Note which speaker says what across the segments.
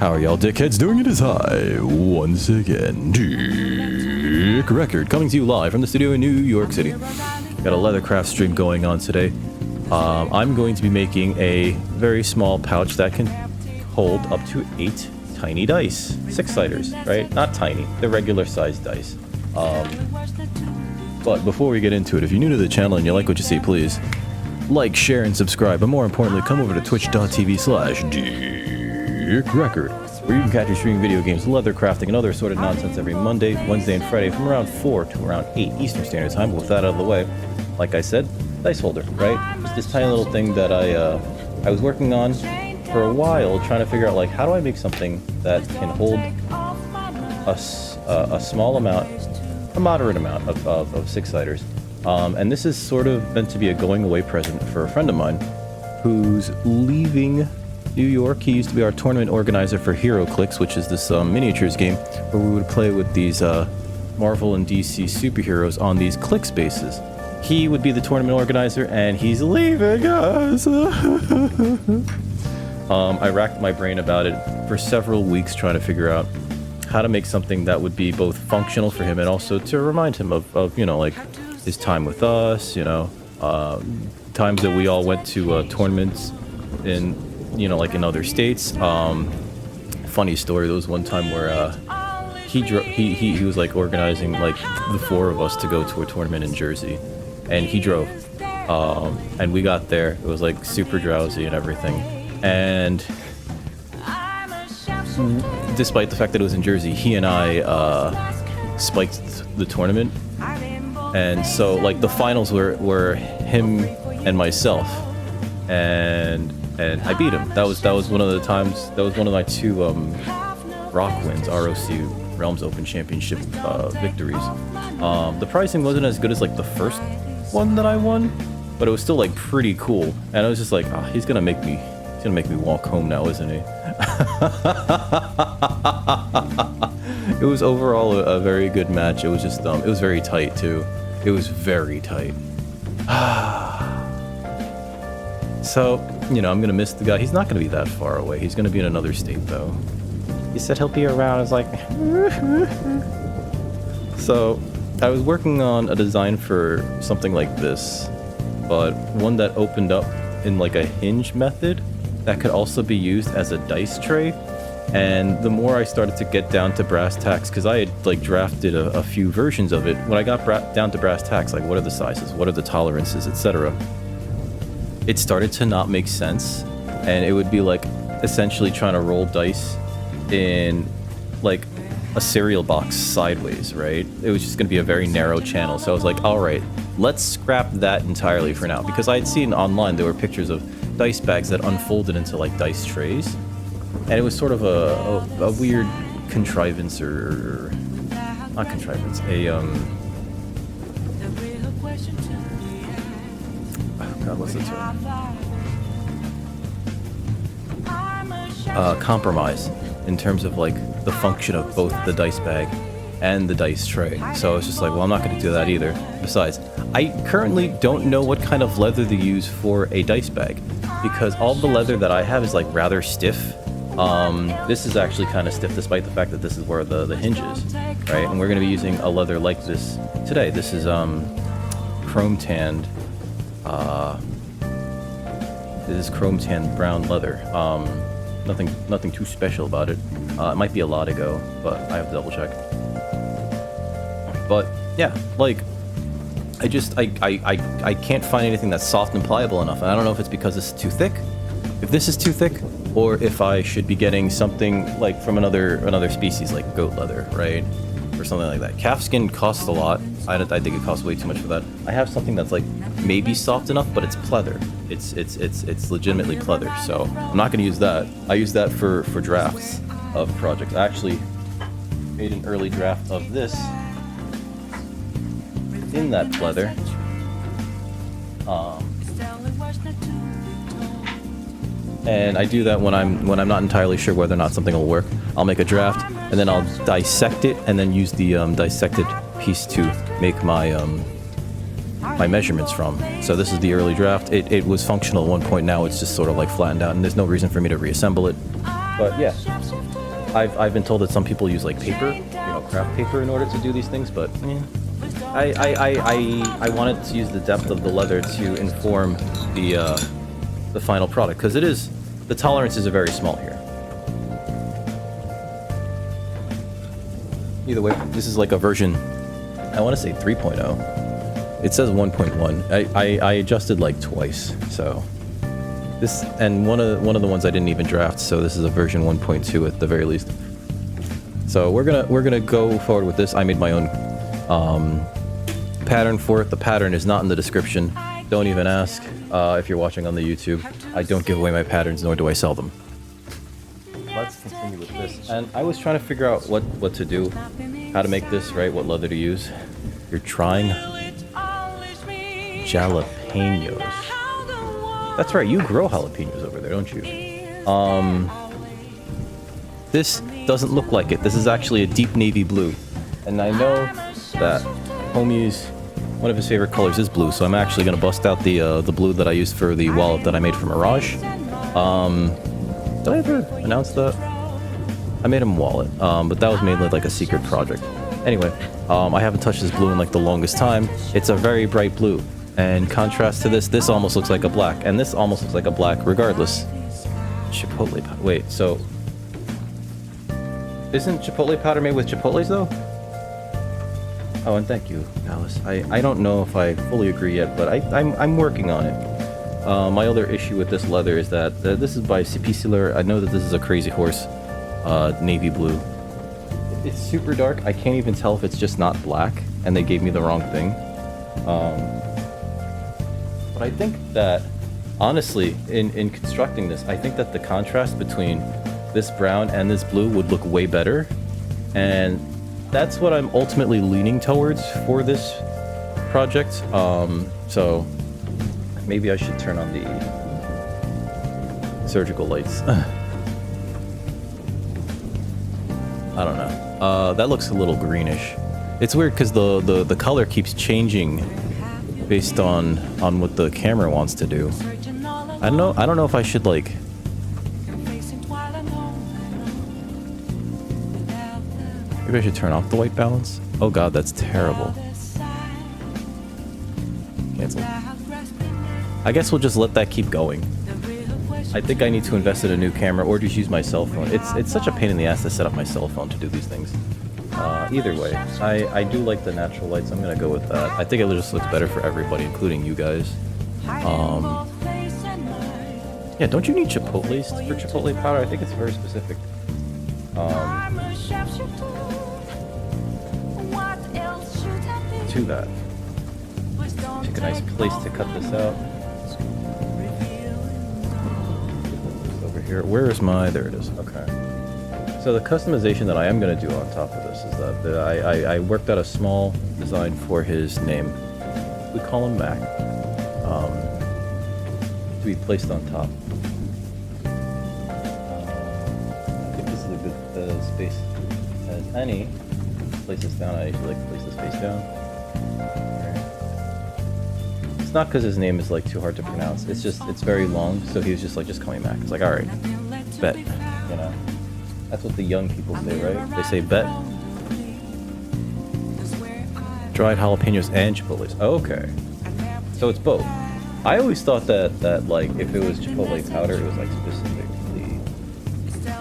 Speaker 1: How are y'all dickheads doing? It is I, once again, Dick Record, coming to you live from the studio in New York City. Got a Leathercraft stream going on today. I'm going to be making a very small pouch that can hold up to 8 tiny dice. 6-siders, right? Not tiny, they're regular sized dice. But before we get into it, if you're new to the channel and you like what you see, please like, share, and subscribe. But more importantly, come over to twitch.tv/DickRecord, where you can catch me streaming video games, leathercrafting, and other assorted nonsense every Monday, Wednesday, and Friday from around 4 to around 8 Eastern Standard Time. But with that out of the way, like I said, dice holder, right? It's this tiny little thing that I was working on for a while, trying to figure out, like, how do I make something that can hold a small amount, a moderate amount of 6-siders. And this is sort of meant to be a going away present for a friend of mine who's leaving New York. He used to be our tournament organizer for Hero Clicks, which is this miniatures game where we would play with these Marvel and DC superheroes on these click spaces. He would be the tournament organizer, and he's leaving us. I racked my brain about it for several weeks trying to figure out how to make something that would be both functional for him and also to remind him of you know, like, his time with us, you know, times that we all went to tournaments in, you know, like in other states. Funny story, there was one time where he was like organizing like the 4 of us to go to a tournament in Jersey, and he drove, and we got there, it was like super drowsy and everything, and despite the fact that it was in Jersey, he and I spiked the tournament. And so, like, the finals were him and myself, and I beat him. That was one of the times. That was one of my 2 ROC wins, ROC Realms Open Championship victories. The pricing wasn't as good as like the first one that I won, but it was still like pretty cool. And I was just like, oh, he's gonna make me walk home now, isn't he? It was overall a very good match. It was just it was very tight too. It was very tight. So, you know, I'm gonna miss the guy. He's not gonna be that far away. He's gonna be in another state though. He said he'll be around. I was like, so I was working on a design for something like this, but one that opened up in like a hinge method that could also be used as a dice tray. And the more I started to get down to brass tacks, because I had like drafted a few versions of it, when I got down to brass tacks, like what are the sizes, what are the tolerances, etc., it started to not make sense. And it would be like essentially trying to roll dice in like a cereal box sideways, right? It was just going to be a very narrow channel. So I was like, all right, let's scrap that entirely for now, because I had seen online there were pictures of dice bags that unfolded into like dice trays. And it was sort of a weird contrivance, or not contrivance, oh God, what's the term? Compromise in terms of like the function of both the dice bag and the dice tray. So I was just like, well, I'm not going to do that either. Besides, I currently don't know what kind of leather to use for a dice bag, because all the leather that I have is like rather stiff. This is actually kind of stiff, despite the fact that this is where the hinge is, right? And we're going to be using a leather like this today. This is chrome tanned. This is chrome tanned brown leather. Nothing too special about it. It might be a Latigo, but I have to double check. But yeah, like, I can't find anything that's soft and pliable enough. And I don't know if it's because this is too thick. If this is too thick, or if I should be getting something like from another species, like goat leather, right? Or something like that. Calf skin costs a lot. I think it costs way too much for that. I have something that's like maybe soft enough, but it's pleather. It's legitimately pleather. So I'm not gonna use that. I use that for drafts of projects. I actually made an early draft of this in that pleather. And I do that when I'm not entirely sure whether or not something will work. I'll make a draft, and then I'll dissect it, and then use the dissected piece to make my my measurements from. So this is the early draft. It was functional at one point. Now it's just sort of like flattened out, and there's no reason for me to reassemble it. But yeah, I've been told that some people use like paper, you know, craft paper in order to do these things, but I wanted to use the depth of the leather to inform the final product, because the tolerances are very small here. Either way, this is like a version, I want to say 3.0. It says 1.1. I adjusted like twice, so this, and one of the ones I didn't even draft, so this is a version 1.2 at the very least. So we're gonna go forward with this. I made my own pattern for it. The pattern is not in the description. Don't even ask if you're watching on the YouTube. I don't give away my patterns, nor do I sell them. Let's continue with this. And I was trying to figure out what to do, how to make this, right? What leather to use. You're trying jalapenos. That's right, you grow jalapenos over there, don't you? This doesn't look like it. This is actually a deep navy blue. And I know that homie's, one of his favorite colors is blue, so I'm actually gonna bust out the blue that I used for the wallet that I made for Mirage. Did I ever announce that? I made him a wallet, but that was mainly like a secret project. Anyway, I haven't touched this blue in like the longest time. It's a very bright blue. And contrast to this almost looks like a black, and this almost looks like a black regardless. Chipotle powder. Wait, so isn't chipotle powder made with chipotles though? Oh, and thank you, Alice. I don't know if I fully agree yet, but I'm working on it. My other issue with this leather is that this is by Cipicilar. I know that this is a Crazy Horse navy blue. It's super dark. I can't even tell if it's just not black, and they gave me the wrong thing. But I think that, honestly, in constructing this, I think that the contrast between this brown and this blue would look way better. And that's what I'm ultimately leaning towards for this project. So maybe I should turn on the surgical lights. I don't know. That looks a little greenish. It's weird because the color keeps changing based on what the camera wants to do. I don't know if I should like. Maybe I should turn off the white balance. Oh god, that's terrible. Cancel. I guess we'll just let that keep going. I think I need to invest in a new camera or just use my cell phone. It's such a pain in the ass to set up my cell phone to do these things. Either way, I do like the natural lights. I'm gonna go with that. I think it just looks better for everybody, including you guys. Yeah, don't you need chipotles for chipotle powder? I think it's very specific. To that. Pick a nice place to cut this out. Over here. Where is my? There it is. Okay. So the customization that I am going to do on top of this is that I worked out a small design for his name. We call him Mac. To be placed on top. I think this is a good space as any. Place this down. I usually like to place this face down. It's not because his name is like too hard to pronounce. It's just it's very long. So he was just like, just call me Mac. It's like, all right, bet. You know. That's what the young people say, right? They say bet. Dried jalapenos and chipotles. Okay. So it's both. I always thought that like if it was chipotle powder, it was like specifically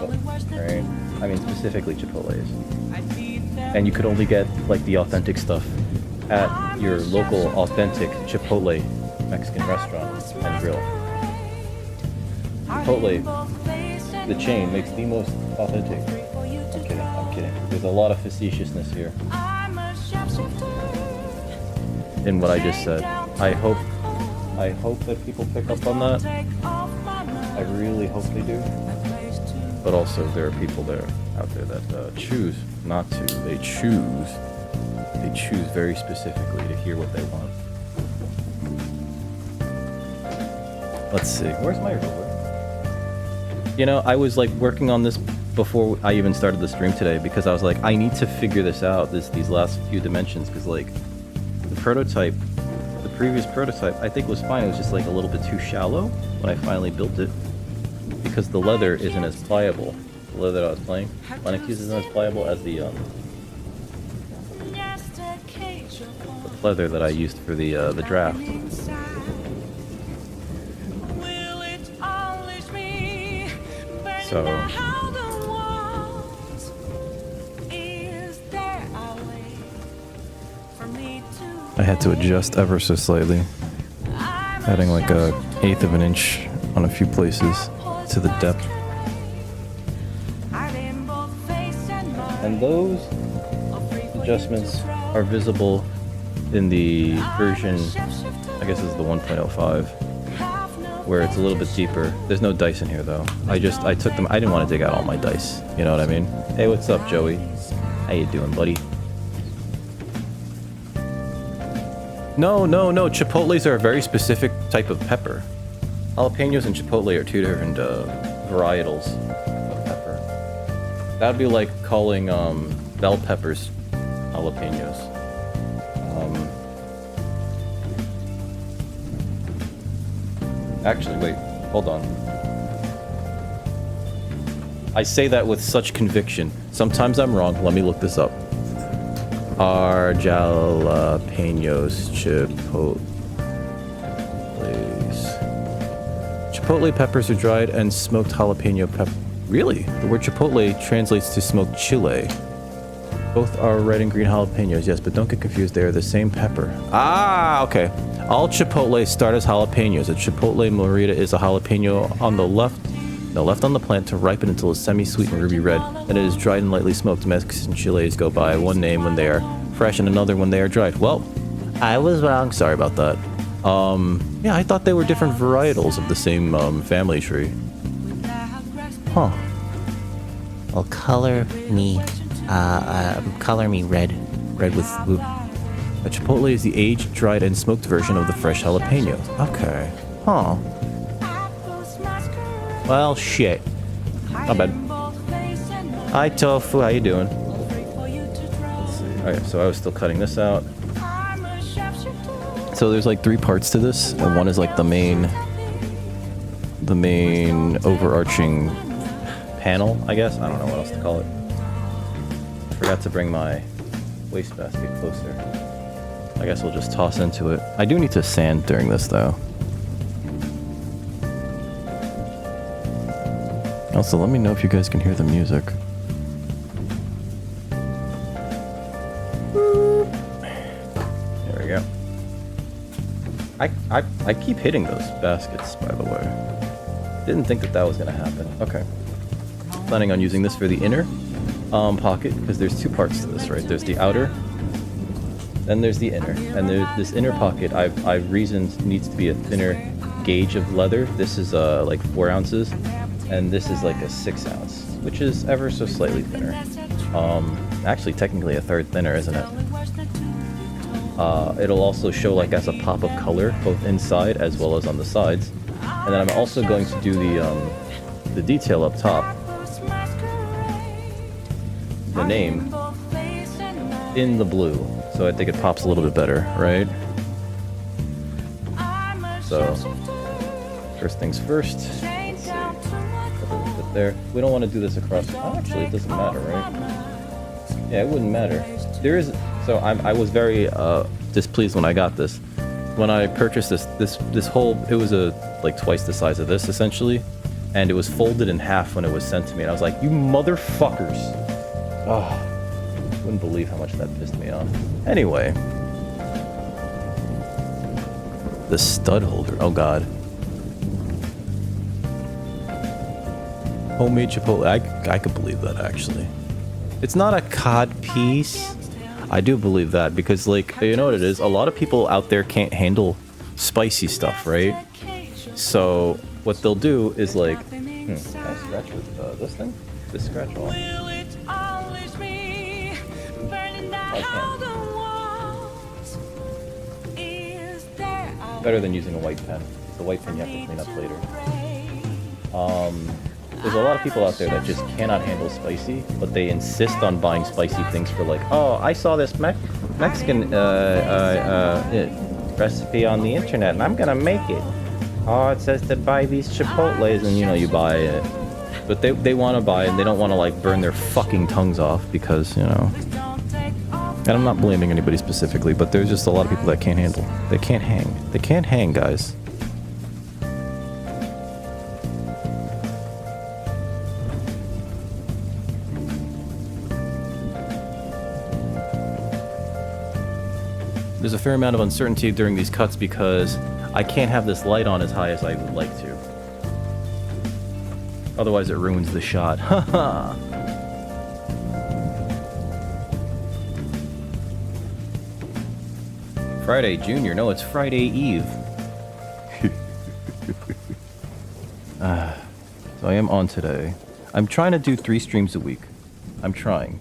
Speaker 1: both, right? I mean specifically chipotles. And you could only get like the authentic stuff at your local authentic Chipotle Mexican restaurant and grill. Chipotle, the chain, makes the most authentic. I'm kidding. There's a lot of facetiousness here in what I just said. I hope that people pick up on that. I really hope they do. But also there are people there out there that choose not to. They choose very specifically to hear what they want. Let's see. Where's my ruler? You know, I was like working on this before I even started the stream today because I was like, I need to figure this out, these last few dimensions, because like the prototype, the previous prototype, I think was fine. It was just like a little bit too shallow when I finally built it because the leather isn't as pliable the leather that I was playing. Lennox isn't as pliable as the leather that I used for the draft. So I had to adjust ever so slightly, adding like a 1/8 of an inch on a few places to the depth. And those adjustments are visible in the version, I guess this is the 1.05, where it's a little bit deeper. There's no dice in here though. I took them, I didn't want to dig out all my dice, you know what I mean? Hey, what's up, Joey? How you doing, buddy? No, chipotles are a very specific type of pepper. Jalapenos and chipotle are two different varietals of pepper. That'd be like calling bell peppers jalapenos. Actually, wait, hold on. I say that with such conviction. Sometimes I'm wrong. Let me look this up. Are jalapenos chipotles? Chipotle peppers are dried and smoked jalapeno pepper. Really? The word chipotle translates to smoked chile. Both are red and green jalapenos, yes, but don't get confused. They are the same pepper. Ah, okay. All chipotles start as jalapenos. A chipotle morita is a jalapeno on the left on the plant to ripen until it's semi-sweet and ruby red. Then it is dried and lightly smoked. Mexican chiles go by one name when they are fresh and another when they are dried. Well, I was wrong. Sorry about that. Yeah, I thought they were different varietals of the same family tree. Huh.
Speaker 2: Well, color me red with blue.
Speaker 1: A chipotle is the aged, dried, and smoked version of the fresh jalapeno. Okay. Huh. Well, shit. Not bad. Hi, Tofu. How you doing? Let's see. Okay, so I was still cutting this out. So there's like 3 parts to this, and one is like the main overarching panel, I guess. I don't know what else to call it. I forgot to bring my wastebasket closer. I guess we'll just toss into it. I do need to sand during this though. Also, let me know if you guys can hear the music. There we go. I keep hitting those baskets, by the way. Didn't think that was gonna happen. Okay. Planning on using this for the inner pocket, because there's 2 parts to this, right? There's the outer, then there's the inner. And this inner pocket, I've reasoned needs to be a thinner gauge of leather. This is like 4 ounces. And this is like a 6 ounce, which is ever so slightly thinner. Actually, technically a third thinner, isn't it? It'll also show like as a pop of color, both inside as well as on the sides. And then I'm also going to do the detail up top, the name, in the blue. So I think it pops a little bit better, right? So, first things first. There. We don't want to do this across. Oh, actually, it doesn't matter, right? Yeah, it wouldn't matter. There is. So I was very displeased when I got this. When I purchased this whole, it was like twice the size of this essentially, and it was folded in half when it was sent to me. And I was like, you motherfuckers! Oh, wouldn't believe how much that pissed me off. Anyway, the stud holder. Oh god. Homemade chipotle. I could believe that, actually. It's not a cod piece. I do believe that, because, like, you know what it is? A lot of people out there can't handle spicy stuff, right? So, what they'll do is, like... can I scratch with this thing? This scratch ball? I can't. Better than using a white pen. The white pen you have to clean up later. There's a lot of people out there that just cannot handle spicy, but they insist on buying spicy things for like, oh, I saw this Mexican recipe on the internet and I'm gonna make it. Oh, it says to buy these chipotles, and you know, you buy it. But they want to buy and they don't want to like burn their fucking tongues off because, you know. And I'm not blaming anybody specifically, but there's just a lot of people that can't handle. They can't hang. They can't hang, guys. There's a fair amount of uncertainty during these cuts because I can't have this light on as high as I would like to. Otherwise it ruins the shot. Haha. Friday, Junior. No, it's Friday Eve. So I am on today. I'm trying to do 3 streams a week. I'm trying.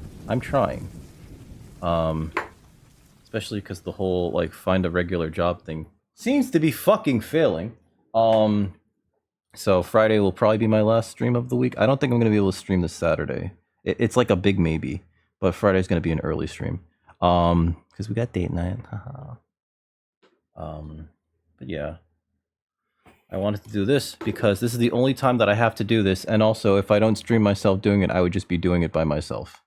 Speaker 1: Especially because the whole, like, find a regular job thing seems to be fucking failing. So Friday will probably be my last stream of the week. I don't think I'm going to be able to stream this Saturday. It's like a big maybe. But Friday's going to be an early stream. Because we got date night. Haha. But yeah. I wanted to do this because this is the only time that I have to do this. And also, if I don't stream myself doing it, I would just be doing it by myself.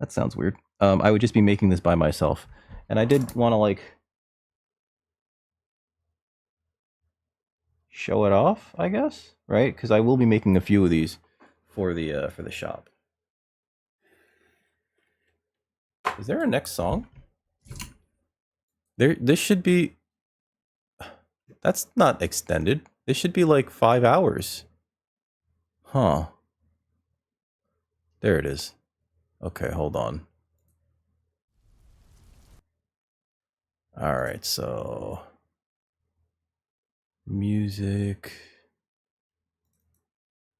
Speaker 1: That sounds weird. I would just be making this by myself. And I did want to, like, show it off, I guess, right? Because I will be making a few of these for the shop. Is there a next song? This should be... That's not extended. This should be like 5 hours. Huh. There it is. Okay, hold on. Alright, so... Music...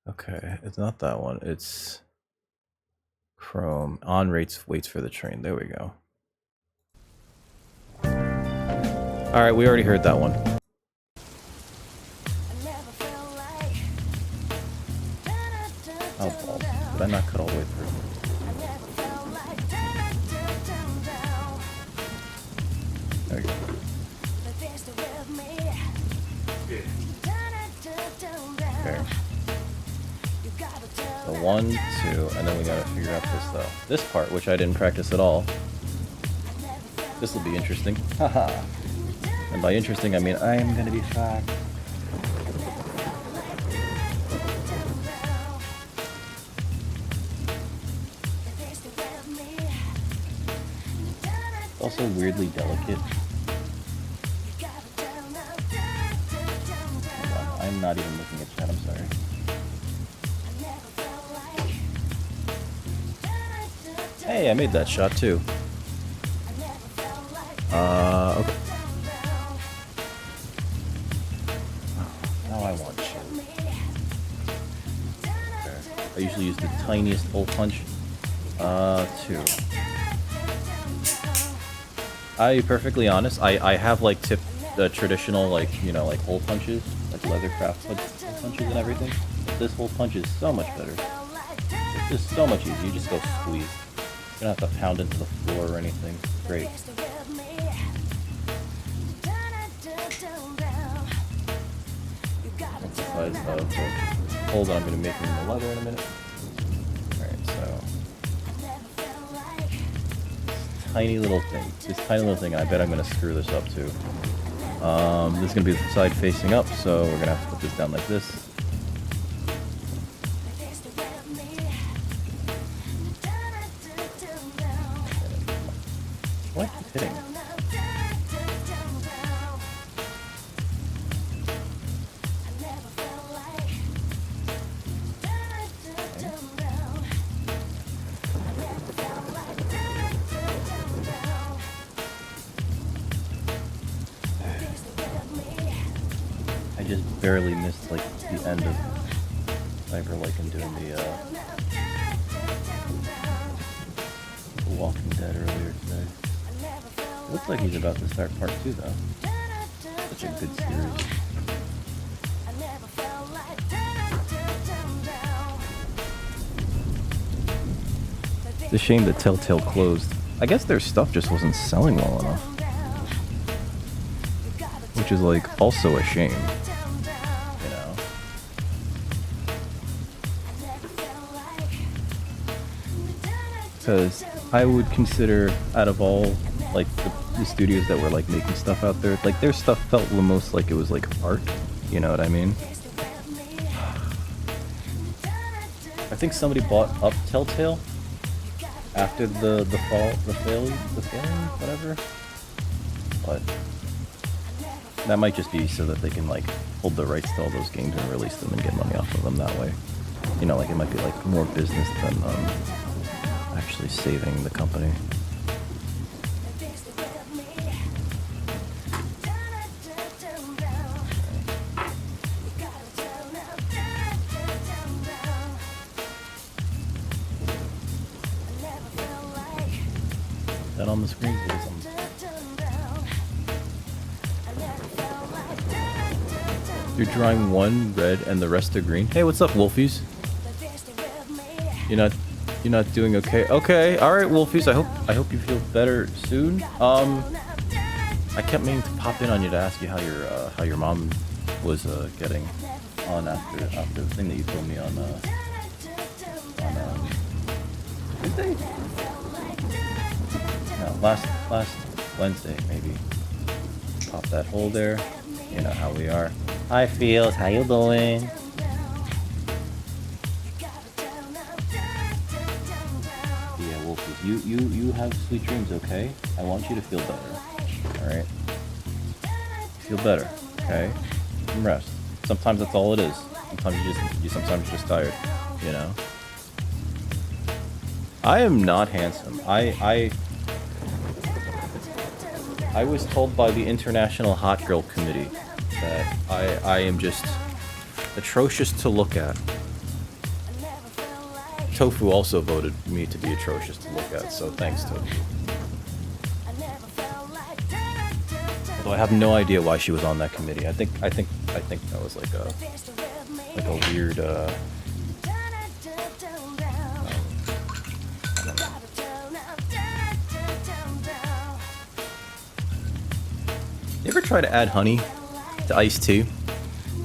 Speaker 1: Okay, it's not that one. It's... Chrome. On rates waits for the train. There we go. Alright, we already heard that one. Oh, balls. Did I not cut all the way through? There we go. Okay. So 1, 2, and then we gotta figure out this part, which I didn't practice at all. This will be interesting. Haha. And by interesting, I mean I am gonna be shocked. Also weirdly delicate. I'm not even looking at chat, I'm sorry. Hey, I made that shot too. Okay. Now I want shit. Okay. I usually use the tiniest hole punch. 2. I'll be perfectly honest, I have like the traditional, like, you know, like hole punches, like Leathercraft hole punches and everything. But this hole punch is so much better. It's just so much easier. You just go squeeze. You don't have to pound into the floor or anything. Great. That's the size of the hole that I'm going to make in the leather in a minute. Alright, so... Tiny little thing. This tiny little thing, and I bet I'm going to screw this up too. This is going to be the side facing up, so we're going to have to put this down like this. What? It's hitting. Barely missed like the end of Cyber like I'm doing the Walking Dead earlier today. It looks like he's about to start part 2 though. Such a good series. It's a shame that Telltale closed. I guess their stuff just wasn't selling well enough. Which is like also a shame. because I would consider, out of all like the studios that were like making stuff out there, like their stuff felt the most like it was like art. You know what I mean? I think somebody bought up Telltale after the failing, whatever. But that might just be so that they can like hold the rights to all those games and release them and get money off of them that way. You know, like it might be like more business than actually saving the company. That on the screen, please. You're drawing one red and the rest are green. Hey, what's up, Wolfies? You're not doing okay. Okay, all right, Wolfies. I hope you feel better soon. I kept meaning to pop in on you to ask you how your mom was getting on after the thing that you told me on Tuesday. No, last Wednesday maybe. Pop that hole there. You know how we are. Hi, Feels. How you doing? Yeah, Wolfies. You have sweet dreams, okay? I want you to feel better. All right. Feel better, okay? And rest. Sometimes that's all it is. Sometimes you're just tired. You know. I am not handsome. I was told by the International Hot Girl Committee that I am just atrocious to look at. Tofu also voted me to be atrocious to look at, so thanks, Tofu. Although I have no idea why she was on that committee. I think that was like a weird You ever try to add honey to iced tea?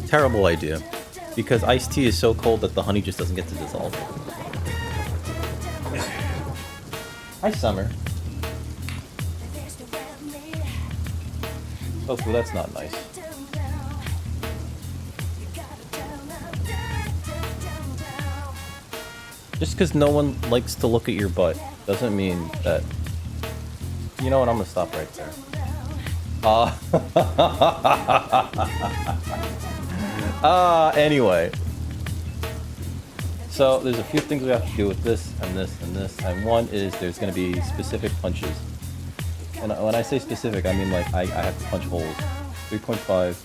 Speaker 1: Terrible idea. Because iced tea is so cold that the honey just doesn't get to dissolve. Hi, Summer. Oh, well, that's not nice. Just because no one likes to look at your butt doesn't mean that... You know what, I'm gonna stop right there. Anyway. So, there's a few things we have to do with this, and this, and this. And one is there's going to be specific punches. And when I say specific, I mean like I have to punch holes. 3.5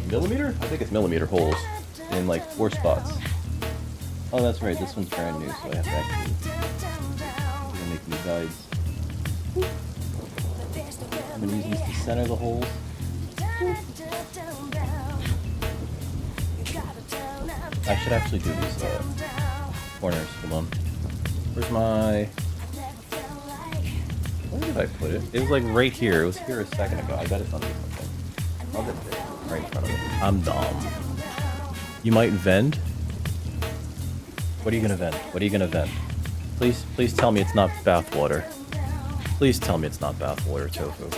Speaker 1: millimeter? I think it's millimeter holes in like 4 spots. Oh, that's right. This one's brand new, so I have to actually make new guides. I'm going to use these to center the holes. I should actually do these corners. Hold on. Where's my... Where did I put it? It was like right here. It was here a second ago. I bet it's under something. I'll get it right in front of it. I'm dumb. You might vend? What are you gonna vend? What are you gonna vend? Please tell me it's not bathwater. Please tell me it's not bathwater, Tofu.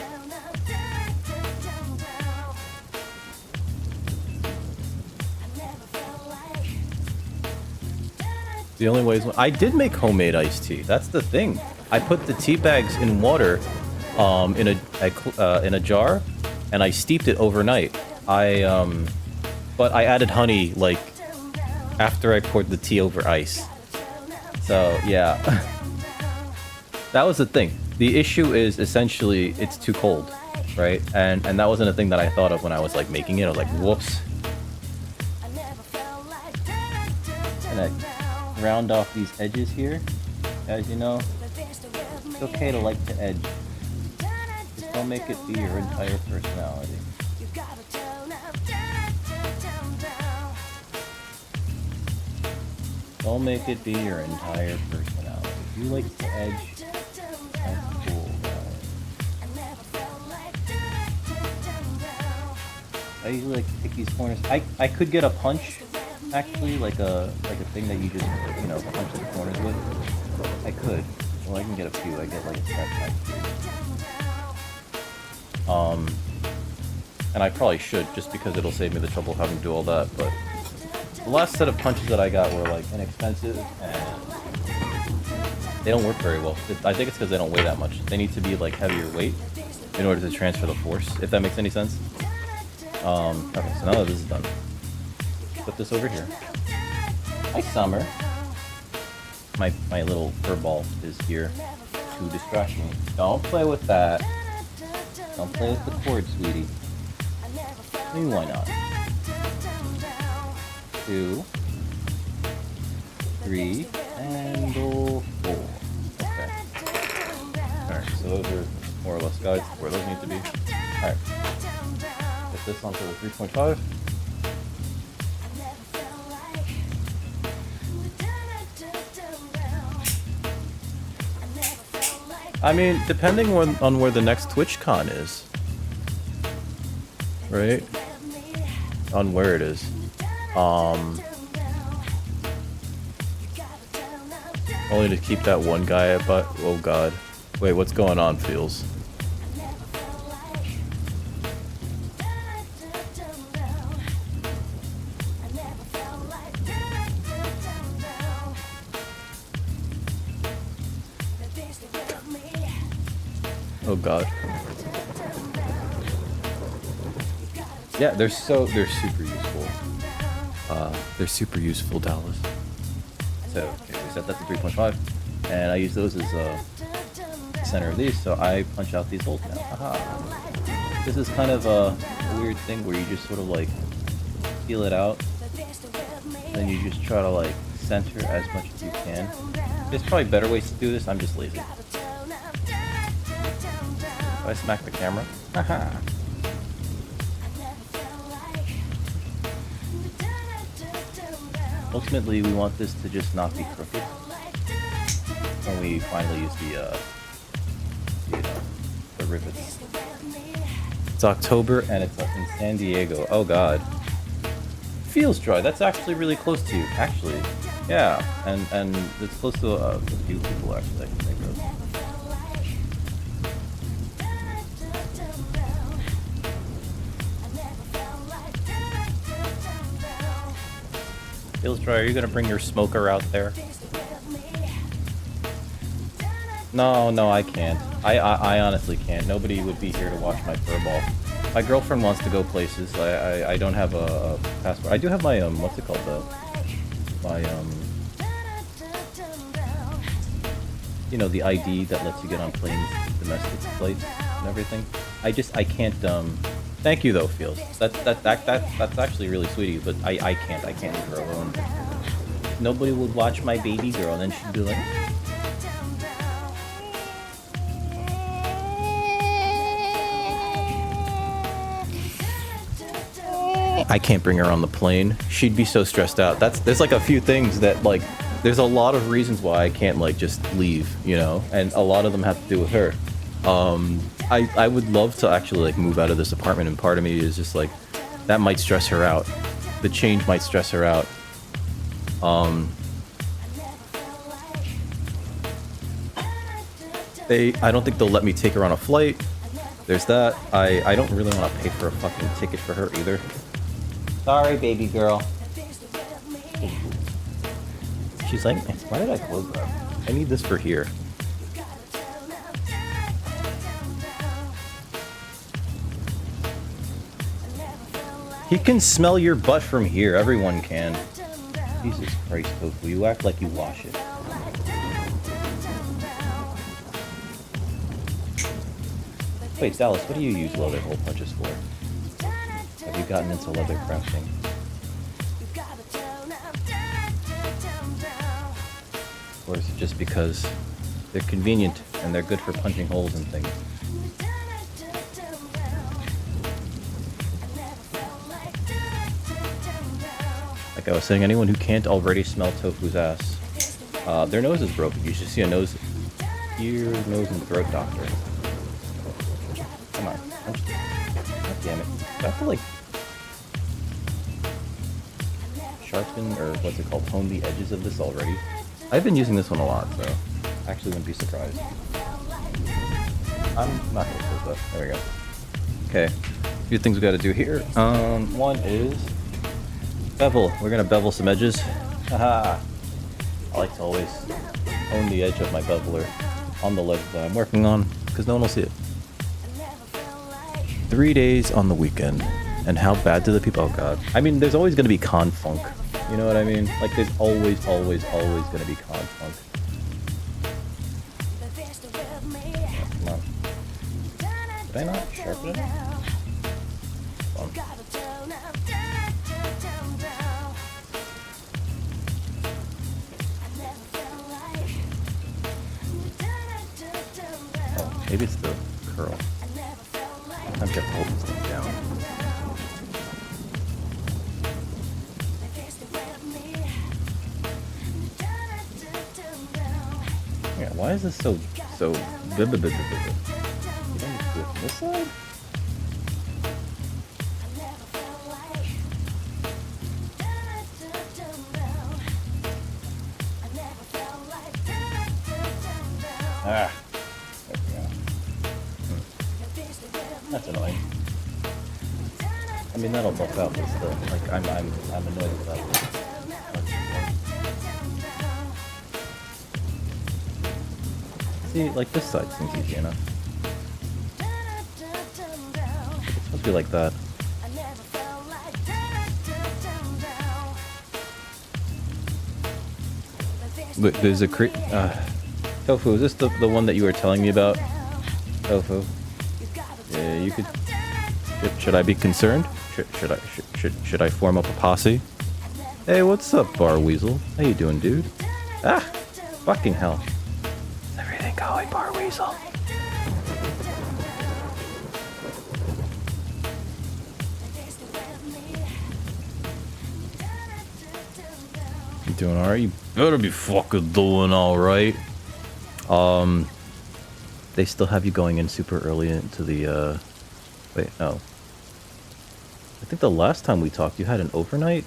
Speaker 1: The only way is I did make homemade iced tea. That's the thing. I put the tea bags in water, in a jar, and I steeped it overnight. But I added honey like after I poured the tea over ice. So yeah, that was the thing. The issue is essentially it's too cold, right? And that wasn't a thing that I thought of when I was like making it. I was like, whoops. And I round off these edges here, as you know. It's okay to like to edge. Just don't make it be your entire personality. Don't make it be your entire personality. If you like to edge, that's cool, guys. I usually like to pick these corners. I could get a punch actually like a thing that you just, you know, punch the corners with? I could. Well, I can get a few. I get like a set pack. And I probably should, just because it'll save me the trouble of having to do all that, but the last set of punches that I got were like inexpensive and they don't work very well. I think it's because they don't weigh that much. They need to be like heavier weight in order to transfer the force, if that makes any sense. Okay, so now that this is done, put this over here. Hi, Summer. My little fur ball is here to distract me. Don't play with that. Don't play with the cord, sweetie. I mean, why not? 2, 3, and 4. Okay. Alright, so those are more or less guides where those need to be. Alright. Put this onto the 3.5. I mean, depending on where the next TwitchCon is. Right? On where it is. Only to keep that one guy but oh god. Wait, what's going on, Feels? Oh god. Yeah, they're super useful. They're super useful, Dallas. So, okay, we set that to 3.5, and I use those as center of these, so I punch out these holes now. Haha. This is kind of a weird thing where you just sort of like feel it out, and you just try to like center as much as you can. There's probably better ways to do this, I'm just lazy. If I smack the camera. Haha. Ultimately, we want this to just not be crooked when we finally use the rivets. It's October and it's up in San Diego. Oh god. Feels dry. That's actually really close to you. Actually, yeah, and it's close to a few people actually. I can think of. Feels dry. Are you gonna bring your smoker out there? No, I can't. I honestly can't. Nobody would be here to watch my furball. My girlfriend wants to go places. I don't have a passport. I do have my what's it called though? My you know, the ID that lets you get on planes, domestic flights and everything. I can't thank you though, Feels. That's actually really sweet of you, but I can't leave her alone. Nobody would watch my baby girl, and then she'd be like, I can't bring her on the plane. She'd be so stressed out. There's like a few things that like, there's a lot of reasons why I can't like just leave, you know, and a lot of them have to do with her. I would love to actually like move out of this apartment, and part of me is just like, that might stress her out. The change might stress her out. I don't think they'll let me take her on a flight. There's that. I don't really want to pay for a fucking ticket for her either. Sorry, baby girl. She's like, why did I close that? I need this for here. He can smell your butt from here. Everyone can. Jesus Christ, Tofu. You act like you wash it. Wait, Dallas, what do you use leather hole punches for? Have you gotten into leather crafting? Or is it just because they're convenient and they're good for punching holes in things? Like I was saying, anyone who can't already smell Tofu's ass, their nose is broken. You should see a nose, ear, nose, and throat doctor. Come on. God damn it. I have to like sharpen, or what's it called, hone the edges of this already. I've been using this one a lot, so actually wouldn't be surprised. I'm not gonna close that. There we go. Okay, a few things we gotta do here. One is bevel. We're gonna bevel some edges. Haha. I like to always hone the edge of my beveler on the ledge that I'm working on, because no one will see it. 3 days on the weekend, and how bad do the people? Oh god. I mean, there's always gonna be con funk. You know what I mean? Like, there's always gonna be con funk. Oh, come on. Did I not sharpen it? Hold on. Oh, maybe it's the curl. I'm kept holding this thing down. Yeah, why is this so Did I need to do it from this side? Ah, there we go. That's annoying. I mean, that'll buff out, but still, like, I'm annoyed with that. See, like, this side seems easy enough. It's supposed to be like that. Wait, there's a Tofu, is this the one that you were telling me about? Tofu. Yeah, you could. Should I be concerned? Should I form up a posse? Hey, what's up, Bar Weasel? How you doing, dude? Ah, fucking hell. Is everything going, Bar Weasel? You doing alright? You better be fucking doing alright. They still have you going in super early into the, wait, no. I think the last time we talked, you had an overnight?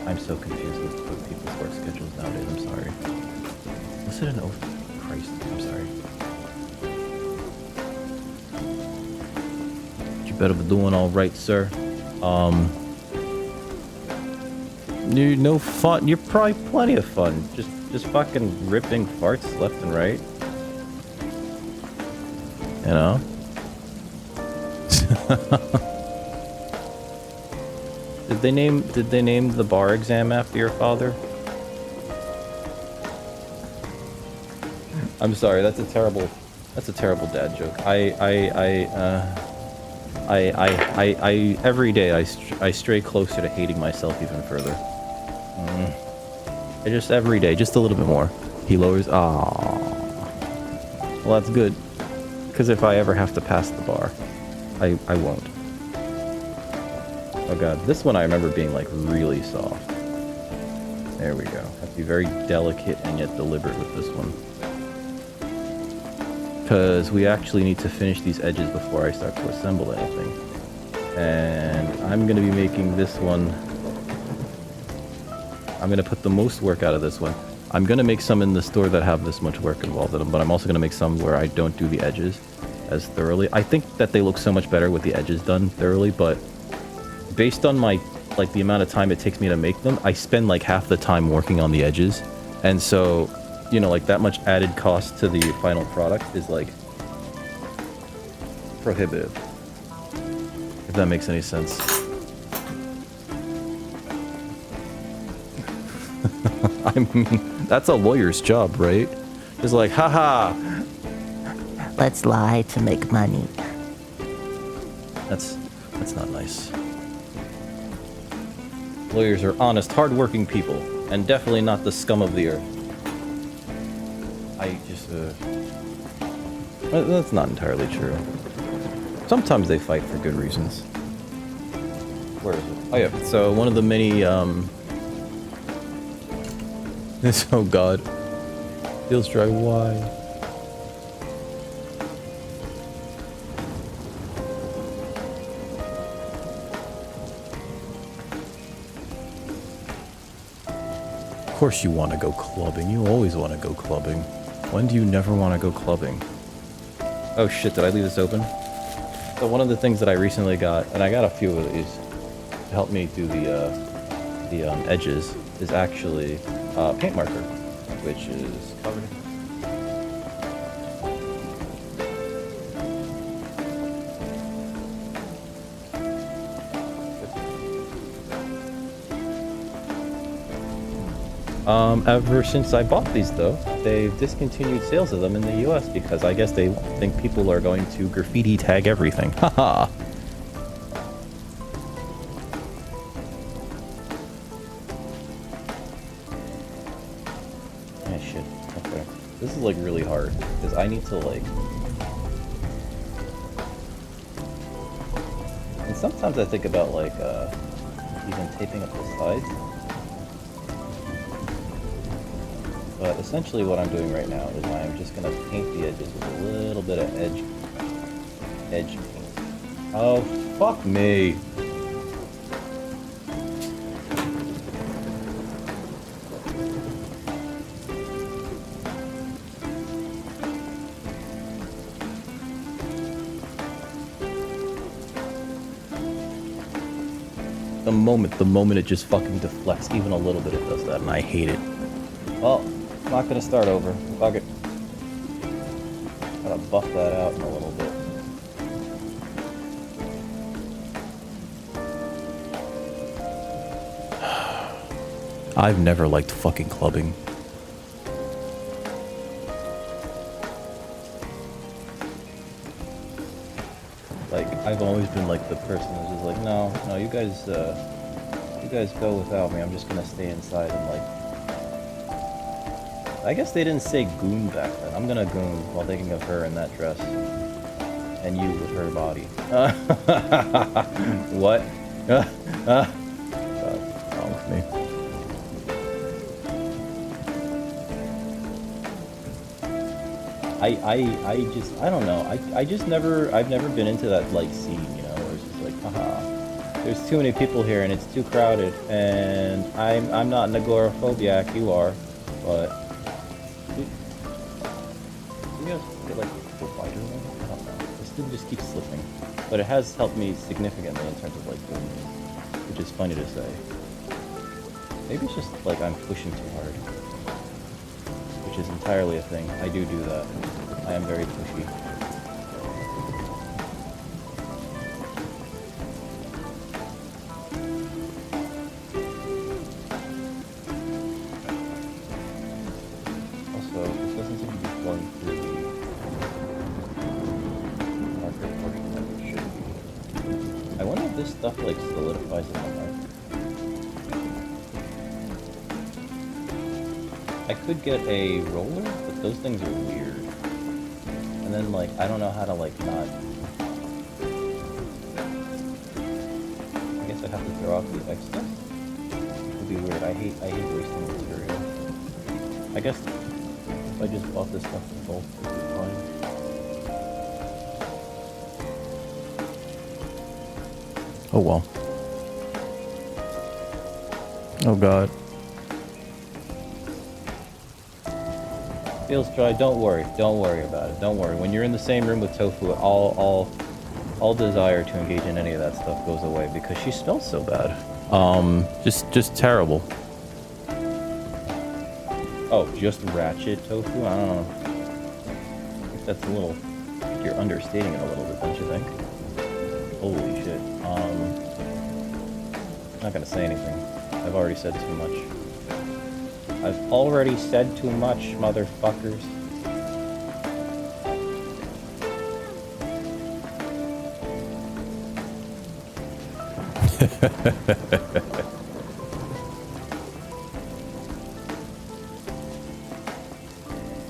Speaker 1: I'm so confused with people's work schedules nowadays, I'm sorry. Was it an overnight? Christ, I'm sorry. You better be doing alright, sir. You're no fun. You're probably plenty of fun. Just fucking ripping farts left and right. You know? Did they name the bar exam after your father? I'm sorry, that's a terrible dad joke. I every day I stray closer to hating myself even further. Just every day, just a little bit more. He lowers. Aww. Well, that's good. Because if I ever have to pass the bar, I won't. Oh god, this one I remember being like really soft. There we go. Have to be very delicate and yet deliberate with this one. Because we actually need to finish these edges before I start to assemble anything. And I'm going to be making this one. I'm going to put the most work out of this one. I'm going to make some in the store that have this much work involved in them, but I'm also going to make some where I don't do the edges as thoroughly. I think that they look so much better with the edges done thoroughly, but based on my, like, the amount of time it takes me to make them, I spend like half the time working on the edges. And so, you know, like, that much added cost to the final product is like prohibitive, if that makes any sense. I mean, that's a lawyer's job, right? It's like, haha.
Speaker 2: Let's lie to make money.
Speaker 1: That's not nice. Lawyers are honest, hardworking people, and definitely not the scum of the earth. I just, that's not entirely true. Sometimes they fight for good reasons. Where is it? Oh yeah, so one of the many, oh god. Feels dry, why? course you want to go clubbing. You always want to go clubbing. When do you never want to go clubbing? Oh shit, did I leave this open? So one of the things that I recently got, and I got a few of these to help me do the edges, is actually paint marker, which is covered. Ever since I bought these, though, they've discontinued sales of them in the US because I guess they think people are going to graffiti tag everything. Haha. Ah, shit. Okay. This is, like, really hard because I need to, like... And sometimes I think about, like, even taping up the sides. But essentially what I'm doing right now is I'm just going to paint the edges with a little bit of edge paint. Oh, fuck me. The moment it just fucking deflects even a little bit, it does that, and I hate it. Well, I'm not gonna start over. Fuck it. Gotta buff that out in a little bit. I've never liked fucking clubbing. Like, I've always been like the person who's just like, no, you guys go without me. I'm just gonna stay inside and like. I guess they didn't say goon back then. I'm gonna goon while thinking of her in that dress. And you with her body. What? What's wrong with me? I don't know. I've never been into that, like, scene, you know, where it's just like, haha, there's too many people here and it's too crowded, and I'm not an agoraphobiac, you are, but... like the wider one? I don't know. This thing just keeps slipping. But it has helped me significantly in terms of like doing it, which is funny to say. Maybe it's just like I'm pushing too hard. Which is entirely a thing. I do that. I am very pushy. Also, this doesn't seem to be flowing through the marker portion like it should be. I wonder if this stuff like solidifies in the marker. I could get a roller, but those things are weird. And then like, I don't know how to like not... I guess I have to throw out the excess? It would be weird. I hate wasting material. I guess if I just bought this stuff in bulk, it would be fine. Oh well. Oh god. Feels dry. Don't worry about it. Don't worry. When you're in the same room with Tofu, all desire to engage in any of that stuff goes away because she smells so bad. Just terrible. Oh, just ratchet Tofu? I don't know. I think that's a little... You're understating it a little bit, don't you think? Holy shit. I'm not gonna say anything. I've already said too much. I've already said too much, motherfuckers.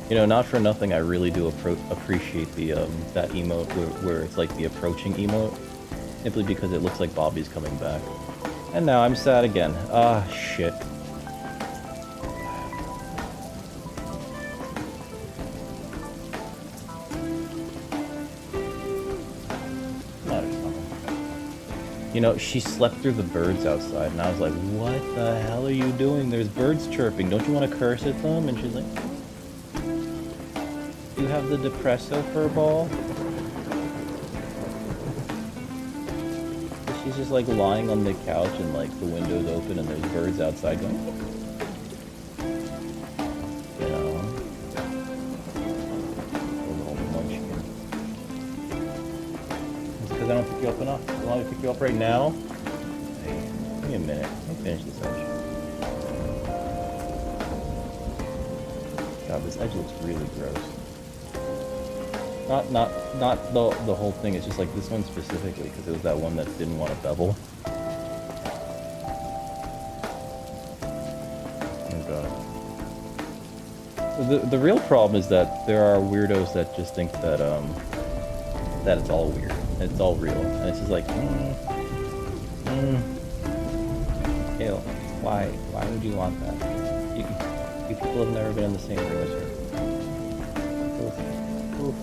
Speaker 1: You know, not for nothing, I really do appreciate the that emote where it's like the approaching emote, simply because it looks like Bobby's coming back. And now I'm sad again. Ah, shit. You know, she slept through the birds outside, and I was like, what the hell are you doing? There's birds chirping. Don't you want to curse at them? And she's like, you have the depresso furball? She's just like lying on the couch and like the window's open and there's birds outside going, you know, a little munchkin. It's because I don't pick you up enough. You want me to pick you up right now? Hey, give me a minute. Let me finish this edge. God, this edge looks really gross. Not the whole thing. It's just like this one specifically because it was that one that didn't want to bevel. Oh god. The real problem is that there are weirdos that just think that that it's all weird. It's all real, and it's just like, ew. Why would you want that? You people have never been in the same room as her. Oof.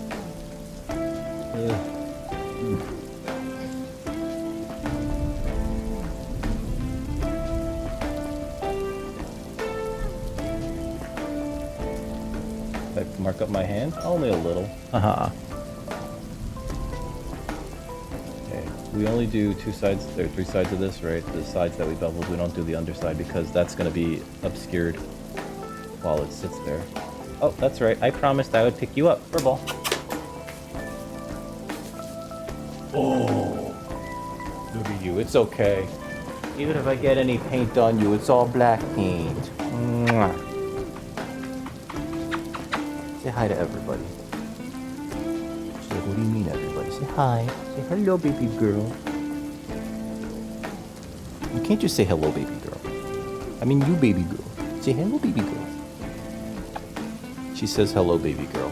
Speaker 1: If I mark up my hand, only a little. Haha. Okay, we only do 2 sides, or 3 sides of this, right? The sides that we beveled, we don't do the underside because that's going to be obscured while it sits there. Oh, that's right. I promised I would pick you up. Furball. Oh, look at you. It's okay. Even if I get any paint on you, it's all black paint. Mwah. Say hi to everybody. She's like, what do you mean, everybody? Say hi. Say hello, baby girl. You can't just say hello, baby girl. I mean, you, baby girl. Say hello, baby girl. She says hello, baby girl.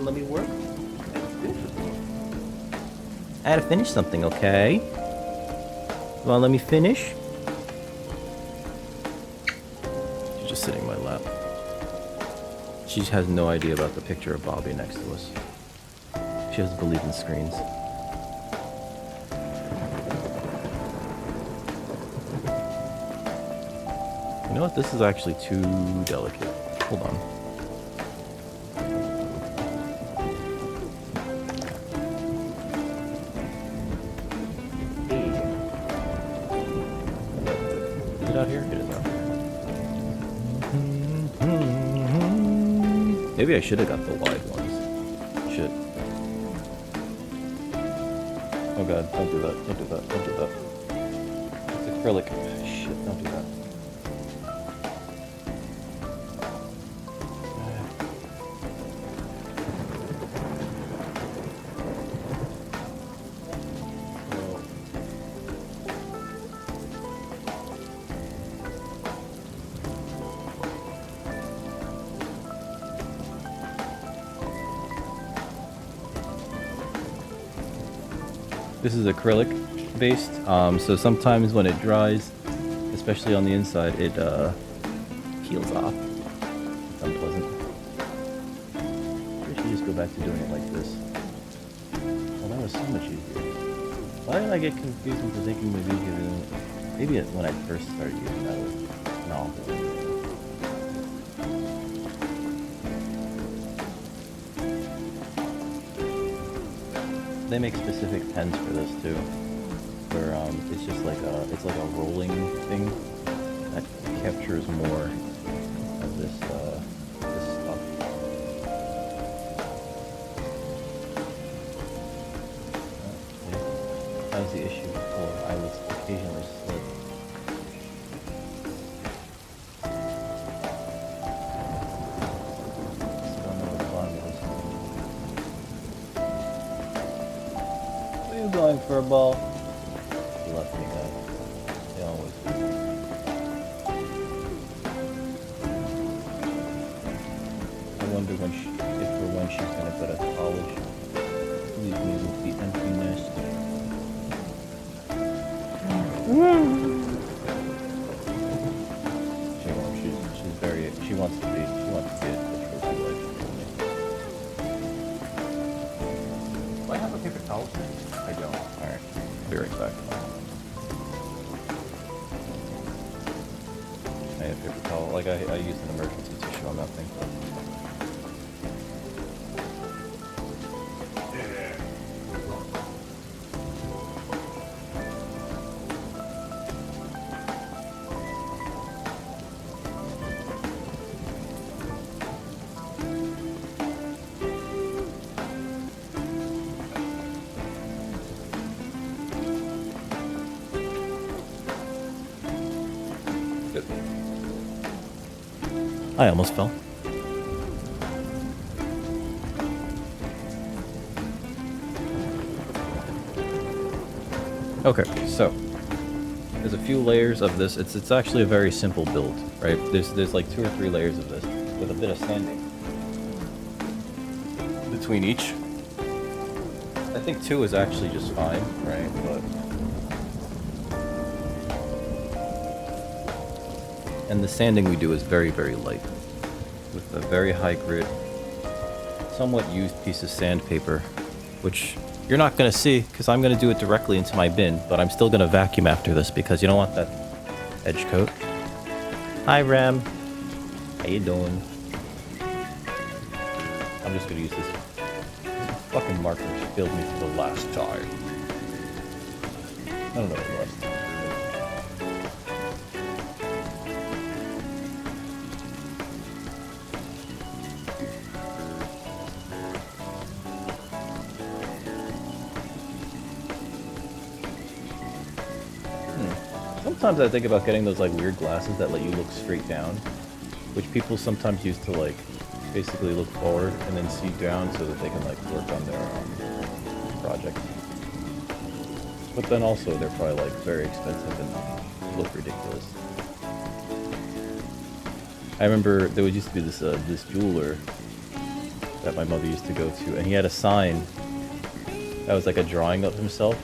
Speaker 1: Let me work. I had to finish something, okay? You wanna let me finish? She's just sitting in my lap. She has no idea about the picture of Bobby next to us. She doesn't believe in screens. You know what? This is actually too delicate. Hold on. Is it out here? It is out here. Maybe I should have got the wide ones. Shit. Oh god, don't do that. Don't do that. Don't do that. It's acrylic. Shit, don't do that. This is acrylic based, so sometimes when it dries, especially on the inside, it peels off. It's unpleasant. I should just go back to doing it like this. Oh, that was so much easier. Why did I get confused into thinking maybe when I first started using that was novel. They make specific pens for this too, where it's just like a rolling thing that captures more of this stuff. That was the issue before. I was occasionally slit. Going for a ball. He left me, guys. They always do. I wonder when if or when she's gonna go to college. Leave me with the empty nest. wants to be a trophy wife.
Speaker 3: Do I have a paper towel?
Speaker 1: I don't. Alright. I'll be right back. I have paper towel. Like, I used an emergency tissue on that thing. Good. I almost fell. Okay, so there's a few layers of this. It's actually a very simple build, right? There's like 2 or 3 layers of this with a bit of sanding between each. I think 2 is actually just fine, right? And the sanding we do is very, very light, with a very high grit, somewhat used piece of sandpaper, which you're not going to see because I'm going to do it directly into my bin, but I'm still going to vacuum after this because you don't want that edge coat. Hi, Ram. How you doing? I'm just going to use this fucking marker to failed me for the last time. I don't know what it was. Sometimes I think about getting those like weird glasses that let you look straight down, which people sometimes use to like basically look forward and then see down so that they can like work on their project. But then also they're probably like very expensive and look ridiculous. I remember there used to be this this jeweler that my mother used to go to, and he had a sign that was like a drawing of himself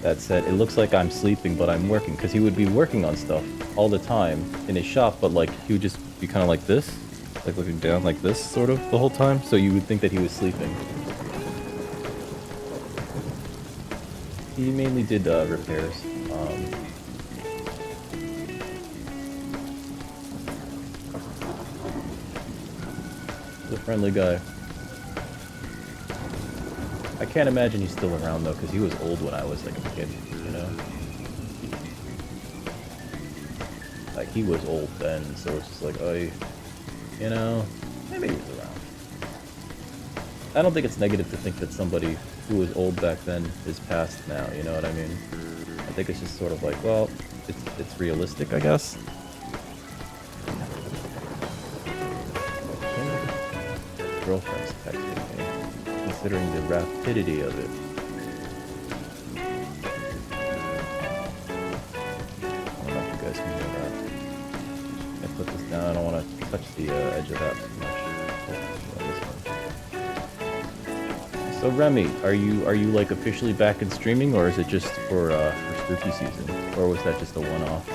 Speaker 1: that said, "It looks like I'm sleeping, but I'm working," because he would be working on stuff all the time in his shop, but like he would just be kind of like this, like looking down like this sort of the whole time, so you would think that he was sleeping. He mainly did repairs. He's a friendly guy. I can't imagine he's still around though, because he was old when I was like a kid, you know? Like he was old then, so it's just like, oh, you know, maybe he was around. I don't think it's negative to think that somebody who was old back then is past now, you know what I mean? I think it's just sort of like, well, it's realistic, I guess. Girlfriend's texting me, considering the rapidity of it. I don't know if you guys can hear that. I put this down, I don't want to touch the edge of that too much. So Remy, are you like officially back in streaming, or is it just for spooky season, or was that just a one-off?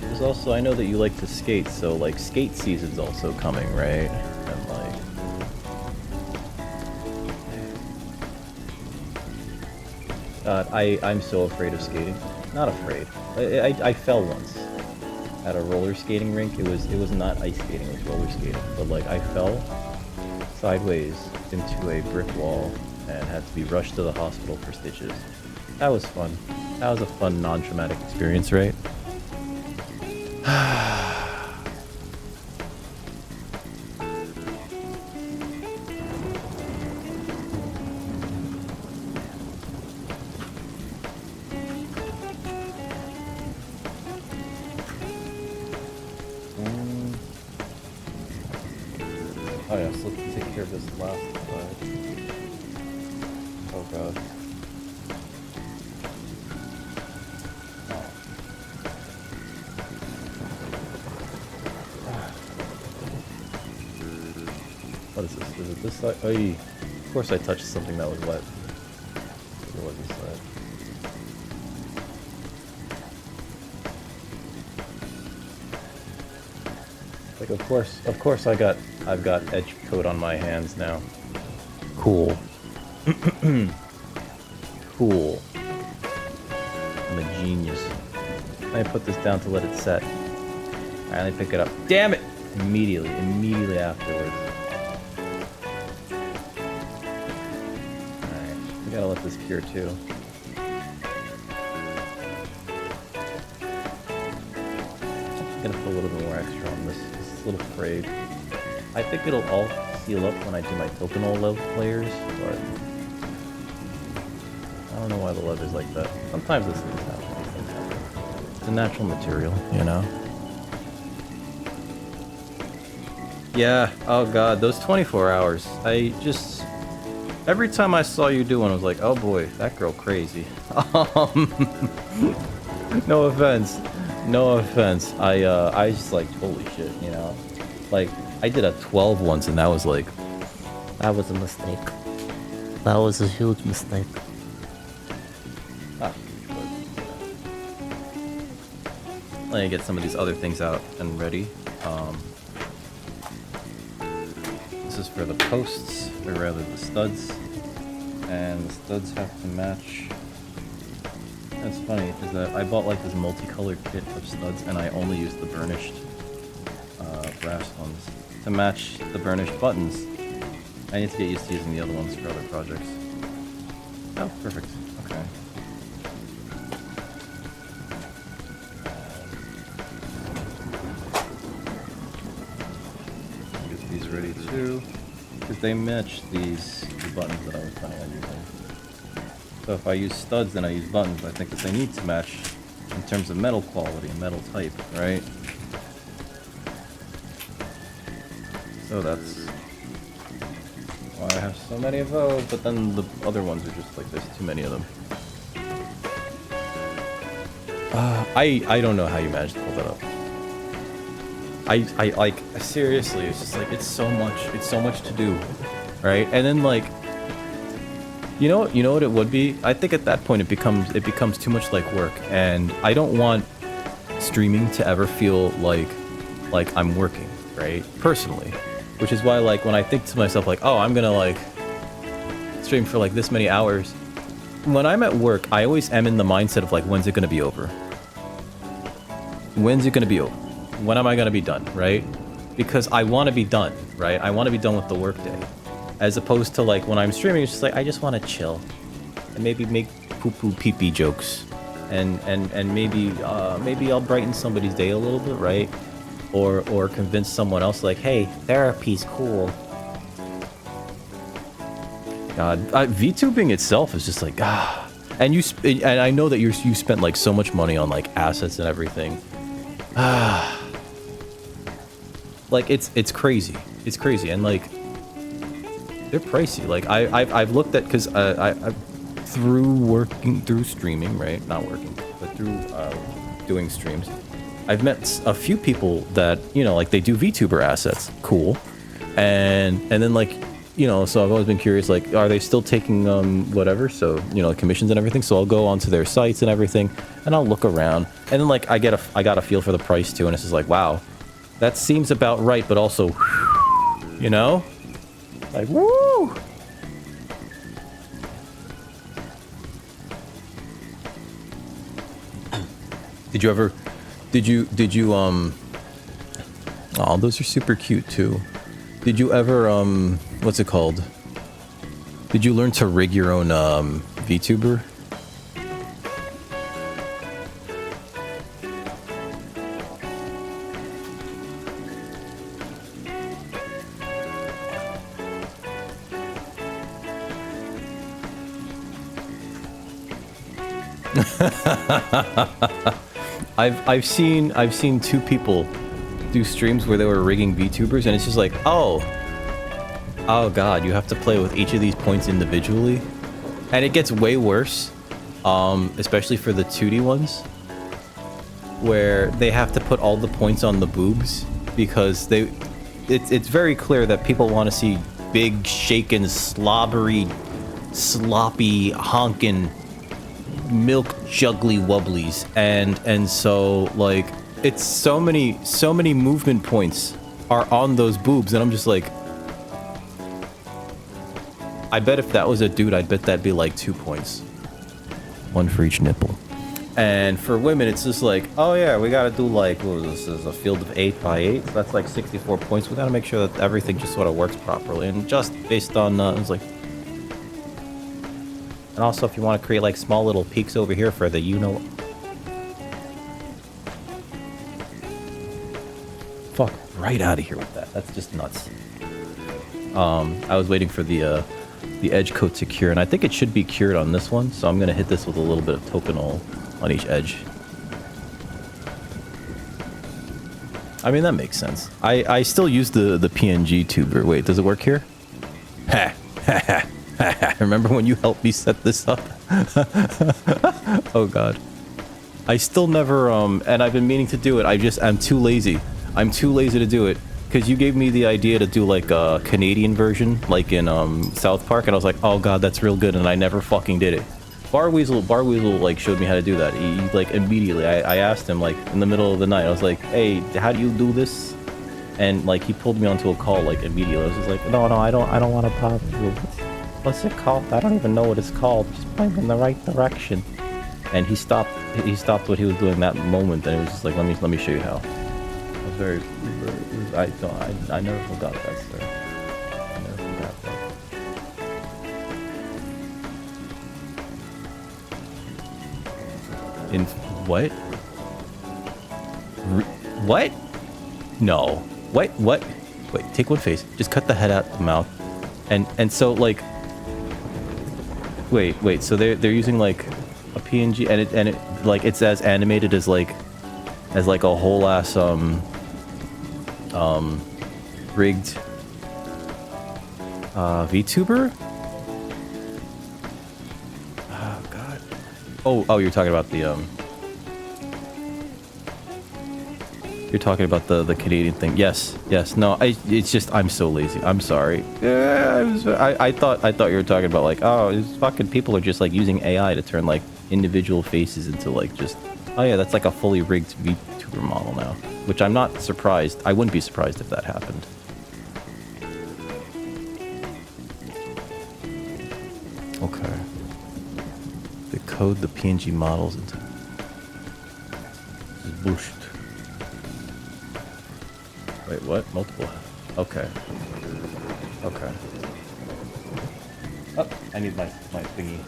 Speaker 1: There's also, I know that you like to skate, so like skate season's also coming, right? And like, God, I'm so afraid of skating. Not afraid. I fell once at a roller skating rink. It was not ice skating, it was roller skating. But like I fell sideways into a brick wall and had to be rushed to the hospital for stitches. That was fun. That was a fun, non-traumatic experience, right? Oh yeah, so let's take care of this last slide. Oh god. What is this? Is it this side? Oh, of course I touched something that was wet. see what's inside. Like, of course, I've got edge coat on my hands now. Cool. Cool. I'm a genius. I put this down to let it set. I only pick it up. Damn it! Immediately afterwards. Alright, we gotta let this cure too. Gonna put a little bit more extra on this. It's a little frayed. I think it'll all seal up when I do my token all level players, but I don't know why the leather's like that. Sometimes this things happen. It's a natural material, you know? Yeah, oh god, those 24 hours. I just... Every time I saw you do one, I was like, oh boy, that girl crazy. No offense. No offense. I just like, holy shit, you know? Like, I did a 12 once and that was like...
Speaker 2: That was a mistake. That was a huge mistake.
Speaker 1: Let me get some of these other things out and ready. This is for the posts, or rather the studs. And the studs have to match. That's funny, is that I bought like this multicolored kit of studs and I only used the burnished brass ones to match the burnished buttons. I need to get used to using the other ones for other projects. Oh, perfect. Okay. Get these ready too, because they match the buttons that I was planning on using. So if I use studs and I use buttons, I think that they need to match in terms of metal quality and metal type, right? So that's why I have so many of those, but then the other ones are just like, there's too many of them. I don't know how you managed to pull that up. I like, seriously, it's just like, it's so much to do, right? And then like, you know what it would be? I think at that point it becomes too much like work, and I don't want streaming to ever feel like I'm working, right? Personally. Which is why, like, when I think to myself, like, oh, I'm gonna, like, stream for, like, this many hours. When I'm at work, I always am in the mindset of, like, when's it gonna be over? When's it gonna be over? When am I gonna be done, right? Because I want to be done, right? I want to be done with the workday. As opposed to, like, when I'm streaming, it's just like, I just want to chill. And maybe make poo-poo pee-pee jokes. And maybe I'll brighten somebody's day a little bit, right? Or convince someone else, like, hey, therapy's cool. God, VTubing itself is just like, and and I know that you spent like so much money on like assets and everything. Like it's crazy, and like they're pricey. Like I've looked at, because I through streaming, right? Not working, but through doing streams. I've met a few people that, you know, like they do VTuber assets, cool, and then like, you know, so I've always been curious, like, are they still taking whatever, so, you know, commissions and everything? So I'll go onto their sites and everything, and I'll look around, and then like I got a feel for the price too, and it's just like, wow, that seems about right, but also, you know, like, woo. Did you oh, those are super cute too. Did you ever what's it called? Did you learn to rig your own VTuber? I've seen two people do streams where they were rigging VTubers, and it's just like, oh god, you have to play with each of these points individually, and it gets way worse, especially for the 2D ones, where they have to put all the points on the boobs, because it's very clear that people want to see big, shaken, slobbery sloppy, honking, milk juggly wubblies, and so like it's so many movement points are on those boobs, and I'm just like, I bet if that was a dude, I'd bet that'd be like 2 points, one for each nipple. And for women, it's just like, oh yeah, we gotta do like, what was this, is a field of 8 by 8, so that's like 64 points. We gotta make sure that everything just sort of works properly, and just based on, it's like, and also if you want to create like small little peaks over here for the, you know, fuck right out of here with that. That's just nuts. I was waiting for the edge coat to cure, and I think it should be cured on this one, so I'm gonna hit this with a little bit of tokenol on each edge. I mean, that makes sense. I still use the PNG tuber. Wait, does it work here? Ha ha ha ha. Remember when you helped me set this up? Oh god. I still never and I've been meaning to do it. I'm too lazy. I'm too lazy to do it. Because you gave me the idea to do like a Canadian version, like in South Park, and I was like, oh god, that's real good, and I never fucking did it. Bar Weasel like showed me how to do that. He like immediately, I asked him like in the middle of the night, I was like, hey, how do you do this? And like he pulled me onto a call like immediately. I was just like, no, I don't want to bother you. What's it called? I don't even know what it's called. Just point in the right direction. And he stopped what he was doing that moment, and it was just like, let me show you how. I was very I never forgot that, sir. I never forgot that. In what? What? No. What? Wait, take one face. Just cut the head out the mouth. And so like wait, so they're using like a PNG, and it like it's as animated as like a whole ass rigged VTuber? Oh god. Oh, you're talking about the you're talking about the Canadian thing. Yes. No, it's just I'm so lazy. I'm sorry. Yeah, I thought you were talking about like, oh, these fucking people are just like using AI to turn like individual faces into like just, oh yeah, that's like a fully rigged VTuber model now. Which I'm not surprised. I wouldn't be surprised if that happened. Okay. They code the PNG models into boost. Wait, what? Multiple. Okay. Oh, I need my thingy.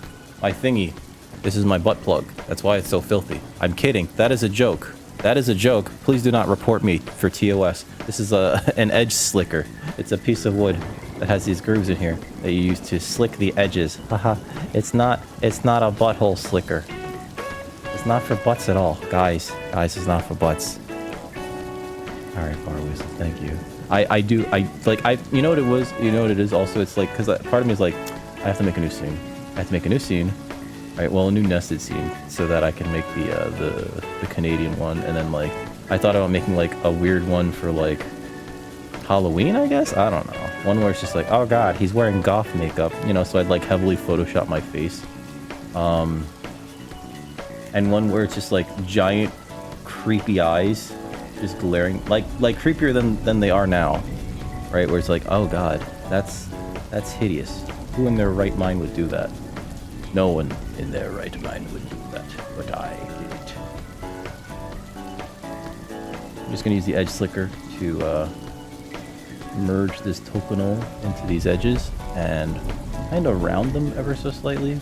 Speaker 1: My thingy. This is my butt plug. That's why it's so filthy. I'm kidding. That is a joke. That is a joke. Please do not report me for TOS. This is an edge slicker. It's a piece of wood that has these grooves in here that you use to slick the edges. Haha. It's not a butthole slicker. It's not for butts at all. Guys, it's not for butts. Alright, Bar Weasel, thank you. You know what it was? You know what it is also? It's like, because part of me is like, I have to make a new scene. Alright, well, a new nested scene, so that I can make the Canadian one, and then, like, I thought about making, like, a weird one for, like, Halloween, I guess? I don't know. One where it's just like, oh god, he's wearing goth makeup, you know, so I'd, like, heavily Photoshop my face. And one where it's just, like, giant, creepy eyes, just glaring, like creepier than they are now, right? Where it's like, oh god, that's hideous. Who in their right mind would do that? No one in their right mind would do that, but I did it. I'm just gonna use the edge slicker to merge this tokenol into these edges and kind of round them ever so slightly.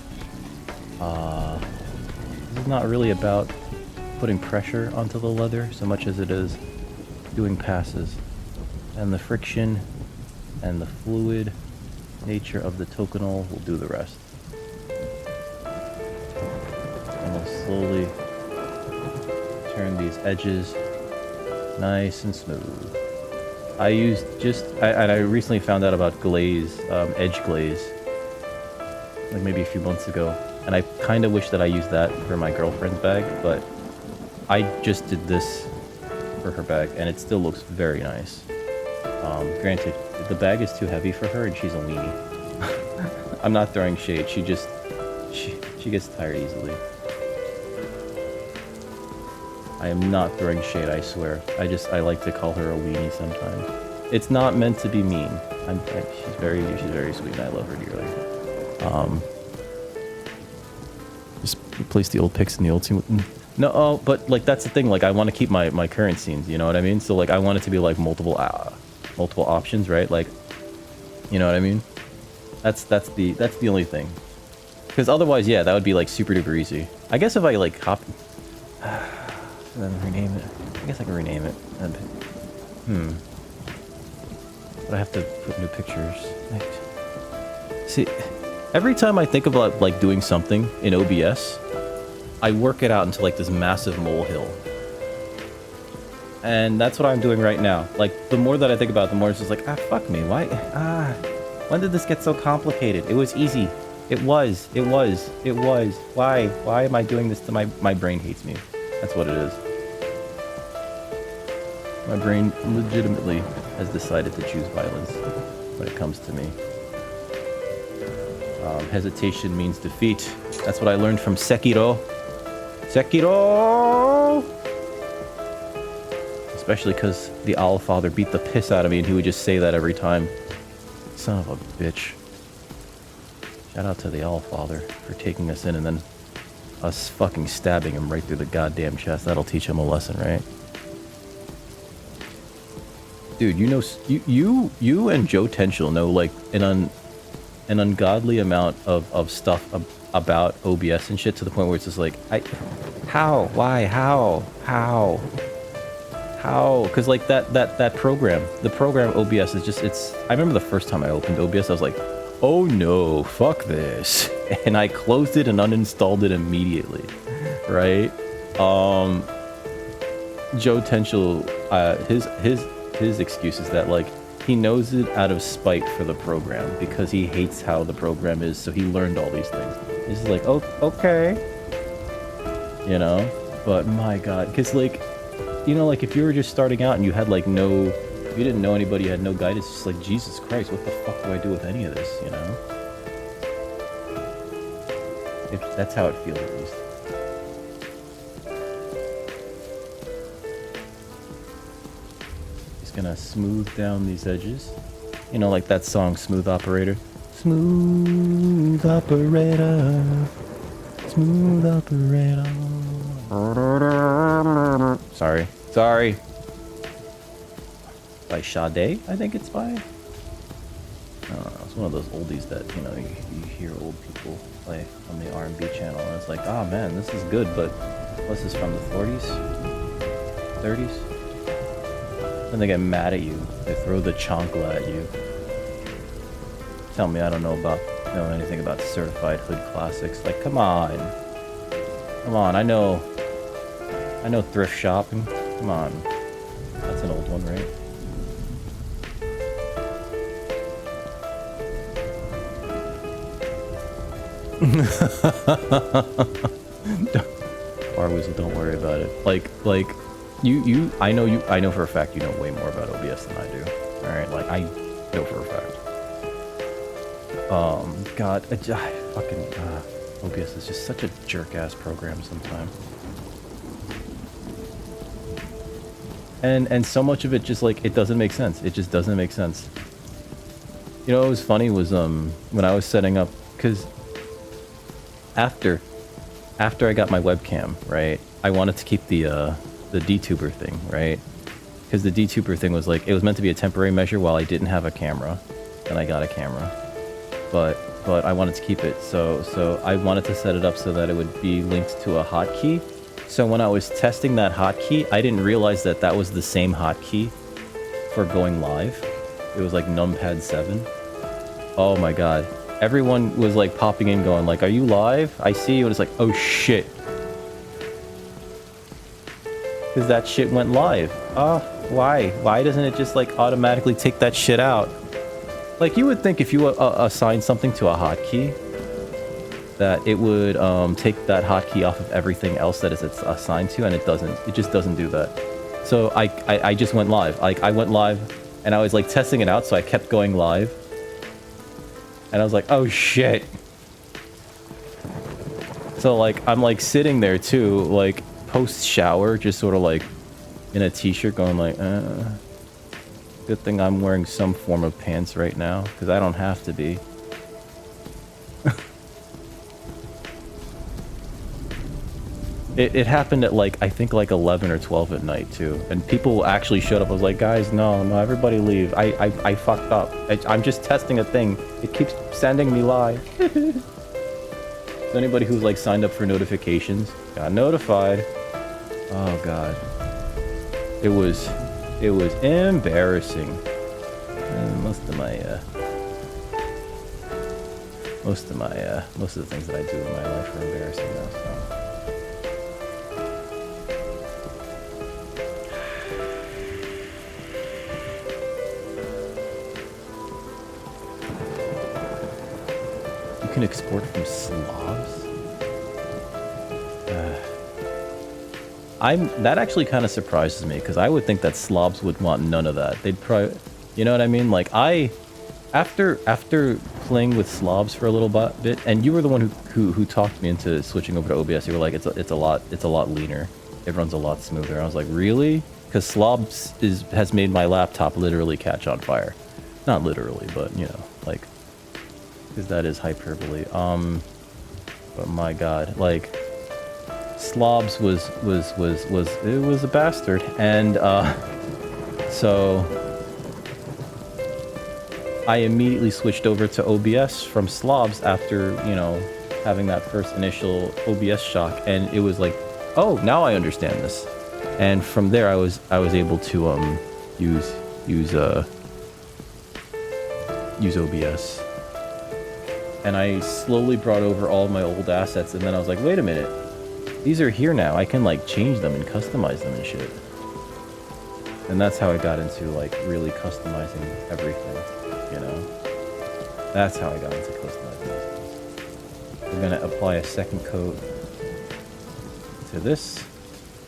Speaker 1: This is not really about putting pressure onto the leather so much as it is doing passes. And the friction and the fluid nature of the tokenol will do the rest. And we'll slowly turn these edges nice and smooth. I used and I recently found out about glaze, edge glaze, like maybe a few months ago, and I kind of wish that I used that for my girlfriend's bag, but I just did this for her bag, and it still looks very nice. Granted, the bag is too heavy for her, and she's a weenie. I'm not throwing shade. She just, she gets tired easily. I am not throwing shade, I swear. I like to call her a weenie sometimes. It's not meant to be mean. She's very sweet and I love her dearly. Just replace the old pics in the old scene with... No, but like that's the thing. Like I want to keep my current scenes. You know what I mean? So like I want it to be like multiple options, right? Like, you know what I mean? That's the only thing. Because otherwise, yeah, that would be like super duper easy. I guess if I like copy, then rename it. I guess I can rename it. But I have to put new pictures. See, every time I think about like doing something in OBS, I work it out into like this massive molehill. And that's what I'm doing right now. Like, the more that I think about it, the more it's just like, fuck me. Why? When did this get so complicated? It was easy. It was. Why? Why am I doing this to my brain hates me. That's what it is. My brain legitimately has decided to choose violence when it comes to me. Hesitation means defeat. That's what I learned from Sekiro. Sekiro! Especially because the Owl Father beat the piss out of me and he would just say that every time. Son of a bitch. Shout out to the Owl Father for taking us in and then us fucking stabbing him right through the goddamn chest. That'll teach him a lesson, right? Dude, you know, you and Joe Tenchel know like an ungodly amount of stuff about OBS and shit to the point where it's just like, how? Why? How? Because like that program, the program OBS is just, I remember the first time I opened OBS, I was like, oh no, fuck this. And I closed it and uninstalled it immediately, right? Joe Tenchel, his excuse is that like, he knows it out of spite for the program because he hates how the program is, so he learned all these things. He's just like, oh, okay. You know? But my god, because like, you know, like if you were just starting out and you had like you didn't know anybody, you had no guidance, it's just like, Jesus Christ, what the fuck do I do with any of this, you know? That's how it feels at least. Gonna smooth down these edges, you know, like that song Smooth Operator. Smooth operator, smooth operator. Sorry, by Sade, I think it's by. I don't know, it's one of those oldies that, you know, you hear old people play on the R&B channel and it's like, oh man, this is good, but what's this, from the 40s 30s? And they get mad at you. They throw the chancla at you. Tell me I don't know anything about certified hood classics. Like, come on. I know thrift shopping. Come on. That's an old one, right? Barweasel, don't worry about it. Like. I know for a fact you know way more about OBS than I do. Alright, like, I know for a fact. God, OBS is just such a jerk-ass program sometimes. And so much of it just, like, it doesn't make sense. It just doesn't make sense. You know what was funny was, when I was setting up, because after I got my webcam, right, I wanted to keep the DTuber thing, right? Because the DTuber thing was like, it was meant to be a temporary measure while I didn't have a camera. Then I got a camera. But I wanted to keep it. So I wanted to set it up so that it would be linked to a hotkey. So when I was testing that hotkey, I didn't realize that that was the same hotkey for going live. It was like numpad 7. Oh my god. Everyone was like popping in going like, are you live? I see you. And it's like, oh shit. Because that shit went live. Oh, why? Why doesn't it just like automatically take that shit out? Like you would think if you assign something to a hotkey, that it would take that hotkey off of everything else that it's assigned to, and it doesn't. It just doesn't do that. So I just went live. Like I went live, and I was like testing it out, so I kept going live. And I was like, oh shit. So like, I'm like sitting there too, like post shower, just sort of like in a t-shirt going like, good thing I'm wearing some form of pants right now, because I don't have to be. It happened at like, I think like 11 or 12 at night too. And people actually showed up. I was like, guys, no, everybody leave. I fucked up. I'm just testing a thing. It keeps sending me live. So anybody who's like signed up for notifications got notified. Oh God. It was embarrassing. And most of the things that I do in my life are embarrassing now, so. Can export from slobs. That actually kind of surprises me, because I would think that slobs would want none of that. They'd probably, you know what I mean? Like after playing with slobs for a little bit, and you were the one who talked me into switching over to OBS. You were like, it's a lot leaner. It runs a lot smoother. I was like, really? Because slobs has made my laptop literally catch on fire. Not literally, but you know, like. Because that is hyperbole. But my God, like, slobs was a bastard, and so I immediately switched over to OBS from slobs after, you know, having that first initial OBS shock, and it was like, oh, now I understand this. And from there, I was able to use OBS. And I slowly brought over all my old assets, and then I was like, wait a minute. These are here now. I can, like, change them and customize them and shit. And that's how I got into, like, really customizing everything, you know? That's how I got into customizing things. We're gonna apply a second coat to this.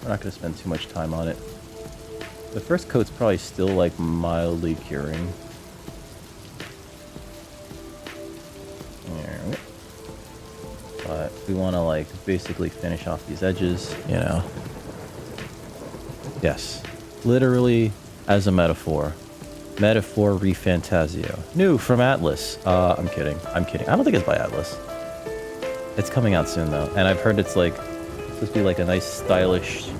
Speaker 1: We're not gonna spend too much time on it. The first coat's probably still, like, mildly curing. But we want to, like, basically finish off these edges, you know. Yes. Literally as a metaphor. Metaphor refantasio. New from Atlas. I'm kidding. I don't think it's by Atlas. It's coming out soon, though. And I've heard it's, like, supposed to be, like, a nice, stylish,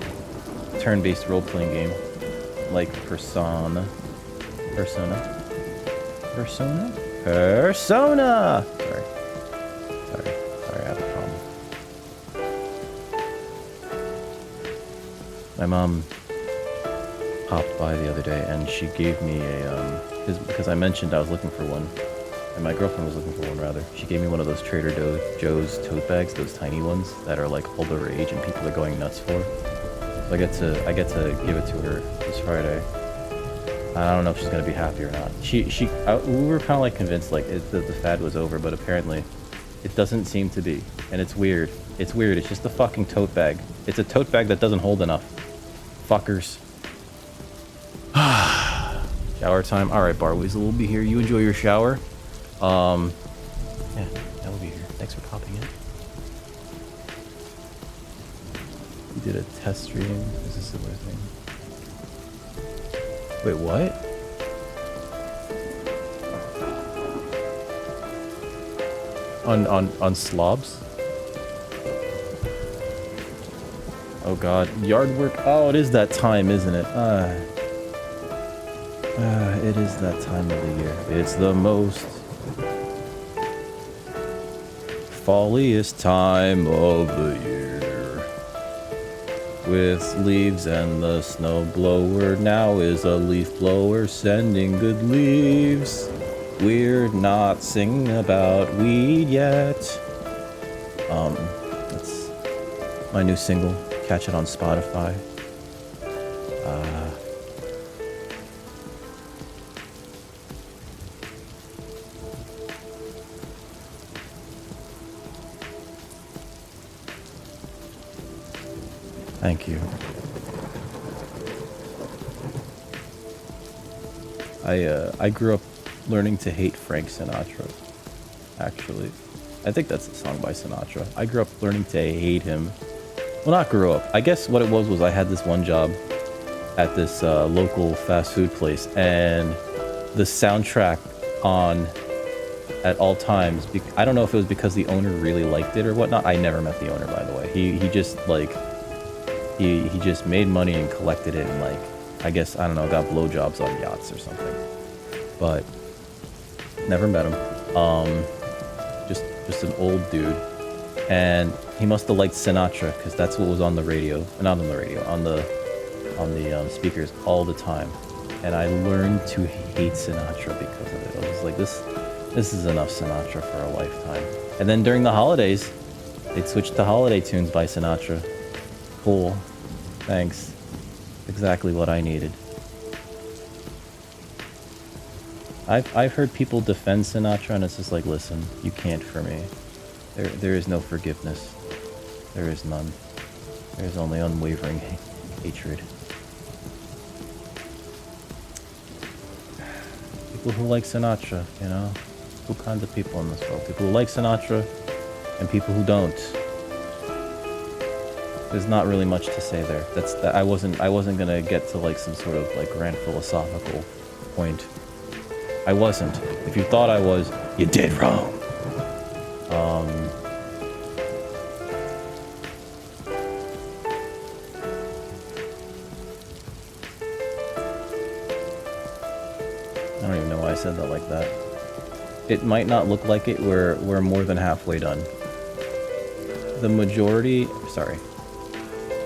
Speaker 1: turn-based role-playing game. Like Persona. Persona. Sorry. I have a problem. My mom popped by the other day and she gave me a, because I mentioned I was looking for one, and my girlfriend was looking for one rather. She gave me one of those Trader Joe's tote bags, those tiny ones that are like all the rage and people are going nuts for. So I get to give it to her this Friday. I don't know if she's gonna be happy or not. We were kind of like convinced like the fad was over, but apparently it doesn't seem to be, and it's weird. It's weird. It's just a fucking tote bag. It's a tote bag that doesn't hold enough. Fuckers. Shower time. All right, Barweasel will be here. You enjoy your shower. Yeah, that will be here. Thanks for popping in. We did a test stream. Is this a similar thing? Wait, what? On slobs? Oh god, yard work. Oh, it is that time, isn't it? It is that time of the year. It's the most falliest time of the year. With leaves and the snow blower now is a leaf blower sending good leaves. We're not singing about weed yet. That's my new single. Catch it on Spotify. Thank you. I grew up learning to hate Frank Sinatra. actually. I think that's a song by Sinatra. I grew up learning to hate him. Well, not grew up. I guess what it was I had this one job at this local fast food place, and the soundtrack on at all times. I don't know if it was because the owner really liked it or whatnot. I never met the owner, by the way. He just like he just made money and collected it, and like I guess I don't know, got blowjobs on yachts or something. But never met him. Just an old dude, and he must have liked Sinatra because that's what was on the radio. Not on the radio, on the speakers all the time. And I learned to hate Sinatra because of it. I was like, this is enough Sinatra for a lifetime. And then during the holidays, they'd switch to holiday tunes by Sinatra. Cool. Thanks. Exactly what I needed. I've heard people defend Sinatra, and it's just like, listen, you can't for me. There is no forgiveness. There is none. There's only unwavering hatred. People who like Sinatra, you know, two kinds of people in this world. People who like Sinatra and people who don't. There's not really much to say there. I wasn't gonna get to like some sort of like grand philosophical point. I wasn't. If you thought I was, you did wrong. I don't even know why I said that like that. It might not look like it. We're more than halfway done. The majority, sorry,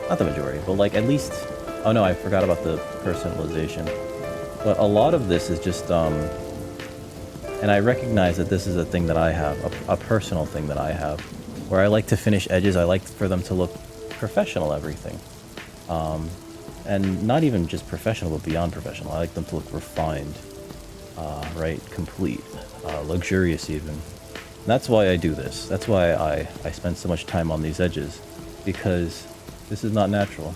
Speaker 1: not the majority, but like at least. Oh no, I forgot about the personalization. But a lot of this is just and I recognize that this is a thing that I have, a personal thing that I have, where I like to finish edges. I like for them to look professional, everything. And not even just professional, but beyond professional. I like them to look refined, right? Complete, luxurious even. And that's why I do this. That's why I spend so much time on these edges, because this is not natural,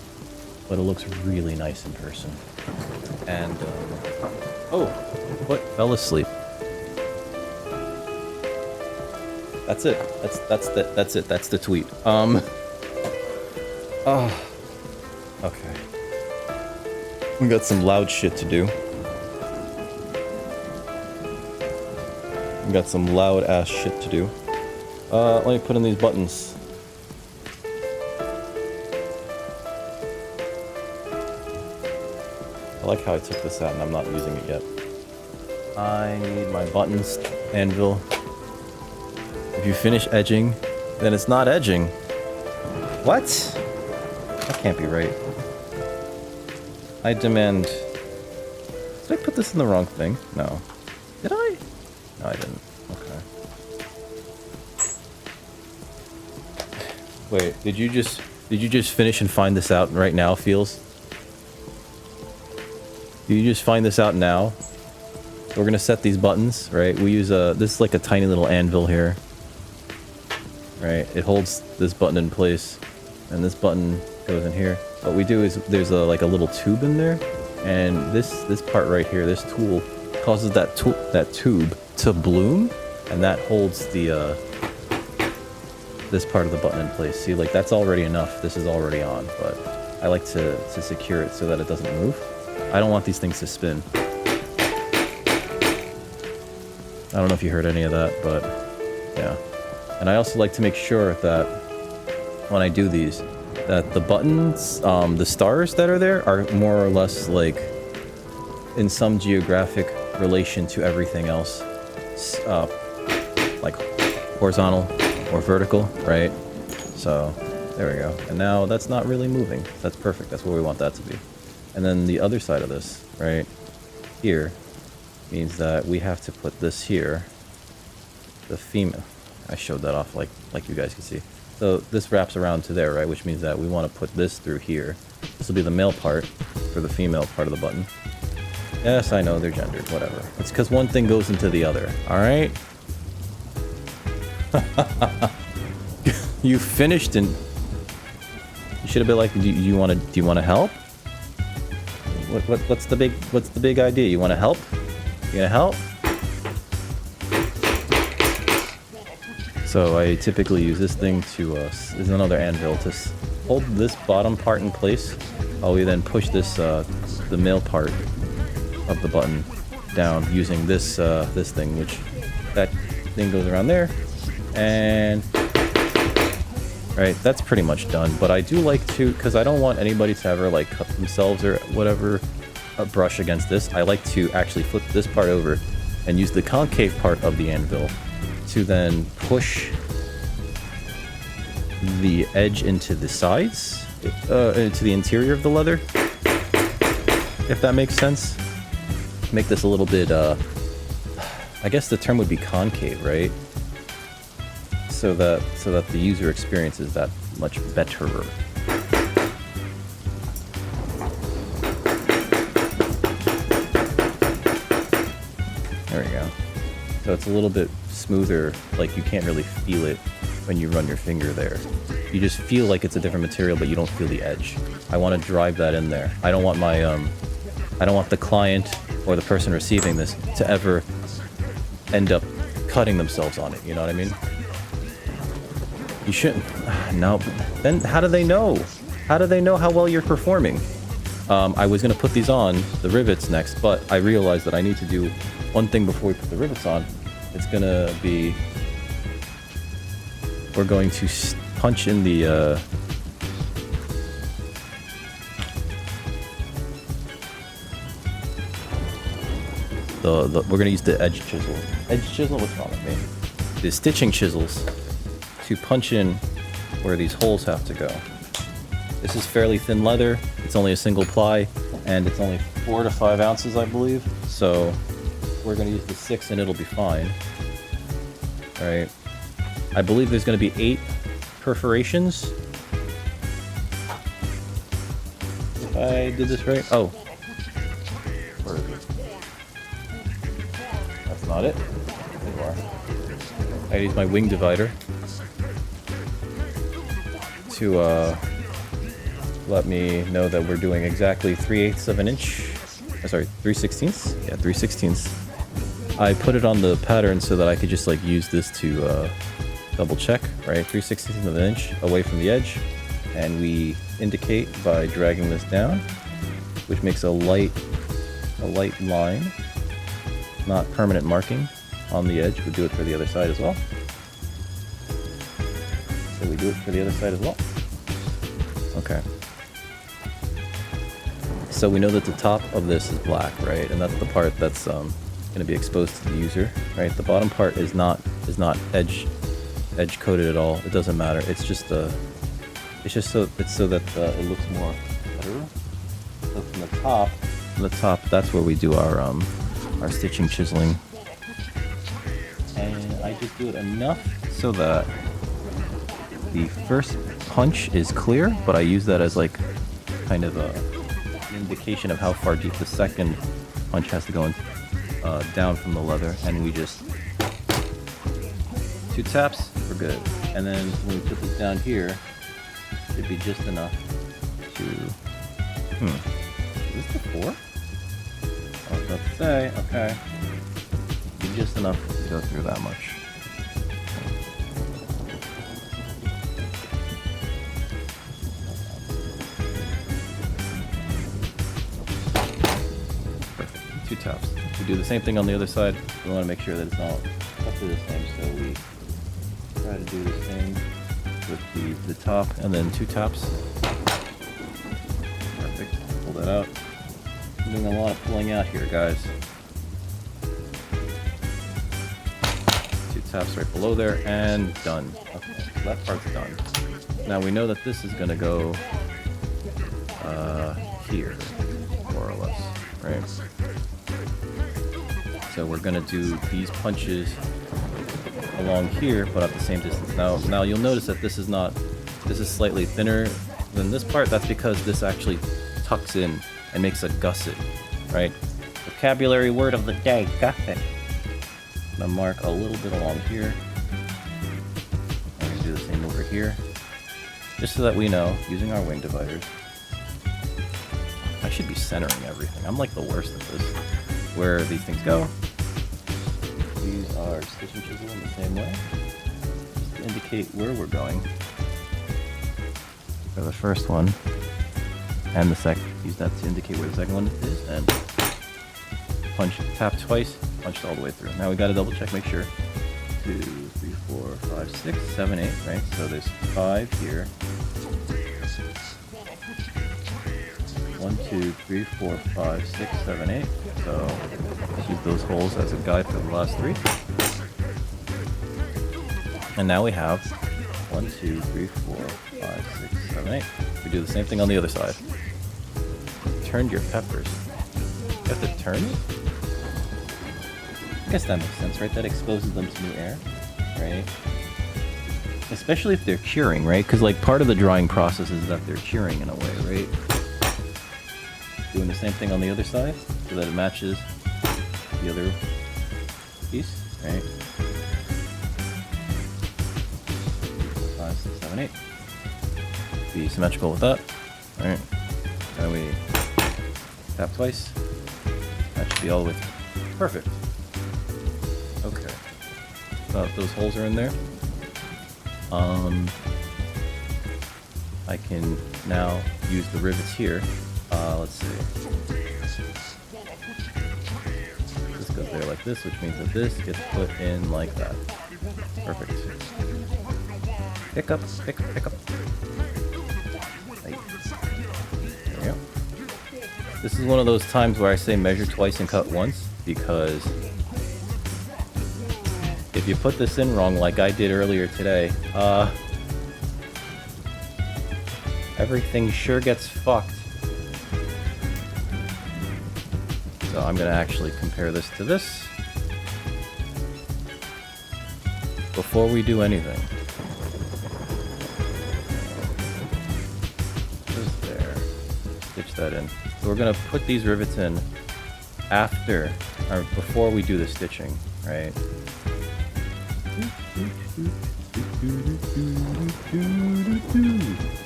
Speaker 1: but it looks really nice in person. And, oh, what? Fell asleep. That's it. That's it. That's the tweet. Okay. We got some loud shit to do. We got some loud ass shit to do. Let me put in these buttons. I like how I took this out and I'm not using it yet. I need my buttons, anvil. If you finish edging, then it's not edging. What? That can't be right. I demand... Did I put this in the wrong thing? No. Did I? No, I didn't. Okay. Wait, did you just finish and find this out right now, Feels? Did you just find this out now? So we're gonna set these buttons, right? We use this is like a tiny little anvil here. Right, it holds this button in place, and this button goes in here. What we do is there's like a little tube in there, and this part right here, this tool, causes that tube to bloom, and that holds the this part of the button in place. See, like that's already enough. This is already on, but I like to secure it so that it doesn't move. I don't want these things to spin. I don't know if you heard any of that, but yeah. And I also like to make sure that when I do these, that the buttons, the stars that are there are more or less like in some geographic relation to everything else, like horizontal or vertical, right? So there we go. And now that's not really moving. That's perfect. That's where we want that to be. And then the other side of this, right here, means that we have to put this here, the female. I showed that off like you guys can see. So this wraps around to there, right? Which means that we want to put this through here. This will be the male part for the female part of the button. Yes, I know they're gendered, whatever. It's because one thing goes into the other, all right? You finished and you should have been like, do you want to help? What's the big idea? You want to help? You gonna help? So I typically use this thing to, is another anvil, to hold this bottom part in place while we then push this, the male part of the button down using this, this thing, which that thing goes around there, and right, that's pretty much done. But I do like to, because I don't want anybody to ever like cut themselves or whatever, a brush against this. I like to actually flip this part over and use the concave part of the anvil to then push the edge into the sides, into the interior of the leather, if that makes sense. Make this a little bit, I guess the term would be concave, right? So that the user experience is that much better. There we go. So it's a little bit smoother, like you can't really feel it when you run your finger there. You just feel like it's a different material, but you don't feel the edge. I want to drive that in there. I don't want my, I don't want the client or the person receiving this to ever end up cutting themselves on it, you know what I mean? You shouldn't. No, then how do they know? How do they know how well you're performing? I was going to put these on, the rivets next, but I realized that I need to do one thing before we put the rivets on. It's going to be, we're going to punch in the, we're going to use the edge chisel. Edge chisel? What's wrong with me? The stitching chisels to punch in where these holes have to go. This is fairly thin leather. It's only a single ply, and it's only 4 to 5 ounces, I believe. So we're going to use the 6 and it'll be fine. All right. I believe there's going to be 8 perforations. If I did this right. Oh. Where is it? That's not it. There you are. I use my wing divider to let me know that we're doing exactly 3/8 of an inch. Sorry, 3/16. Yeah, 3/16. I put it on the pattern so that I could just like use this to double check, right? 3/16 of an inch away from the edge, and we indicate by dragging this down, which makes a light line, not permanent marking on the edge. We do it for the other side as well. So we do it for the other side as well. Okay. So we know that the top of this is black, right? And that's the part that's going to be exposed to the user, right? The bottom part is not edge coated at all. It doesn't matter. It's just so that it looks more better. So from the top, that's where we do our stitching chiseling. And I just do it enough so that the first punch is clear, but I use that as like kind of an indication of how far deep the second punch has to go in, down from the leather, and we just 2 taps, we're good. And then when we put this down here, it'd be just enough to, is this the 4? I was about to say, okay. Be just enough to go through that much. Perfect, 2 taps. We do the same thing on the other side. We want to make sure that it's not exactly the same, so we try to do the same with the top, and then 2 taps. Perfect. Pull that out. I'm doing a lot of pulling out here, guys. 2 taps right below there, and done. Okay, so that part's done. Now we know that this is going to go here, more or less, right? So we're going to do these punches along here, but at the same distance. Now you'll notice that this is slightly thinner than this part. That's because this actually tucks in and makes a gusset, right? Vocabulary word of the day, gusset. I'm gonna mark a little bit along here. I'm gonna do the same over here, just so that we know, using our wing dividers. I should be centering everything. I'm like the worst at this. Where these things go. These are stitching chisel in the same way. Just indicate where we're going. For the first one. And the second. Use that to indicate where the second one is. And punch, tap twice, punched all the way through. Now we gotta double check, make sure. 2, 3, 4, 5, 6, 7, 8, right? So there's 5 here. 1, 2, 3, 4, 5, 6, 7, 8. So let's use those holes as a guide for the last 3. And now we have 1, 2, 3, 4, 5, 6, 7, 8. We do the same thing on the other side. Turn your peppers. You have to turn it? I guess that makes sense, right? That exposes them to new air, right? Especially if they're curing, right? Because like part of the drying process is that they're curing in a way, right? Doing the same thing on the other side so that it matches the other piece, right? 5, 6, 7, 8. Be symmetrical with that. Alright. Then we tap twice. That should be all the way through. Perfect. Okay. So those holes are in there. I can now use the rivets here. Let's see. This goes there like this, which means that this gets put in like that. Perfect. Pick up, pick up, pick up. Right. There we go. This is one of those times where I say measure twice and cut once, because if you put this in wrong like I did earlier today, everything sure gets fucked. So I'm gonna actually compare this to this before we do anything. Just there. Stitch that in. So we're gonna put these rivets in after, or before we do the stitching, right?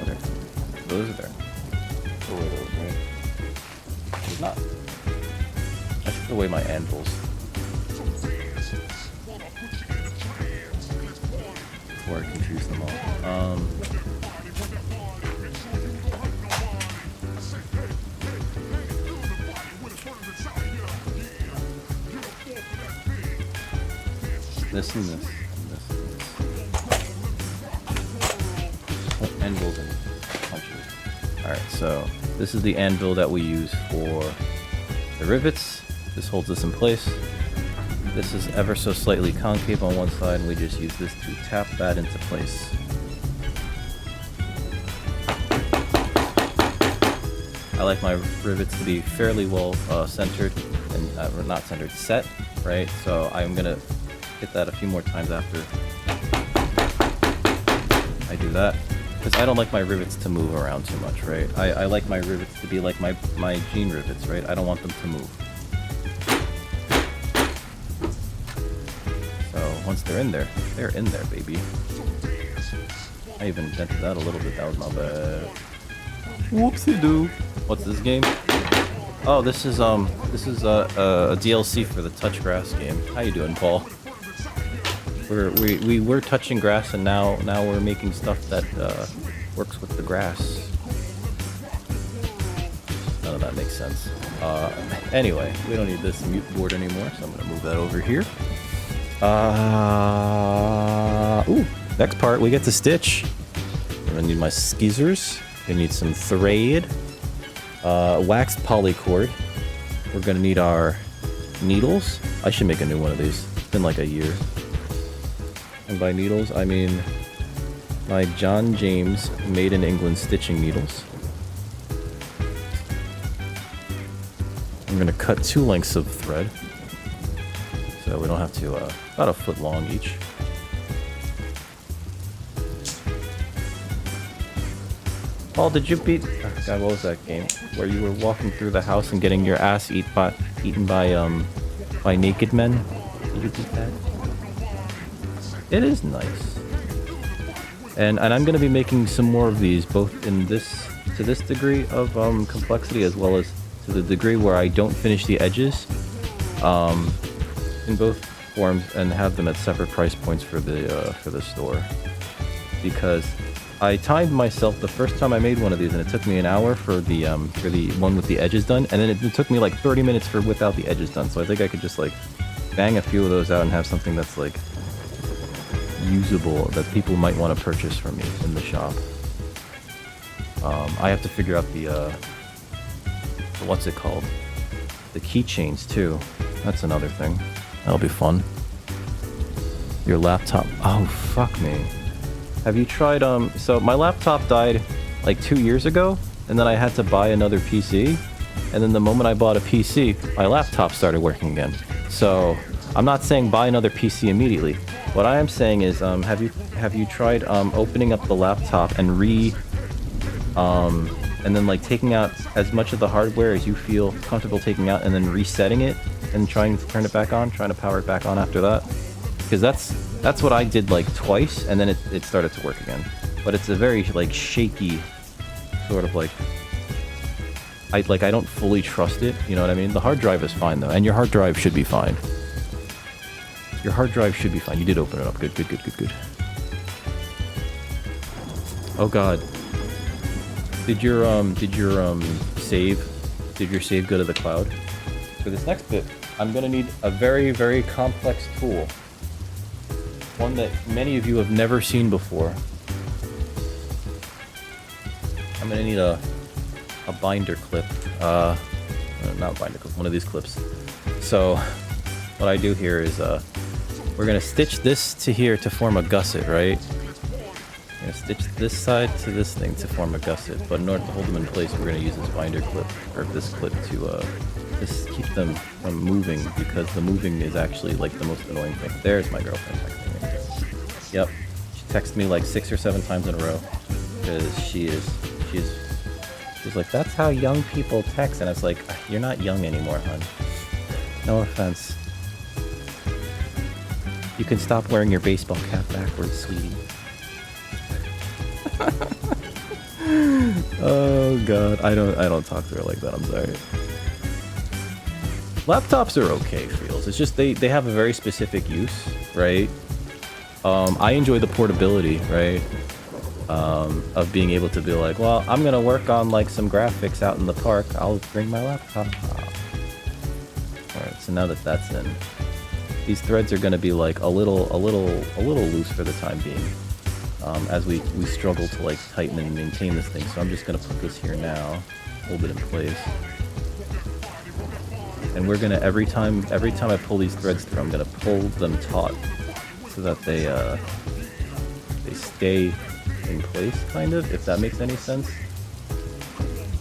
Speaker 1: Okay. Those are there. Put away those, right? There's not. I should put away my anvils. Before I confuse them all. This and this. Anvils and punches. Alright, so this is the anvil that we use for the rivets. This holds this in place. This is ever so slightly concave on one side, and we just use this to tap that into place. I like my rivets to be fairly well centered, and or not centered, set, right? So I'm gonna hit that a few more times after I do that. Because I don't like my rivets to move around too much, right? I like my rivets to be like my jean rivets, right? I don't want them to move. So once they're in there, baby. I even dented that a little bit. That was my bad. Whoopsie-doo. What's this game? Oh, this is a DLC for the Touch Grass game. How you doing, Paul? We were touching grass, and now we're making stuff that works with the grass. None of that makes sense. Anyway, we don't need this mute board anymore, so I'm gonna move that over here. Ooh, next part we get to stitch. I'm gonna need my skeezers. Gonna need some thread, waxed polycord. We're gonna need our needles. I should make a new one of these. It's been like a year. And by needles, I mean my John James made in England stitching needles. I'm gonna cut 2 lengths of thread, so we don't have to, about a foot long each. Paul, did you beat, oh God, what was that game? Where you were walking through the house and getting your ass eaten by naked men? Did you beat that? It is nice. And I'm going to be making some more of these, both in this, to this degree of complexity, as well as to the degree where I don't finish the edges, in both forms, and have them at separate price points for the store. because I timed myself the first time I made one of these, and it took me an hour for the one with the edges done, and then it took me like 30 minutes for without the edges done. So I think I could just like bang a few of those out and have something that's like usable that people might want to purchase from me in the shop. I have to figure out the what's it called? The keychains too. That's another thing. That'll be fun. Your laptop. Oh, fuck me. Have you tried, so my laptop died like 2 years ago, and then I had to buy another PC, and then the moment I bought a PC, my laptop started working again. So, I'm not saying buy another PC immediately. What I am saying is, have you tried, opening up the laptop and and then like taking out as much of the hardware as you feel comfortable taking out, and then resetting it, and trying to turn it back on, trying to power it back on after that? Because that's what I did like twice, and then it started to work again. But it's a very like shaky sort of like I don't fully trust it, you know what I mean? The hard drive is fine though, and your hard drive should be fine. Your hard drive should be fine. You did open it up. Good. Oh god. Did your save go to the cloud? For this next bit, I'm gonna need a very, very complex tool. One that many of you have never seen before. I'm gonna need a binder clip. Not a binder clip, one of these clips. So, what I do here is, we're gonna stitch this to here to form a gusset, right? We're gonna stitch this side to this thing to form a gusset, but in order to hold them in place, we're gonna use this binder clip, or this clip to, just keep them from moving, because the moving is actually like the most annoying thing. There's my girlfriend texting me. Yep, she texted me like 6 or 7 times in a row, because she's like, that's how young people text, and I was like, you're not young anymore, hon. No offense. You can stop wearing your baseball cap backwards, sweetie. Oh god, I don't talk to her like that, I'm sorry. Laptops are okay, feels. It's just they have a very specific use, right? I enjoy the portability, right? Of being able to be like, well, I'm gonna work on like some graphics out in the park. I'll bring my laptop. Alright, so now that that's in, these threads are gonna be like a little loose for the time being. As we struggle to like tighten and maintain this thing. So I'm just gonna put this here now, hold it in place. And we're gonna, every time I pull these threads through, I'm gonna pull them taut so that they stay in place, kind of, if that makes any sense.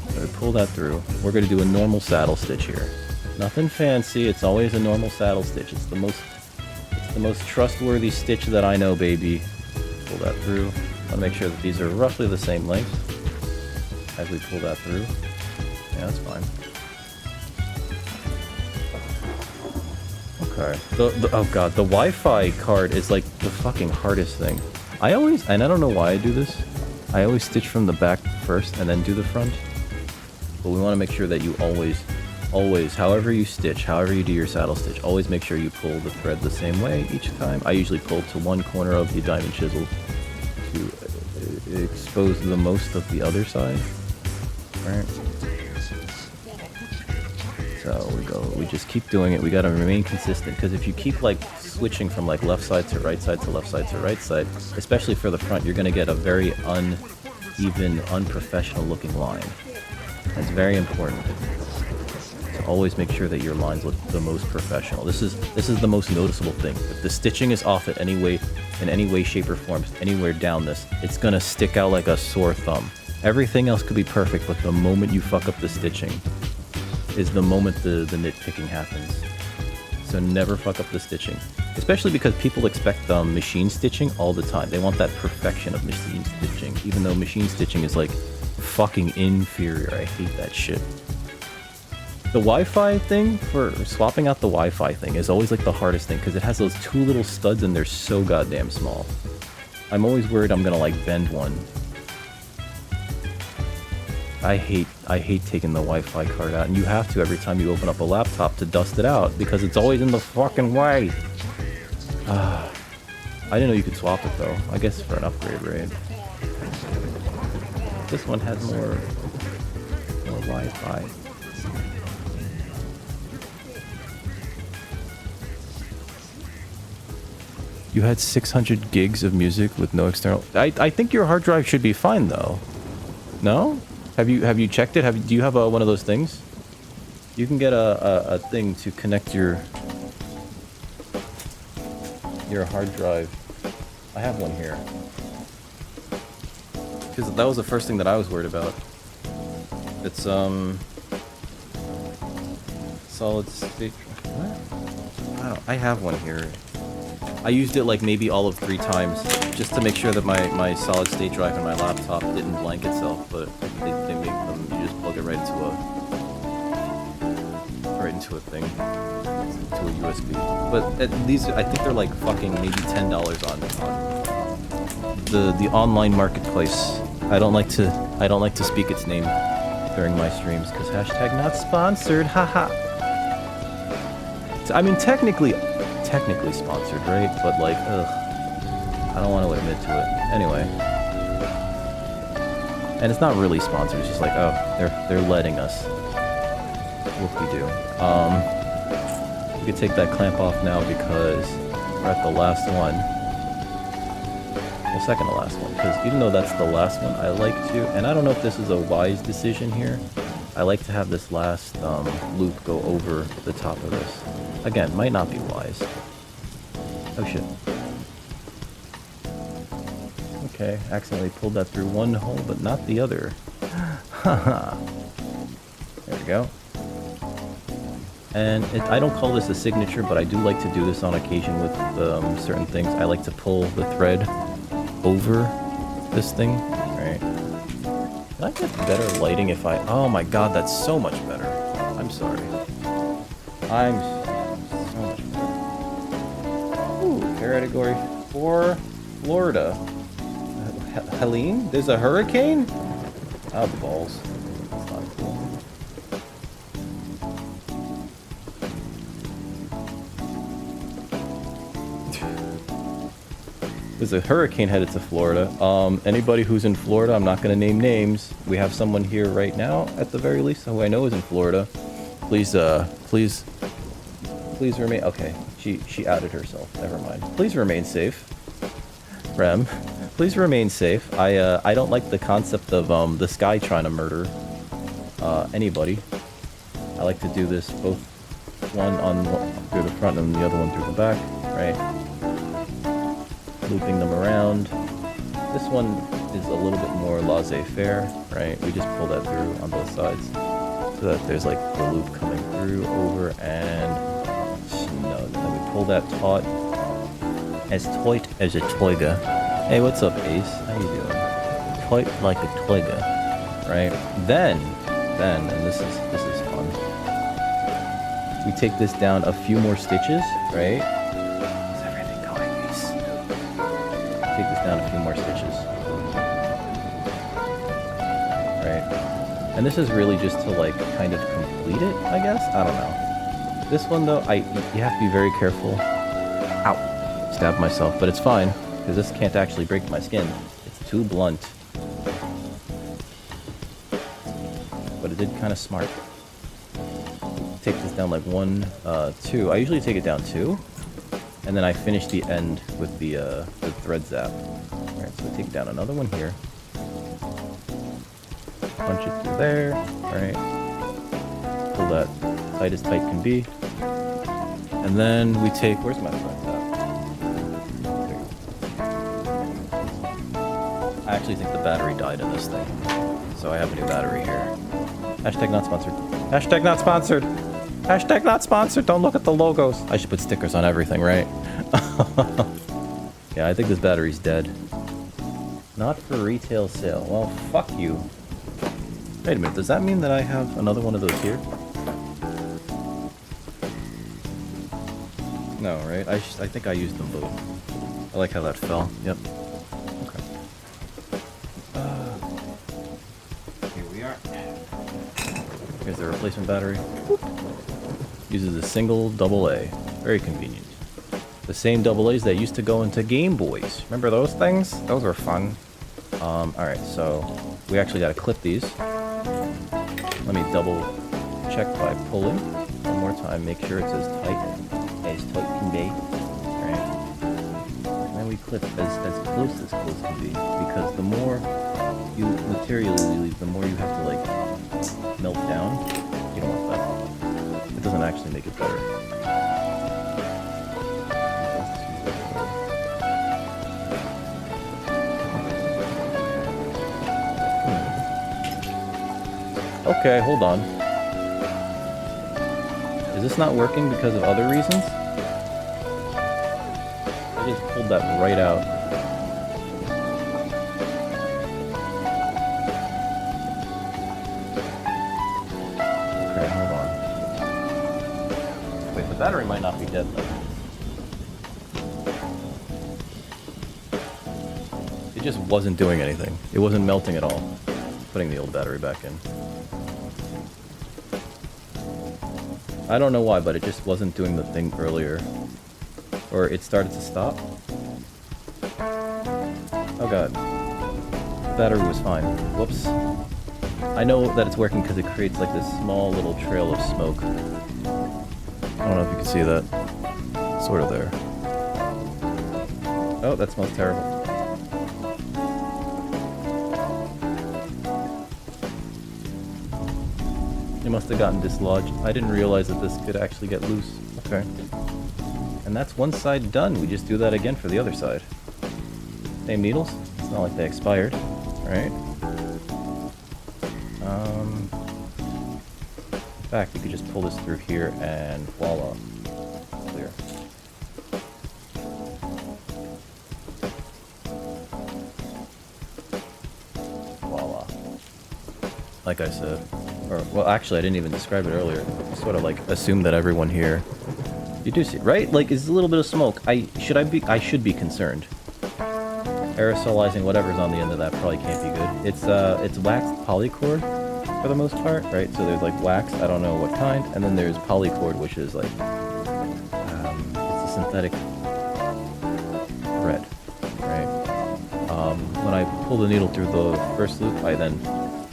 Speaker 1: So we pull that through. We're gonna do a normal saddle stitch here. Nothing fancy, it's always a normal saddle stitch. It's the most trustworthy stitch that I know, baby. Pull that through. I'll make sure that these are roughly the same length as we pull that through. Yeah, that's fine. Okay. Oh god, the Wi-Fi card is like the fucking hardest thing. I always, and I don't know why I do this, I always stitch from the back first and then do the front. But we want to make sure that you always, however you stitch, however you do your saddle stitch, always make sure you pull the thread the same way each time. I usually pull to one corner of the diamond chisel to expose the most of the other side. Right? So we just keep doing it. We gotta remain consistent, because if you keep like switching from like left side to right side to left side to right side, especially for the front, you're gonna get a very uneven, unprofessional looking line. That's very important. So always make sure that your lines look the most professional. This is the most noticeable thing. If the stitching is off at any way, in any way, shape, or form, anywhere down this, it's gonna stick out like a sore thumb. Everything else could be perfect, but the moment you fuck up the stitching is the moment the nitpicking happens. So never fuck up the stitching. Especially because people expect machine stitching all the time. They want that perfection of machine stitching, even though machine stitching is like fucking inferior. I hate that shit. The Wi-Fi thing, for swapping out the Wi-Fi thing, is always like the hardest thing, because it has those 2 little studs and they're so goddamn small. I'm always worried I'm gonna like bend one. I hate taking the Wi-Fi card out, and you have to every time you open up a laptop to dust it out, because it's always in the fucking way. I didn't know you could swap it though. I guess for an upgrade, right? This one has more Wi-Fi. You had 600 gigs of music with no external. I think your hard drive should be fine though. No? Have you checked it? Do you have one of those things? You can get a thing to connect your hard drive. I have one here. Because that was the first thing that I was worried about. It's solid state. What? I have one here. I used it like maybe all of 3 times just to make sure that my solid state drive in my laptop didn't blank itself, but they make them, you just plug it right into a thing, to a USB. But these, I think they're like fucking maybe $10 on the online marketplace. I don't like to speak its name during my streams because hashtag not sponsored, haha. I mean, technically sponsored, right? But like, ugh, I don't want to admit to it. Anyway, and it's not really sponsored. It's just like, oh, they're letting us. Whoop-de-doo. We could take that clamp off now because we're at the last one. Well, second to last one. Because even though that's the last one, I like to, and I don't know if this is a wise decision here. I like to have this last loop go over the top of this. Again, might not be wise. Oh shit. Okay, accidentally pulled that through one hole, but not the other. Haha. There we go. And I don't call this a signature, but I do like to do this on occasion with certain things. I like to pull the thread over this thing, right? Can I get better lighting if I... Oh my god, that's so much better. I'm sorry. I'm so much better. Ooh, category 4, Florida. Helene? There's a hurricane? Oh, balls. That's not cool. There's a hurricane headed to Florida. Anybody who's in Florida, I'm not going to name names. We have someone here right now, at the very least, who I know is in Florida. Please remain... Okay, she outed herself. Never mind. Please remain safe. Rem, please remain safe. I don't like the concept of the sky trying to murder anybody. I like to do this both one through the front and the other one through the back, right? Looping them around. This one is a little bit more laissez-faire, right? We just pull that through on both sides so that there's like the loop coming through, over, and snug. Then we pull that taut, as tight as a toiga. Hey, what's up, Ace? How you doing? Tight like a toiga, right? Then, and this is fun. We take this down a few more stitches, right? Take this down a few more stitches. Right. And this is really just to like kind of complete it, I guess? I don't know. This one though, you have to be very careful. Ow. Stabbed myself, but it's fine, because this can't actually break my skin. It's too blunt. But it did kind of smart. Take this down like 1, 2. I usually take it down 2. And then I finish the end with the thread zap. Alright, so take down another one here. Punch it through there. Alright. Pull that tight as tight can be. And then we take... Where's my thread zap? I actually think the battery died in this thing. So I have a new battery here. Hashtag not sponsored. Hashtag not sponsored! Hashtag not sponsored! Don't look at the logos! I should put stickers on everything, right? Yeah, I think this battery's dead. Not for retail sale. Well, fuck you. Wait a minute, does that mean that I have another one of those here? No, right? I think I used them both. I like how that fell. Yep. Okay. Here we are. Here's the replacement battery. Uses a single AA. Very convenient. The same AA's that used to go into Game Boys. Remember those things? Those were fun. Alright, so we actually gotta clip these. Let me double check by pulling. One more time, make sure it's as tight can be. Alright. And then we clip as close can be. Because the more you materially leave, the more you have to like melt down. You don't want that. It doesn't actually make it better. Okay, hold on. Is this not working because of other reasons? I just pulled that right out. Okay, hold on. Wait, the battery might not be dead though. It just wasn't doing anything. It wasn't melting at all. Putting the old battery back in. I don't know why, but it just wasn't doing the thing earlier. Or it started to stop. Oh god. The battery was fine. Whoops. I know that it's working because it creates like this small little trail of smoke. I don't know if you can see that. Sort of there. Oh, that smells terrible. It must have gotten dislodged. I didn't realize that this could actually get loose. Okay. And that's one side done. We just do that again for the other side. Same needles. It's not like they expired. Right? In fact, you could just pull this through here and voila. Clear. Voila. Like I said. Or, well, actually, I didn't even describe it earlier. I sort of like assumed that everyone here. You do see, right? Like, it's a little bit of smoke. I should be concerned. Aerosolizing whatever's on the end of that probably can't be good. It's waxed polycord for the most part, right? So there's like wax, I don't know what kind, and then there's polycord, which is like it's a synthetic thread, right? When I pull the needle through the first loop, I then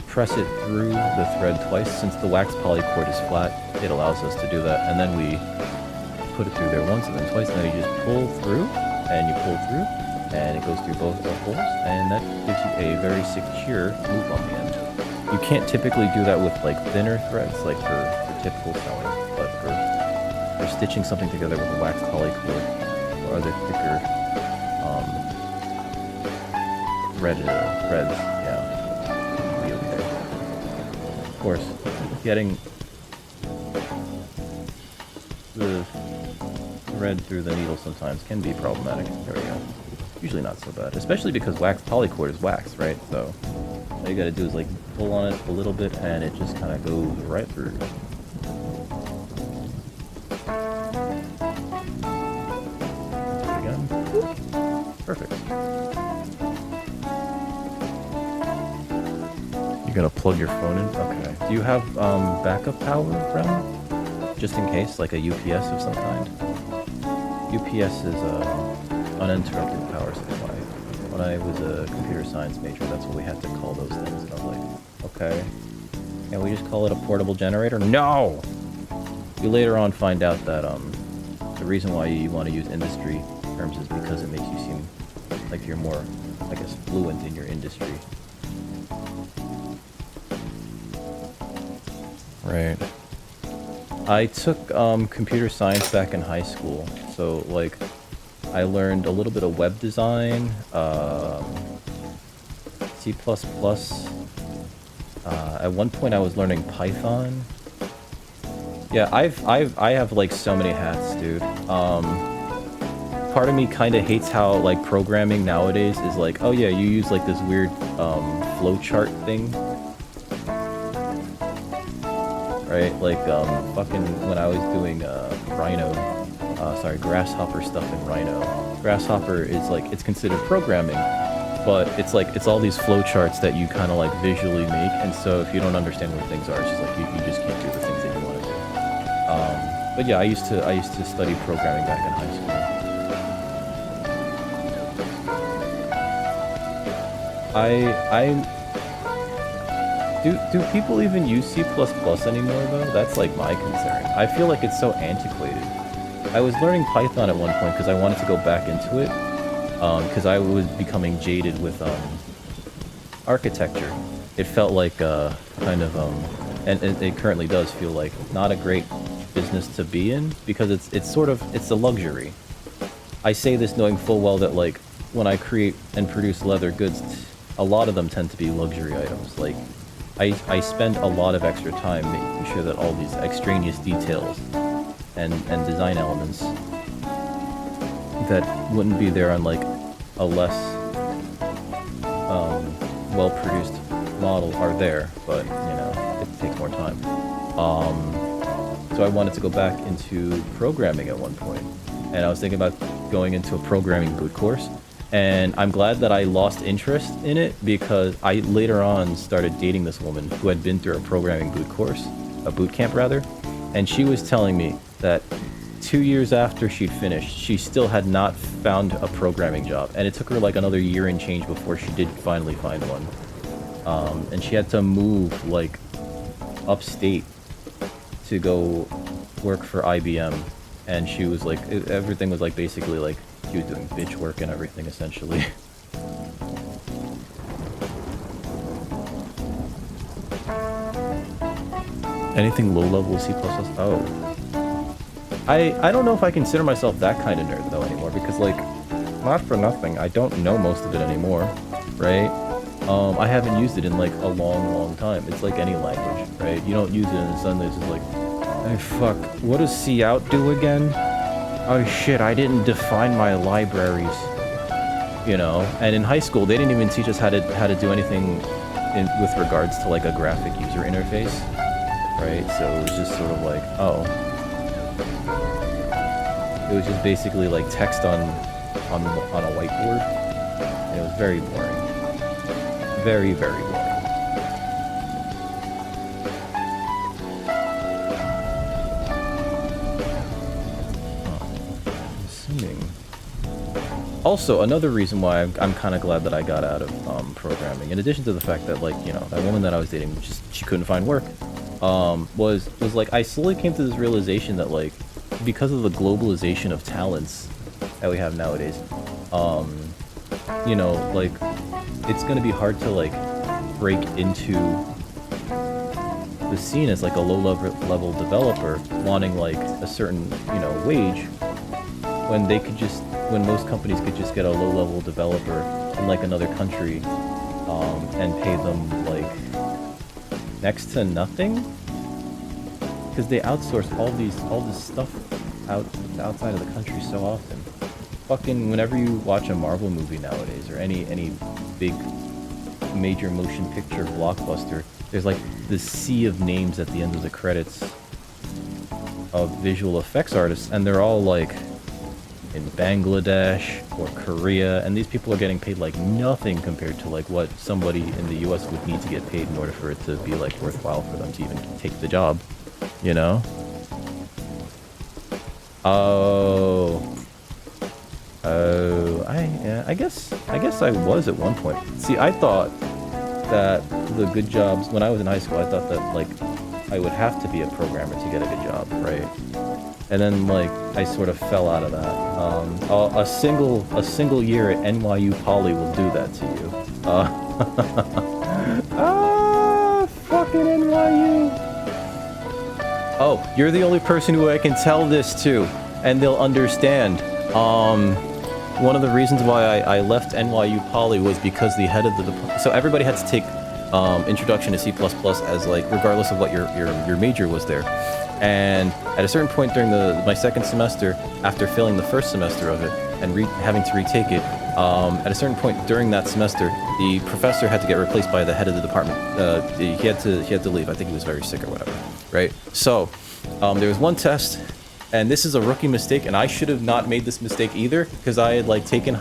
Speaker 1: press it through the thread twice. Since the wax polycord is flat, it allows us to do that. And then we put it through there once and then twice. Now you just pull through, and you pull through, and it goes through both the holes, and that gives you a very secure loop on the end. You can't typically do that with like thinner threads, like for typical sewing, but for stitching something together with a wax polycord or other thicker threads, yeah. Of course, getting the thread through the needle sometimes can be problematic. There we go. Usually not so bad, especially because wax polycord is wax, right? So all you gotta do is like pull on it a little bit and it just kind of goes right through. Again. Perfect. You're gonna plug your phone in? Okay. Do you have backup power, Brown? Just in case, like a UPS of some kind? UPS is uninterrupted power supply. When I was a computer science major, that's what we had to call those things. And I was like, okay. Can we just call it a portable generator? No! You later on find out that the reason why you want to use industry terms is because it makes you seem like you're more, I guess, fluent in your industry. Right. I took computer science back in high school, so like I learned a little bit of web design, C++. At one point I was learning Python. Yeah, I have like so many hats, dude. Part of me kind of hates how like programming nowadays is like, oh yeah, you use like this weird flowchart thing. Right, like fucking when I was doing Grasshopper stuff in Rhino. Grasshopper is like, it's considered programming, but it's like, it's all these flowcharts that you kind of like visually make, and so if you don't understand what things are, it's just like, you just can't do the things that you want to do. But yeah, I used to study programming back in high school. Do people even use C++ anymore though? That's like my concern. I feel like it's so antiquated. I was learning Python at one point because I wanted to go back into it, because I was becoming jaded with architecture. It felt like kind of and it currently does feel like not a great business to be in because it's a luxury. I say this knowing full well that like when I create and produce leather goods, a lot of them tend to be luxury items. Like I spend a lot of extra time making sure that all these extraneous details and design elements that wouldn't be there on like a less well-produced model are there, but you know, it takes more time. So I wanted to go back into programming at one point, and I was thinking about going into a programming boot course. And I'm glad that I lost interest in it because I later on started dating this woman who had been through a programming a boot camp rather, and she was telling me that 2 years after she'd finished, she still had not found a programming job, and it took her like another year and change before she did finally find one. And she had to move like upstate to go work for IBM, and she was like, everything was like basically like she was doing bitch work and everything essentially. Anything low level C++? Oh. I don't know if I consider myself that kind of nerd though anymore because like, not for nothing, I don't know most of it anymore, right? I haven't used it in like a long time. It's like any language, right? You don't use it and suddenly it's just like, hey fuck, what does C out do again? Oh shit, I didn't define my libraries. You know, and in high school they didn't even teach us how to do anything with regards to like a graphic user interface, right? So it was just sort of like, oh. It was just basically like text on a whiteboard. And it was very boring. Very, very boring. Also, another reason why I'm kind of glad that I got out of programming, in addition to the fact that, like, you know, that woman that I was dating, she couldn't find work, was like, I slowly came to this realization that, like, because of the globalization of talents that we have nowadays, you know, like, it's going to be hard to, like, break into the scene as, like, a low-level developer wanting, like, a certain, you know, wage when they could just... when most companies could just get a low-level developer in like another country and pay them like next to nothing because they outsource all this stuff outside of the country so often. Fucking whenever you watch a Marvel movie nowadays or any big major motion picture blockbuster, there's like this sea of names at the end of the credits of visual effects artists, and they're all like in Bangladesh or Korea, and these people are getting paid like nothing compared to like what somebody in the US would need to get paid in order for it to be like worthwhile for them to even take the job, you know? I guess I was at one point. See, I thought that the good jobs, when I was in high school, I thought that like I would have to be a programmer to get a good job, right? And then, like, I sort of fell out of that. A single year at NYU Poly will do that to you. Fucking NYU! Oh, you're the only person who I can tell this to, and they'll understand. One of the reasons why I left NYU Poly was because the head of the department... So everybody had to take Introduction to C++ as, like, regardless of what your major was there. And at a certain point during my second semester, after failing the first semester of it and having to retake it, at a certain point during that semester, the professor had to get replaced by the head of the department. He had to leave. I think he was very sick or whatever, right? So there was one test, and this is a rookie mistake, and I should have not made this mistake either because I had like taken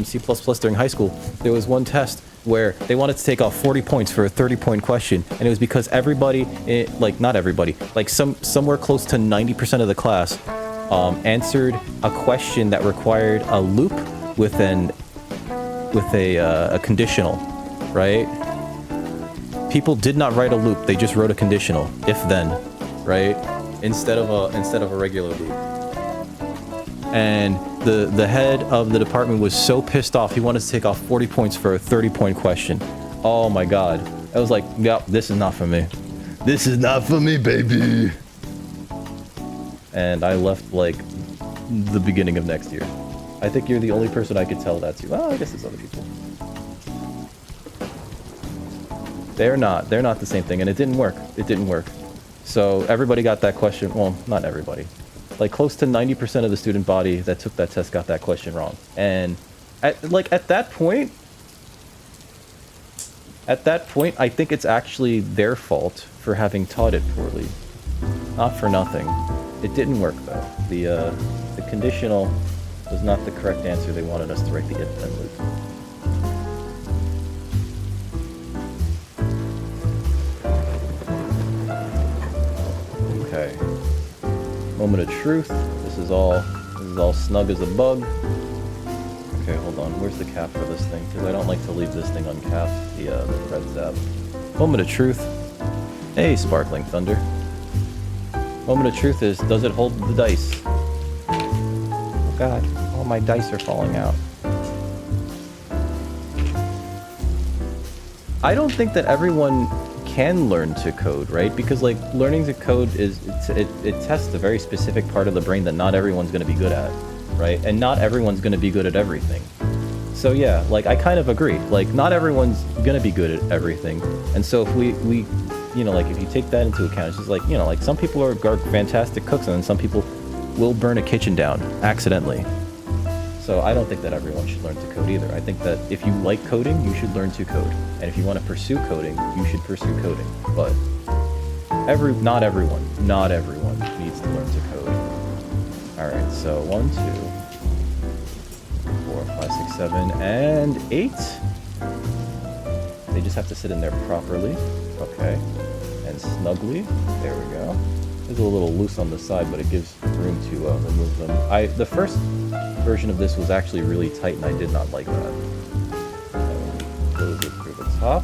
Speaker 1: C++ during high school. There was one test where they wanted to take off 40 points for a 30-point question, and it was because everybody, like not everybody, like somewhere close to 90% of the class answered a question that required a loop with an a conditional, right? People did not write a loop. They just wrote a conditional, if then, right? Instead of a regular loop. And the head of the department was so pissed off. He wanted to take off 40 points for a 30-point question. Oh my god. I was like, yep, this is not for me. This is not for me, baby. And I left like the beginning of next year. I think you're the only person I could tell that to. Well, I guess there's other people. They're not the same thing, and it didn't work. It didn't work. So everybody got that question. Well, not everybody. Like close to 90% of the student body that took that test got that question wrong. And at that point, I think it's actually their fault for having taught it poorly. Not for nothing. It didn't work though. The conditional was not the correct answer. They wanted us to write the if-then loop. Okay. Moment of truth. This is all snug as a bug. Okay, hold on. Where's the cap for this thing? Because I don't like to leave this thing uncapped. The red zap. Moment of truth. Hey, Sparkling Thunder. Moment of truth is, does it hold the dice? Oh god, all my dice are falling out. I don't think that everyone can learn to code, right? Because like learning to code it tests a very specific part of the brain that not everyone's going to be good at, right? And not everyone's going to be good at everything. So yeah, like I kind of agree. Like not everyone's going to be good at everything. And so if we you know, like if you take that into account, it's just like, you know, like some people are fantastic cooks and then some people will burn a kitchen down accidentally. So I don't think that everyone should learn to code either. I think that if you like coding, you should learn to code. And if you want to pursue coding, you should pursue coding. But not everyone needs to learn to code. Alright, so 1, 2, 4, 5, 6, 7, and 8. They just have to sit in there properly. Okay. And snugly. There we go. It's a little loose on the side, but it gives room to remove them. The first version of this was actually really tight, and I did not like that. Close it through the top.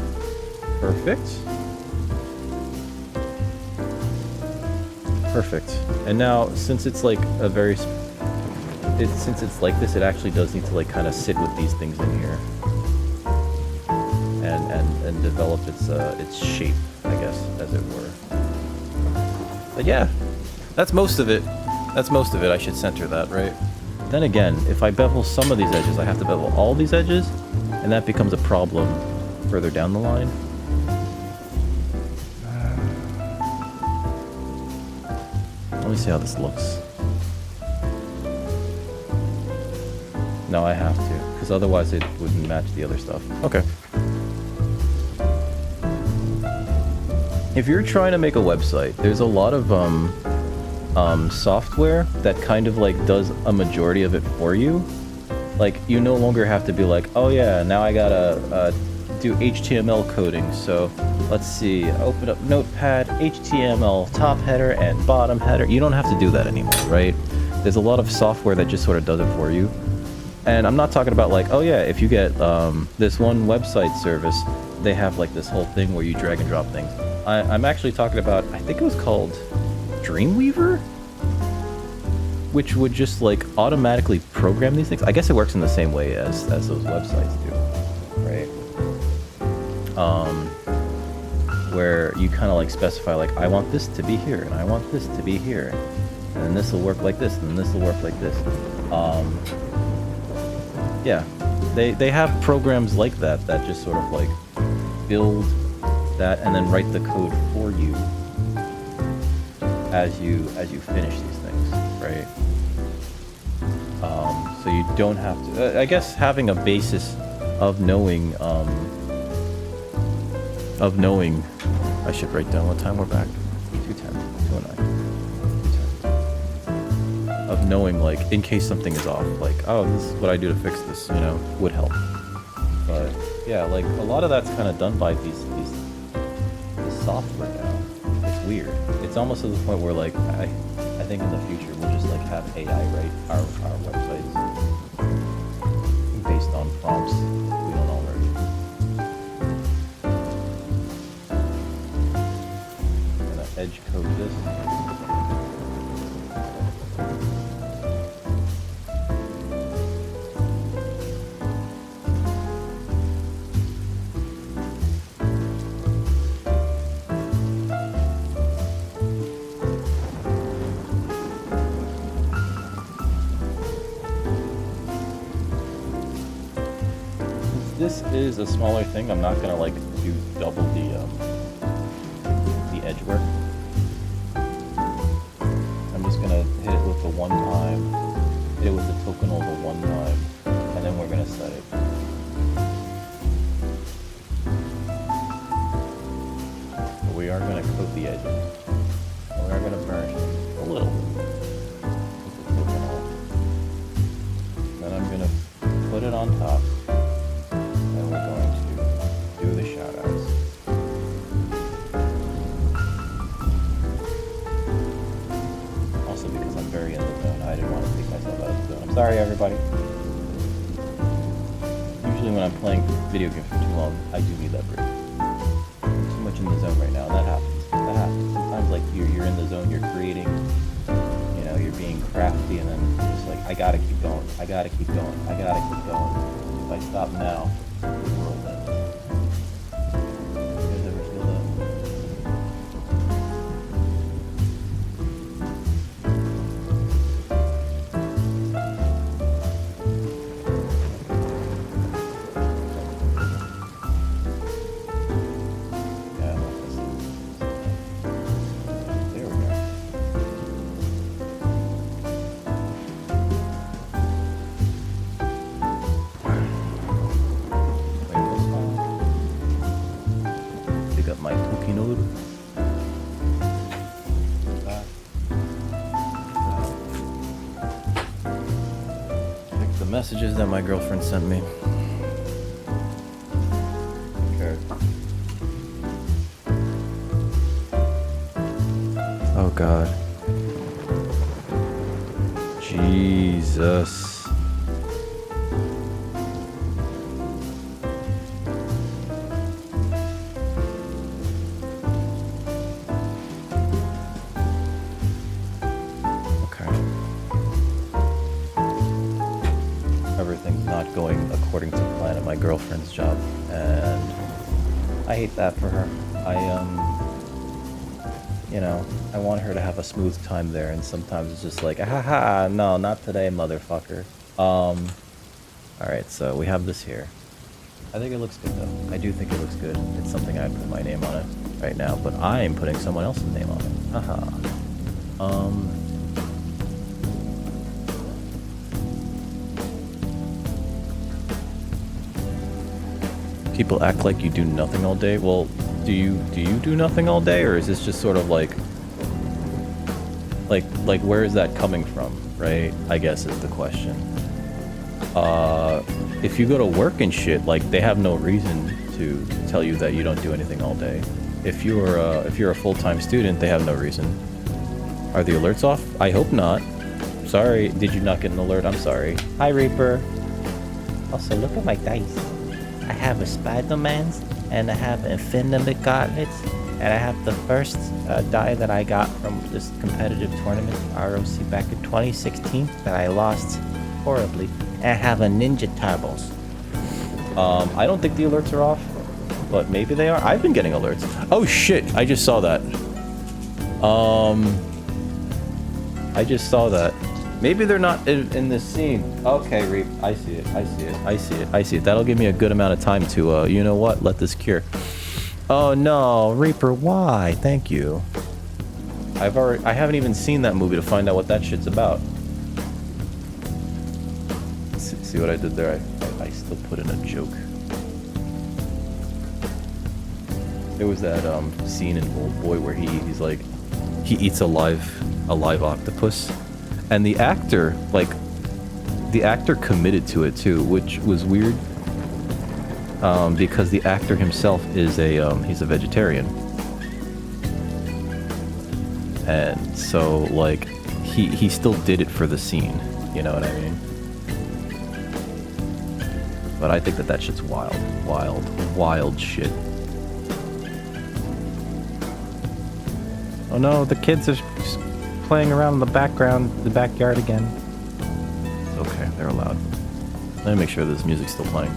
Speaker 1: Perfect. Perfect. And now, since it's like since it's like this, it actually does need to like kind of sit with these things in here, and develop its shape, I guess, as it were. But yeah, that's most of it. That's most of it. I should center that, right? Then again, if I bevel some of these edges, I have to bevel all these edges, and that becomes a problem further down the line. Let me see how this looks. No, I have to, because otherwise it wouldn't match the other stuff. Okay. If you're trying to make a website, there's a lot of software that kind of like does a majority of it for you. Like you no longer have to be like, oh yeah, now I gotta do HTML coding. So let's see, open up Notepad, HTML top header and bottom header. You don't have to do that anymore, right? There's a lot of software that just sort of does it for you. And I'm not talking about like, oh yeah, if you get this one website service, they have like this whole thing where you drag and drop things. I'm actually talking about, I think it was called Dreamweaver, which would just like automatically program these things. I guess it works in the same way as those websites do, right? Where you kind of like specify like, I want this to be here, and I want this to be here, and then this will work like this, and then this will work like this. Yeah, they have programs like that just sort of like build that and then write the code for you as you finish these things, right? So you don't have to. I guess having a basis of knowing. I should write down what time we're back. 2:10, 2:09. Of knowing, like, in case something is off, like, oh, this is what I do to fix this, you know, would help. But yeah, like a lot of that's kind of done by these software now. It's weird. It's almost to the point where like I think in the future we'll just like have AI write our websites based on prompts this is a smaller thing, I'm not gonna like do double the edge work. I'm just gonna hit it with the one time, hit it with the token over one time, and then we're gonna set it. But we are gonna coat the edges. And we are gonna burnish them a little bit. With the token off. Then I'm gonna put it on top. And we're going to do the shoutouts. Also because I'm very in the zone, I didn't want to take myself out of the zone. I'm sorry everybody. Usually when I'm playing video games for too long, I do need that break. I'm too much in the zone right now, and that happens. That happens. Sometimes like you're in the zone, you're creating, you know, you're being crafty, and then you're just like, I gotta keep going, I gotta keep going, I gotta keep going. If I stop now, the world ends. You guys ever feel that? Yeah, there we go. Pick up my cookie noodle. Check the messages that my girlfriend sent me. Okay. Oh God. Jesus. Everything's not going according to plan at my girlfriend's job, and I hate that for her. You know, I want her to have a smooth time there, and sometimes it's just like, haha, no, not today, motherfucker. Alright, so we have this here. I think it looks good, though. I do think it looks good. It's something I'd put my name on it right now, but I am putting someone else's name on it. Haha. People act like you do nothing all day. Well, do you do nothing all day, or is this just sort of like where is that coming from, right? I guess is the question. If you go to work and shit, like they have no reason to tell you that you don't do anything all day. If you're a full-time student, they have no reason. Are the alerts off? I hope not. Sorry, did you not get an alert? I'm sorry. Hi, Reaper.
Speaker 2: Also, look at my dice. I have a Spider-Man's, and I have Infinite Gauntlets, and I have the first die that I got from this competitive tournament, ROC, back in 2016, that I lost horribly. And I have a Ninja Turbos.
Speaker 1: I don't think the alerts are off, but maybe they are. I've been getting alerts. Oh shit, I just saw that. I just saw that. Maybe they're not in this scene. Okay, Reap, I see it, I see it, I see it, I see it. That'll give me a good amount of time to, you know what, let this cure. Oh no, Reaper, why? Thank you. I haven't even seen that movie to find out what that shit's about. See what I did there? I still put in a joke. There was that scene in Old Boy where he's like, he eats a live octopus. And the actor committed to it too, which was weird. Because the actor himself is he's a vegetarian. And so, like, he still did it for the scene, you know what I mean? But I think that shit's wild, wild shit. Oh no, the kids are playing around in the backyard again. It's okay, they're allowed. Let me make sure this music's still playing.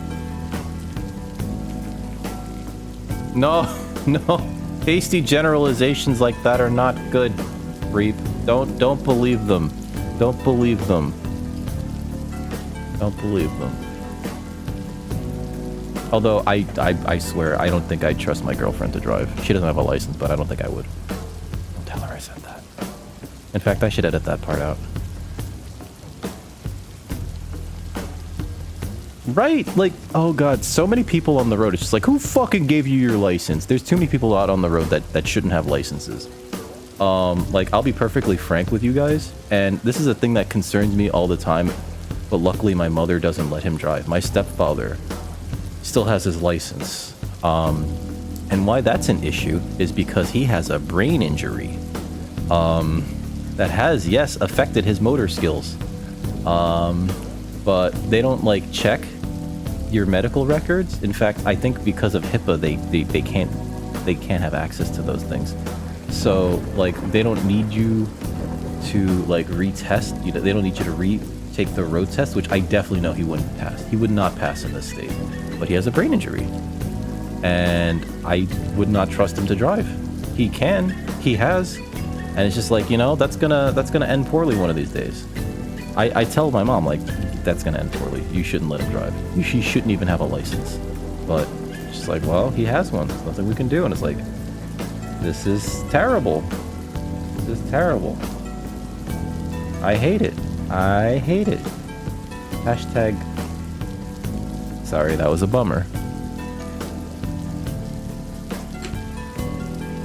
Speaker 1: No, no, hasty generalizations like that are not good, Reap. Don't believe them. Don't believe them. Don't believe them. Although I swear, I don't think I'd trust my girlfriend to drive. She doesn't have a license, but I don't think I would. Don't tell her I said that. In fact, I should edit that part out. Right, like, oh god, so many people on the road. It's just like, who fucking gave you your license? There's too many people out on the road that shouldn't have licenses. Like, I'll be perfectly frank with you guys, and this is a thing that concerns me all the time, but luckily my mother doesn't let him drive. My stepfather still has his license. And why that's an issue is because he has a brain injury that has, yes, affected his motor skills. But they don't, like, check your medical records. In fact, I think because of HIPAA, they can't have access to those things. So, like, they don't need you to, like, retest. You know, they don't need you to retake the road test, which I definitely know he wouldn't pass. He would not pass in this state. But he has a brain injury. And I would not trust him to drive. He can. He has. And it's just like, you know, that's gonna end poorly one of these days. I tell my mom, like, that's gonna end poorly. You shouldn't let him drive. He shouldn't even have a license. But she's like, well, he has one. There's nothing we can do. And it's like, this is terrible. This is terrible. I hate it. I hate it. Hashtag. Sorry, that was a bummer.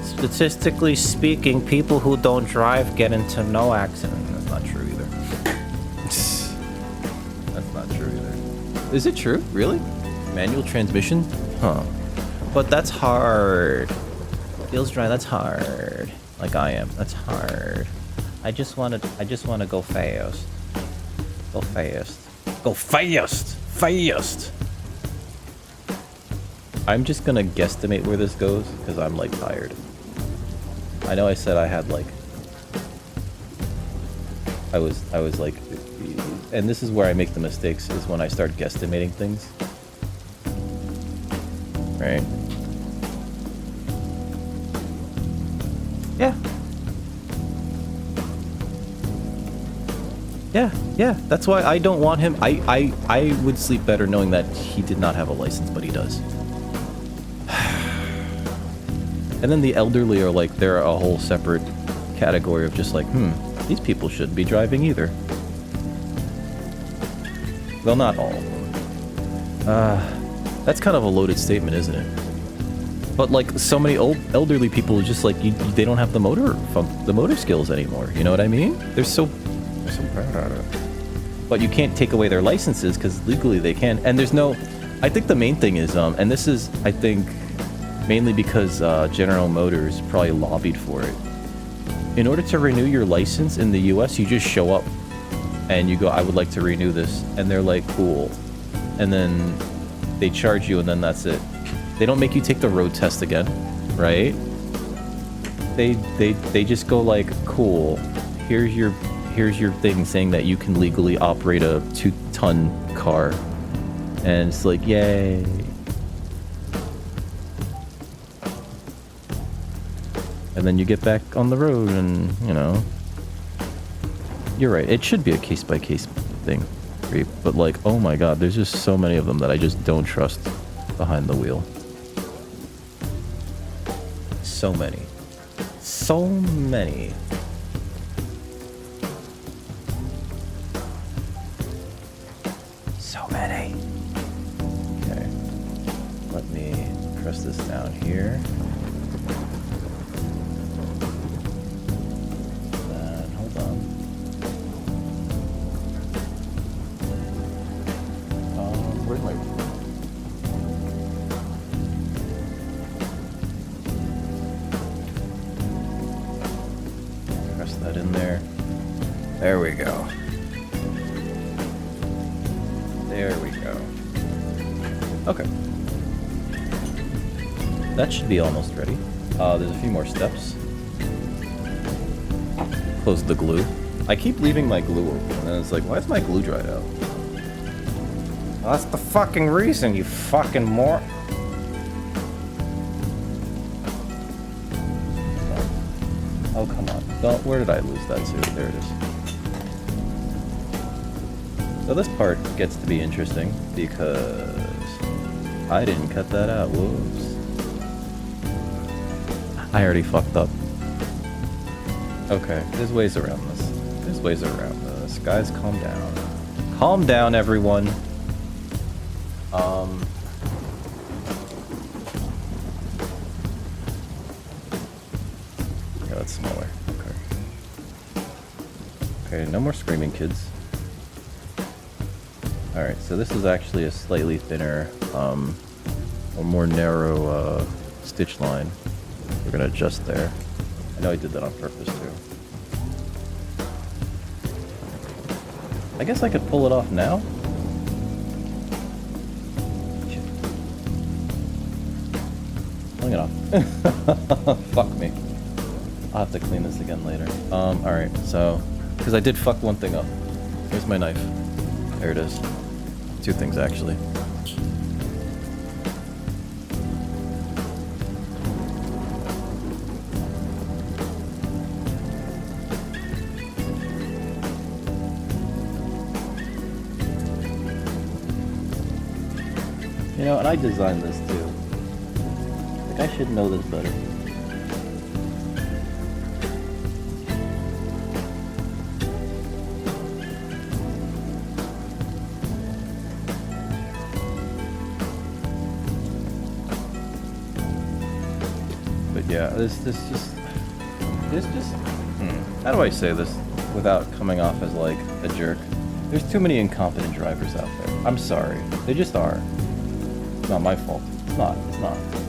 Speaker 2: Statistically speaking, people who don't drive get into no accident. That's not true either.
Speaker 1: That's not true either. Is it true? Really? Manual transmission? Huh. But that's hard. Wheels dry, that's hard. Like I am. That's hard.
Speaker 2: I just wanna go fast. Go fast.
Speaker 1: Go fast! Fast! I'm just gonna guesstimate where this goes, because I'm, like, tired. I know I said I had, like... I was like... And this is where I make the mistakes, is when I start guesstimating things. Right? Yeah. Yeah. That's why I don't want him... I would sleep better knowing that he did not have a license, but he does. And then the elderly are like, they're a whole separate category of just like, these people shouldn't be driving either. Well, not all. That's kind of a loaded statement, isn't it? But like, so many old elderly people just like, they don't have the motor skills anymore. You know what I mean? They're so bad at it. But you can't take away their licenses because legally they can. And there's no, I think the main thing is, and this is, I think, mainly because General Motors probably lobbied for it. In order to renew your license in the US, you just show up and you go, I would like to renew this. And they're like, cool. And then they charge you and then that's it. They don't make you take the road test again, right? They just go like, cool, here's your thing saying that you can legally operate a 2-ton car. And it's like, yay. And then you get back on the road and, you know. You're right, it should be a case-by-case thing. But like, oh my god, there's just so many of them that I just don't trust behind the wheel. So many. So many. So many. Okay. Let me press this down here. Then, hold on. Where's my... Press that in there. There we go. There we go. Okay. That should be almost ready. There's a few more steps. Close the glue. I keep leaving my glue open, and then it's like, why is my glue dried out?
Speaker 2: Well, that's the fucking reason, you fucking mor-
Speaker 1: Oh, come on. Don't, where did I lose that to? There it is. So this part gets to be interesting because I didn't cut that out. Whoops. I already fucked up. Okay, there's ways around this. There's ways around this. Guys, calm down. Calm down, everyone. Yeah, that's smaller. Okay. Okay, no more screaming, kids. Alright, so this is actually a slightly thinner, or more narrow, stitch line. We're gonna adjust there. I know I did that on purpose, too. I guess I could pull it off now? Shit. Pulling it off. Fuck me. I'll have to clean this again later. Alright, so... Because I did fuck one thing up. Here's my knife. There it is. Two things, actually. You know, and I designed this too. Like, I should know this better. But yeah, this just how do I say this without coming off as like a jerk? There's too many incompetent drivers out there. I'm sorry. They just are. It's not my fault. It's not.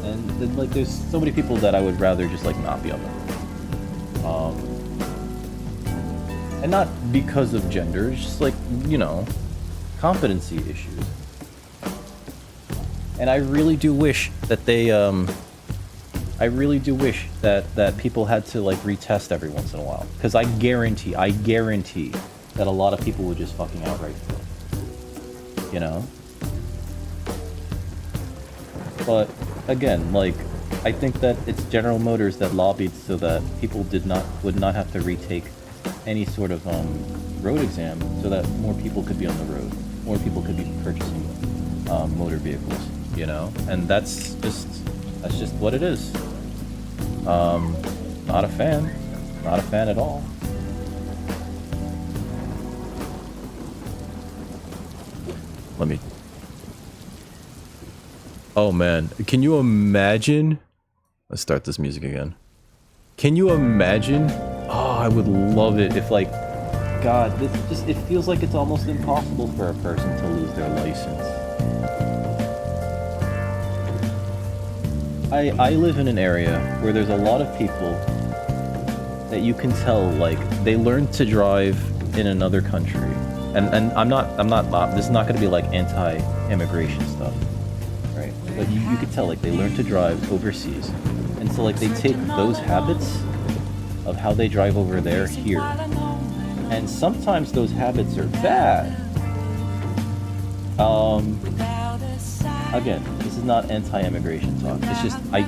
Speaker 1: And like, there's so many people that I would rather just like not be on the road. And not because of gender. It's just like, you know, competency issues. And I really do wish that they I really do wish that people had to like retest every once in a while, because I guarantee that a lot of people would just fucking outright fail. You know. But again, like, I think that it's General Motors that lobbied so that people would not have to retake any sort of road exam, so that more people could be on the road, more people could be purchasing motor vehicles, you know. And that's just what it is. Not a fan at all. Let me. Oh man, can you imagine? Let's start this music again. Can you imagine? Oh, I would love it if, like, God, it feels like it's almost impossible for a person to lose their license. I live in an area where there's a lot of people that you can tell, like, they learned to drive in another country. And I'm not, this is not going to be like anti-immigration stuff. Right, but you could tell, like, they learn to drive overseas, and so, like, they take those habits of how they drive over there here, and sometimes those habits are bad. Again, this is not anti-immigration talk. It's just I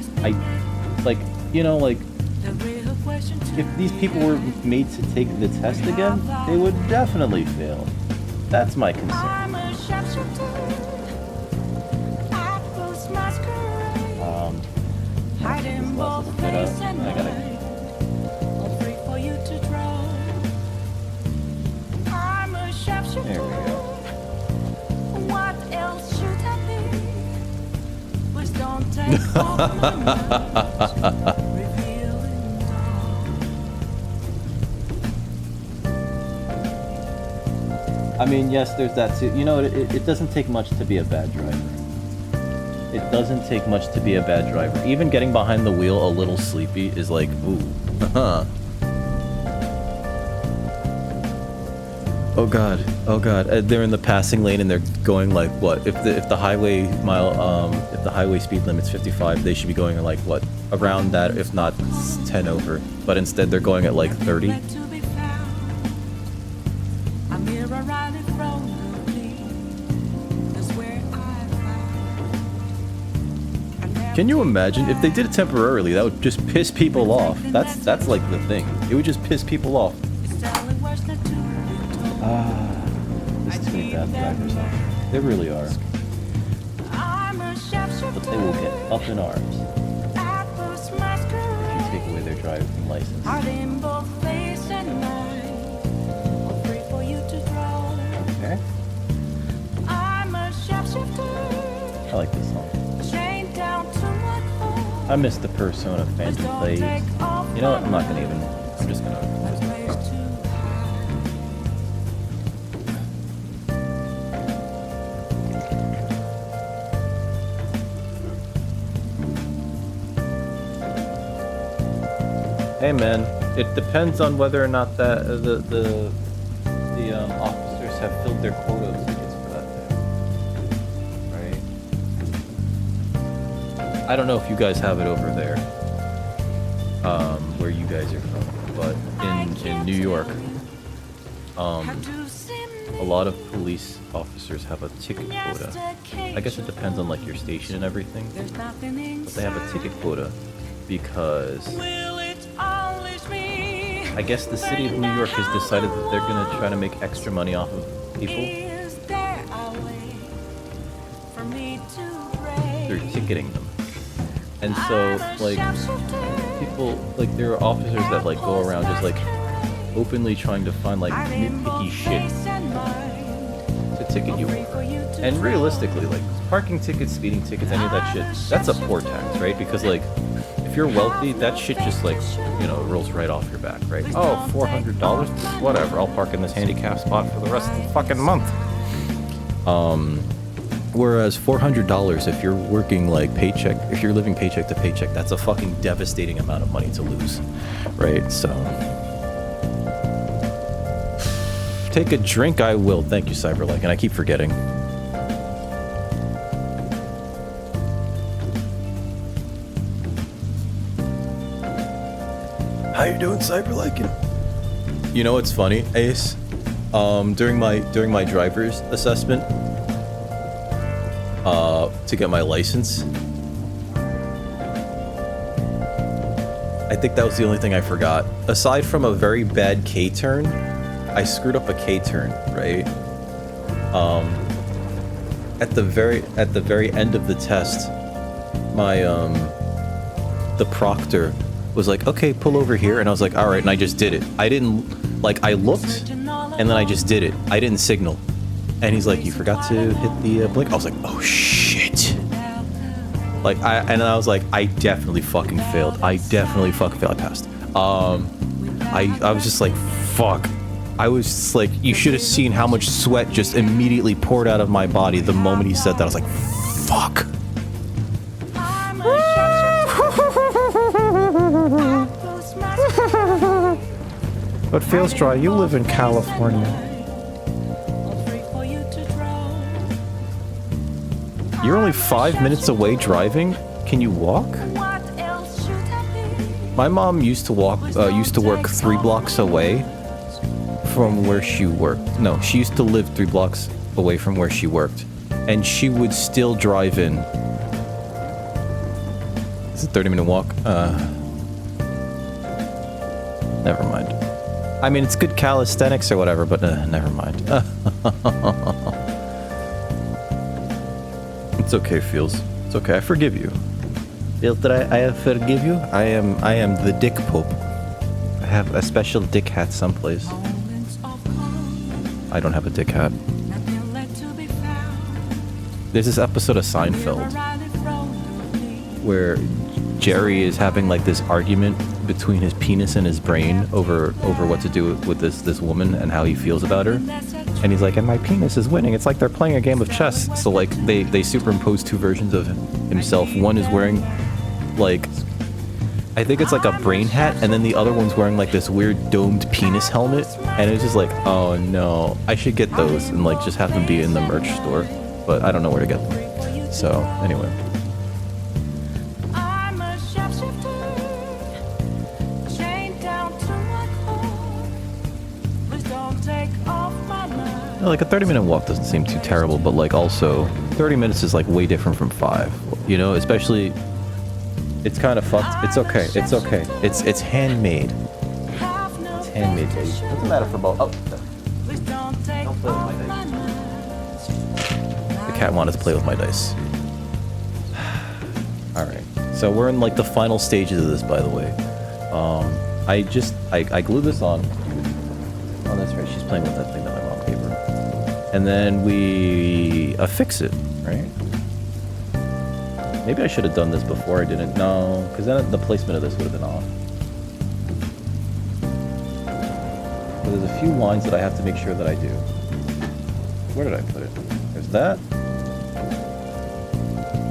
Speaker 1: like, you know, like, if these people were made to take the test again, they would definitely fail. That's my concern. I gotta. There we go. What else should I be? Please don't take I mean, yes, there's that too. You know, it doesn't take much to be a bad driver. It doesn't take much to be a bad driver. Even getting behind the wheel a little sleepy is like, ooh, Oh god, oh god. They're in the passing lane and they're going like what? If the highway if the highway speed limit's 55, they should be going at like what? Around that, if not 10 over. But instead they're going at like 30. Can you imagine if they did it temporarily? That would just piss people off. That's like the thing. It would just piss people off. There's too many bad drivers out there. There really are. but they will get up in arms if you take away their driving license. Okay. I like this song. I miss the Persona Phantom plays. You know what? I'm not gonna even. I'm just gonna. Hey man, it depends on whether or not that the officers have filled their quota of tickets for that day. Right? I don't know if you guys have it over there, where you guys are from, but in New York, a lot of police officers have a ticket quota. I guess it depends on like your station and everything, but they have a ticket quota because I guess the city of New York has decided that they're gonna try to make extra money off of people. They're ticketing them. And so, like, people, like, there are officers that, like, go around just, like, openly trying to find, like, nitpicky shit to ticket you over. And realistically, like, parking tickets, speeding tickets, any of that shit, that's a poor tax, right? Because, like, if you're wealthy, that shit just, like, you know, rolls right off your back, right? Oh, $400? Whatever, I'll park in this handicap spot for the rest of the fucking month. Whereas $400, if you're working, like, paycheck, if you're living paycheck to paycheck, that's a fucking devastating amount of money to lose, right? So, take a drink, I will. Thank you, Cyberlike, and I keep forgetting. How you doing, Cyberlike? You know what's funny, Ace? During my driver's assessment, to get my license, I think that was the only thing I forgot. Aside from a very bad K-turn, I screwed up a K-turn, right? At the very end of the test, my the proctor was like, okay, pull over here, and I was like, all right, and I just did it. I didn't, like, I looked, and then I just did it. I didn't signal. And he's like, you forgot to hit the blink? I was like, oh shit. Like, I was like, I definitely fucking failed. I passed. I was just like, fuck. I was just like, you should have seen how much sweat just immediately poured out of my body the moment he said that. I was like, fuck. But Failstraw, you live in California. You're only 5 minutes away driving? Can you walk? My mom used to work 3 blocks away from where she worked. No, she used to live 3 blocks away from where she worked. And she would still drive in. It's a 30-minute walk. Never mind. I mean, it's good calisthenics or whatever, but never mind. It's okay, Feels. It's okay. I forgive you. Feels that I forgive you? I am the Dick Pope. I have a special dick hat someplace. I don't have a dick hat. There's this episode of Seinfeld where Jerry is having like this argument between his penis and his brain over what to do with this woman and how he feels about her. And he's like, and my penis is winning. It's like they're playing a game of chess. So like they superimpose 2 versions of himself. One is wearing like, I think it's like a brain hat, and then the other one's wearing like this weird domed penis helmet. And it's just like, oh no, I should get those and like just have them be in the merch store. But I don't know where to get them. So anyway. Like a 30-minute walk doesn't seem too terrible, but like also 30 minutes is like way different from 5, you know, especially it's kind of fucked. It's okay. It's okay. It's handmade. It's handmade, baby. What's the matter for both? Oh, don't play with my dice. The cat wanted to play with my dice. Alright, so we're in like the final stages of this, by the way. I glue this on. Oh, that's right, she's playing with that thing that my mom gave her. And then we affix it, right? Maybe I should have done this before I didn't. No, because then the placement of this would have been off. So there's a few lines that I have to make sure that I do. Where did I put it? There's that.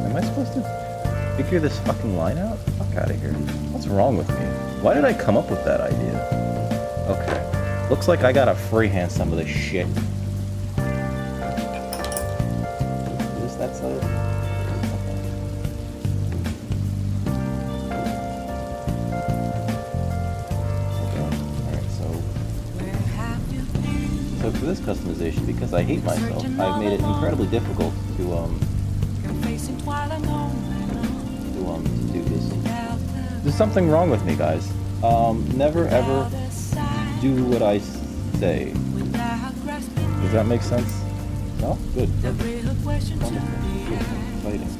Speaker 1: Am I supposed to figure this fucking line out? Fuck out of here. What's wrong with me? Why did I come up with that idea? Okay. Looks like I gotta freehand some of this shit. Is that so? So for this customization, because I hate myself, I've made it incredibly difficult to do this. There's something wrong with me, guys. Never ever do what I say. Does that make sense? No? Good. Wonderful. Fighting.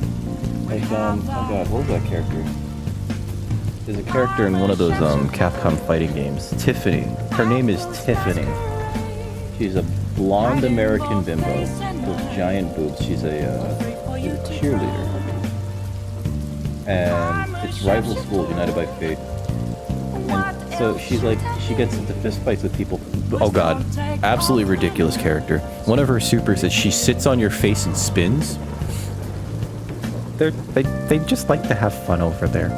Speaker 1: Like, oh god, what was that character? There's a character in one of those Capcom fighting games. Tiffany. Her name is Tiffany. She's a blonde American bimbo with giant boobs. She's a cheerleader. And it's rival school, United by Fate. And so she's like, she gets into fistfights with people. Oh god, absolutely ridiculous character. One of her supers is she sits on your face and spins. They just like to have fun over there.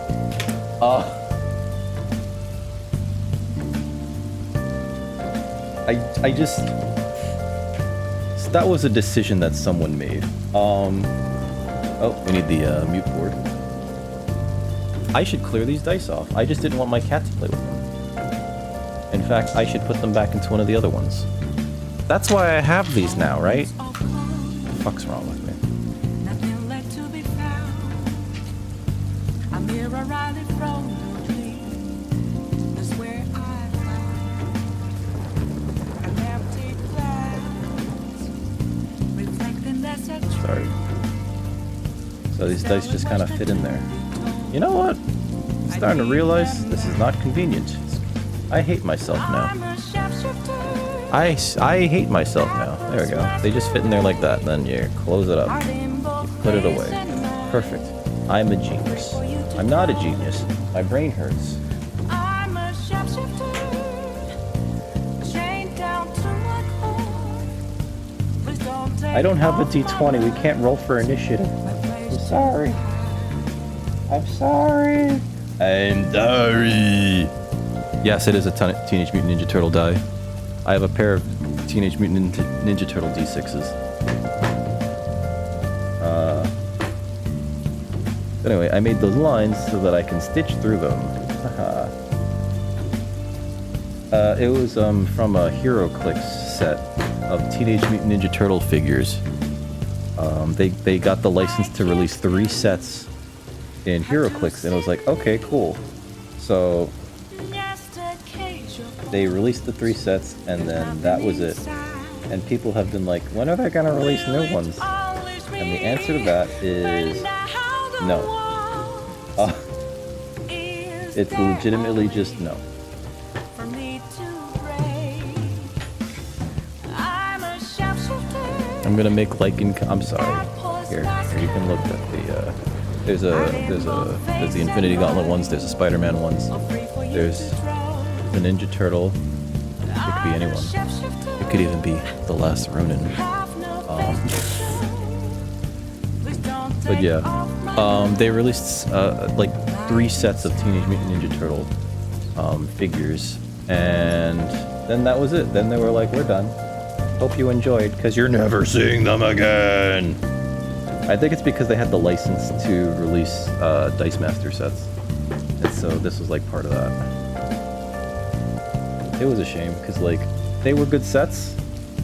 Speaker 1: I just... That was a decision that someone made. Oh, we need the mute board. I should clear these dice off. I just didn't want my cat to play with them. In fact, I should put them back into one of the other ones. That's why I have these now, right? What the fuck's wrong with me? Sorry. So these dice just kind of fit in there. You know what? I'm starting to realize this is not convenient. I hate myself now. I hate myself now. There we go. They just fit in there like that. Then you close it up. You put it away. Perfect. I'm a genius. I'm not a genius. My brain hurts. I don't have a d20. We can't roll for initiative. I'm sorry. I'm sorry. I'm sorry. Yes, it is a Teenage Mutant Ninja Turtle die. I have a pair of Teenage Mutant Ninja Turtle D6s. Anyway, I made those lines so that I can stitch through them. It was from a HeroClix set of Teenage Mutant Ninja Turtle figures. They got the license to release 3 sets in HeroClix, and it was like, okay, cool. So they released the 3 sets, and then that was it. And people have been like, when are they gonna release new ones? And the answer to that is no. It's legitimately just no. I'm gonna make I'm sorry. Here, you can look at the there's the Infinity Gauntlet ones, there's the Spider-Man ones, there's the Ninja Turtle. It could be anyone. It could even be the last Ronin. But yeah, they released like 3 sets of Teenage Mutant Ninja Turtle figures, and then that was it. Then they were like, we're done. Hope you enjoyed, because you're never seeing them again. I think it's because they had the license to release Dice Master sets, and so this was like part of that. It was a shame, because like, they were good sets.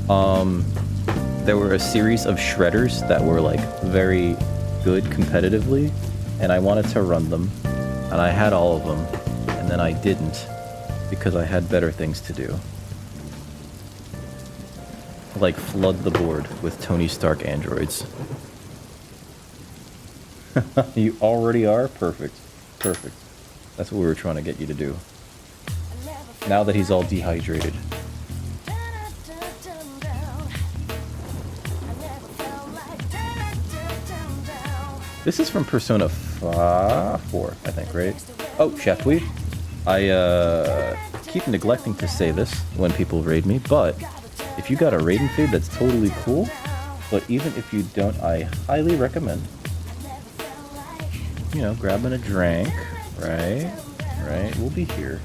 Speaker 1: There were a series of shredders that were like very good competitively, and I wanted to run them, and I had all of them, and then I didn't, because I had better things to do. Like flood the board with Tony Stark androids. You already are? Perfect. Perfect. That's what we were trying to get you to do. Now that he's all dehydrated. This is from Persona 4, I think, right? Oh, Chef Weed. I keep neglecting to say this when people raid me, but if you got a raiding feed, that's totally cool. But even if you don't, I highly recommend, you know, grabbing a drink, right? Right? We'll be here.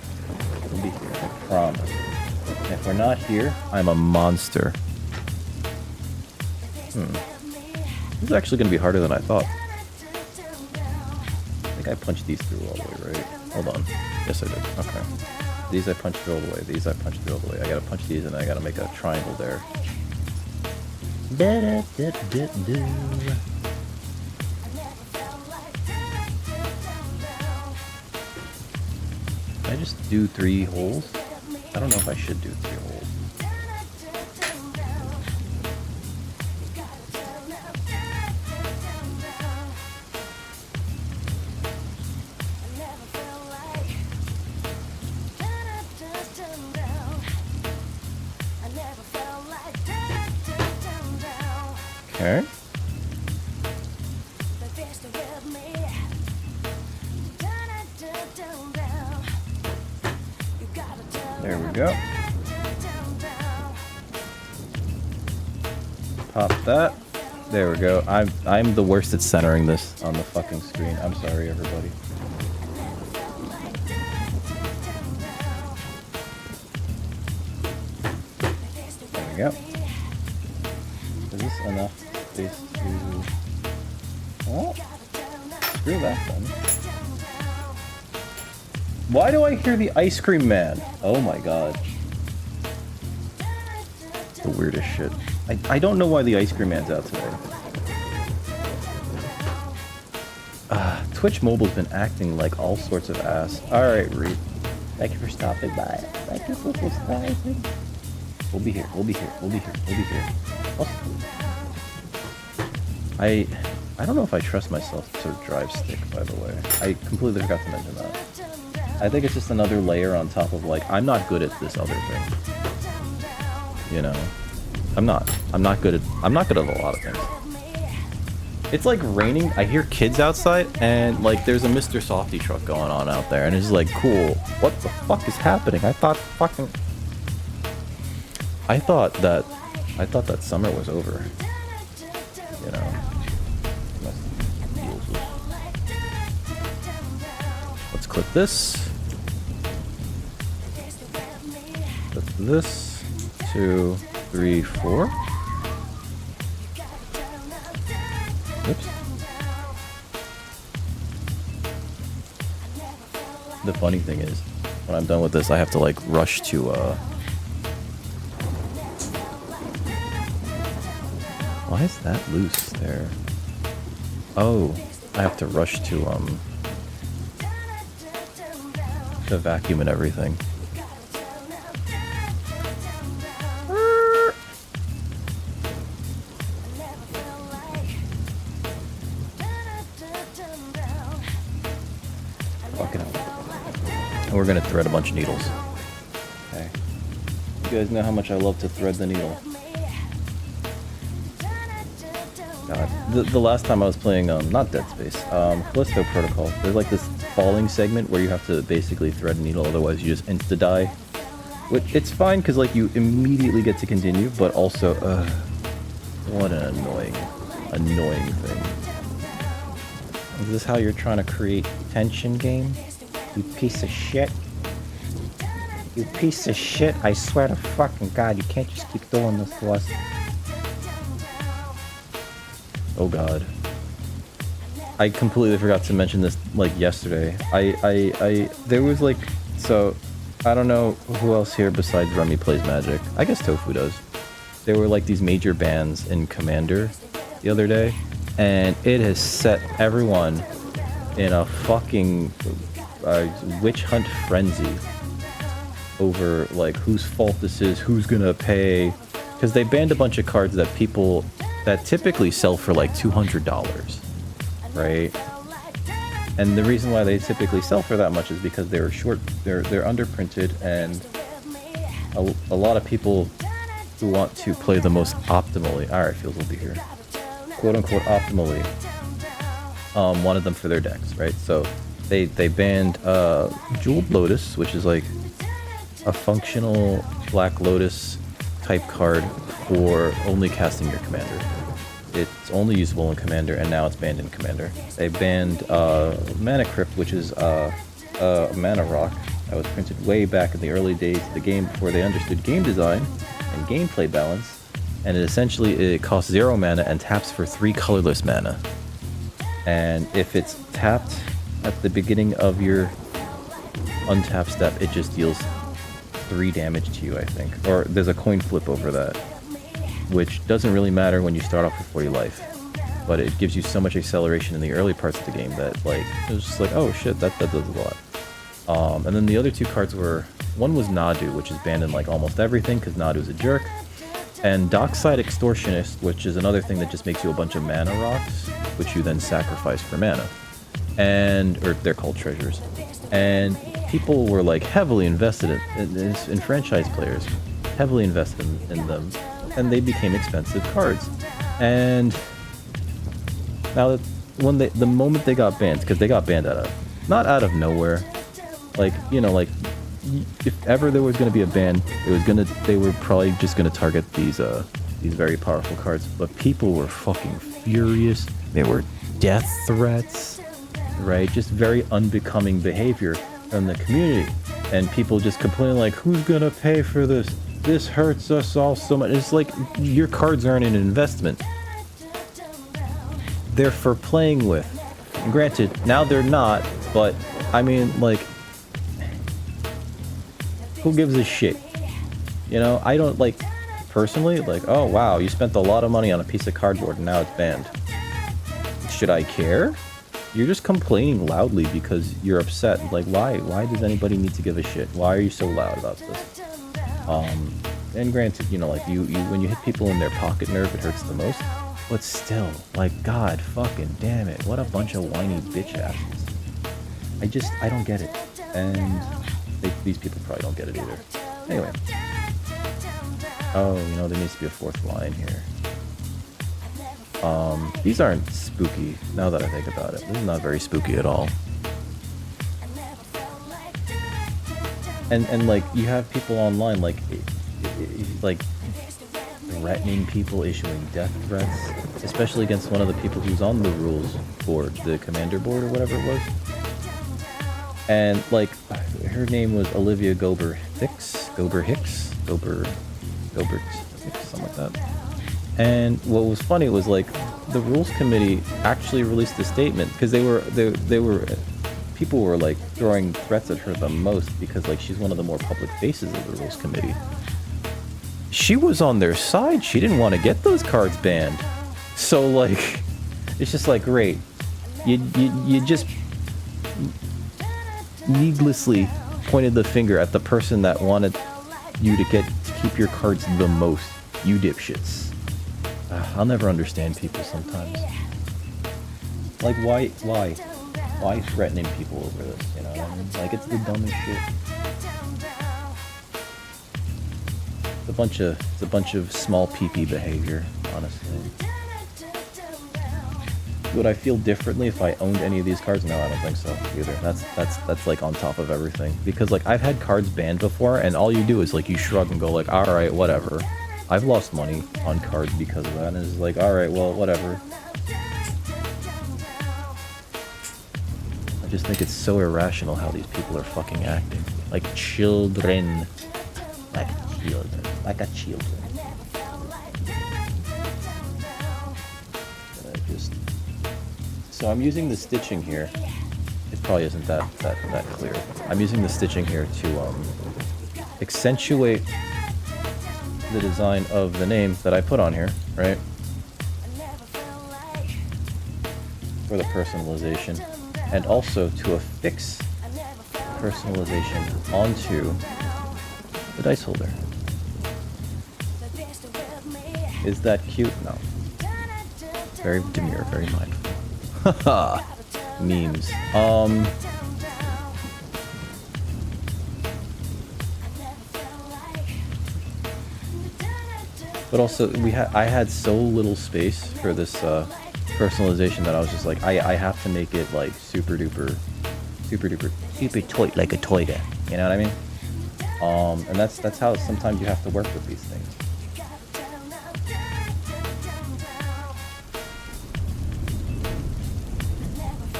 Speaker 1: We'll be here, I promise. And if we're not here, I'm a monster. This is actually going to be harder than I thought. I think I punched these through all the way, right? Hold on. Yes, I did. Okay. These I punched through all the way. These I punched through all the way. I gotta punch these and I gotta make a triangle there. Can I just do 3 holes? I don't know if I should do 3 holes. Okay. There we go. Pop that. There we go. I'm the worst at centering this on the fucking screen. I'm sorry, everybody. There we go. Is this enough space to... Oh, screw that then. Why do I hear the ice cream man? Oh my god. The weirdest shit. I don't know why the ice cream man's out today. Twitch Mobile's been acting like all sorts of ass. Alright, Reed. Thank you for stopping by. Thank you for subscribing. We'll be here. We'll be here. We'll be here. We'll be here. I don't know if I trust myself to drive stick, by the way. I completely forgot to mention that. I think it's just another layer on top of, like, I'm not good at this other thing. You know? I'm not good at a lot of things. It's like raining, I hear kids outside, and like there's a Mr. Softy truck going on out there, and it's like, cool, what the fuck is happening? I thought that summer was over. You know. Let's click this. Click this. 2, 3, 4. Oops. The funny thing is, when I'm done with this, I have to like rush to why is that loose there? Oh, I have to rush to vacuum and everything. And we're gonna thread a bunch of needles. Okay. You guys know how much I love to thread the needle. God. The last time I was playing, not Dead Space, Callisto Protocol, there's like this falling segment where you have to basically thread a needle, otherwise you just insta-die. Which, it's fine, because like you immediately get to continue, but also, what an annoying thing. Is this how you're trying to create tension, game? You piece of shit. You piece of shit. I swear to fucking God, you can't just keep doing this to us. Oh God. I completely forgot to mention this, like, yesterday. There was, like, so, I don't know who else here besides Remy plays Magic. I guess Tofu does. There were, like, these major bans in Commander the other day, and it has set everyone in a fucking witch hunt frenzy over like whose fault this is, who's gonna pay, because they banned a bunch of cards that typically sell for like $200, right? And the reason why they typically sell for that much is because they're short, they're underprinted, and a lot of people who want to play the most optimally, alright, Fields will be here, quote unquote optimally, wanted them for their decks, right? So they banned Jeweled Lotus, which is like a functional Black Lotus type card for only casting your commander. It's only usable in Commander, and now it's banned in Commander. They banned Mana Crypt, which is a mana rock that was printed way back in the early days of the game before they understood game design and gameplay balance. And it costs 0 mana and taps for 3 colorless mana. And if it's tapped at the beginning of your untap step, it just deals 3 damage to you, I think. Or there's a coin flip over that, which doesn't really matter when you start off with 40 life, but it gives you so much acceleration in the early parts of the game that, like, it was just like, oh shit, that does a lot. And then the other 2 cards were, one was Nadu, which is banned in like almost everything because Nadu's a jerk, and Dockside Extortionist, which is another thing that just makes you a bunch of mana rocks, which you then sacrifice for mana, or they're called treasures. And people were like heavily invested in franchise players, heavily invested in them. And they became expensive cards. And now that the moment they got banned, because they got banned not out of nowhere, like, you know, like, if ever there was going to be a ban, they were probably just going to target these very powerful cards. But people were fucking furious. There were death threats, right? Just very unbecoming behavior from the community, and people just complaining like, who's gonna pay for this? This hurts us all so much. It's like, your cards aren't an investment. They're for playing with. And granted, now they're not, but I mean, like, who gives a shit? You know, I don't, like, personally, like, oh wow, you spent a lot of money on a piece of cardboard and now it's banned. Should I care? You're just complaining loudly because you're upset. Like, why? Why does anybody need to give a shit? Why are you so loud about this? And granted, you know, like, you when you hit people in their pocket nerve, it hurts the most. But still, like, god fucking damn it, what a bunch of whiny bitch asses. I don't get it. And these people probably don't get it either. Anyway. Oh, you know, there needs to be a 4th line here. These aren't spooky, now that I think about it. This is not very spooky at all. And like, you have people online, like threatening people, issuing death threats, especially against one of the people who's on the rules board, the commander board or whatever it was. And like, her name was Olivia Gobert Hicks, something like that. And what was funny was, like, the rules committee actually released a statement because people were like throwing threats at her the most because, like, she's one of the more public faces of the rules committee. She was on their side. She didn't want to get those cards banned. So, like, it's just like, great. You just needlessly pointed the finger at the person that wanted you to keep your cards the most. You dipshits. I'll never understand people sometimes. Like, why threatening people over this, you know what I mean? Like, it's the dumbest shit. It's a bunch of small pee-pee behavior, honestly. Would I feel differently if I owned any of these cards? No, I don't think so either. That's like on top of everything. Because, like, I've had cards banned before, and all you do is, like, you shrug and go like, alright, whatever. I've lost money on cards because of that, and it's like, alright, well, whatever. I just think it's so irrational how these people are fucking acting. Like children. Like children. Like a children. So I'm using the stitching here. It probably isn't that clear. I'm using the stitching here to accentuate the design of the name that I put on here, right? For the personalization, and also to affix personalization onto the dice holder. Is that cute? No. Very demure, very mindful. Memes. But also, I had so little space for this personalization that I was just like, I have to make it like super duper toy, like a toy gun. You know what I mean? And that's how sometimes you have to work with these things.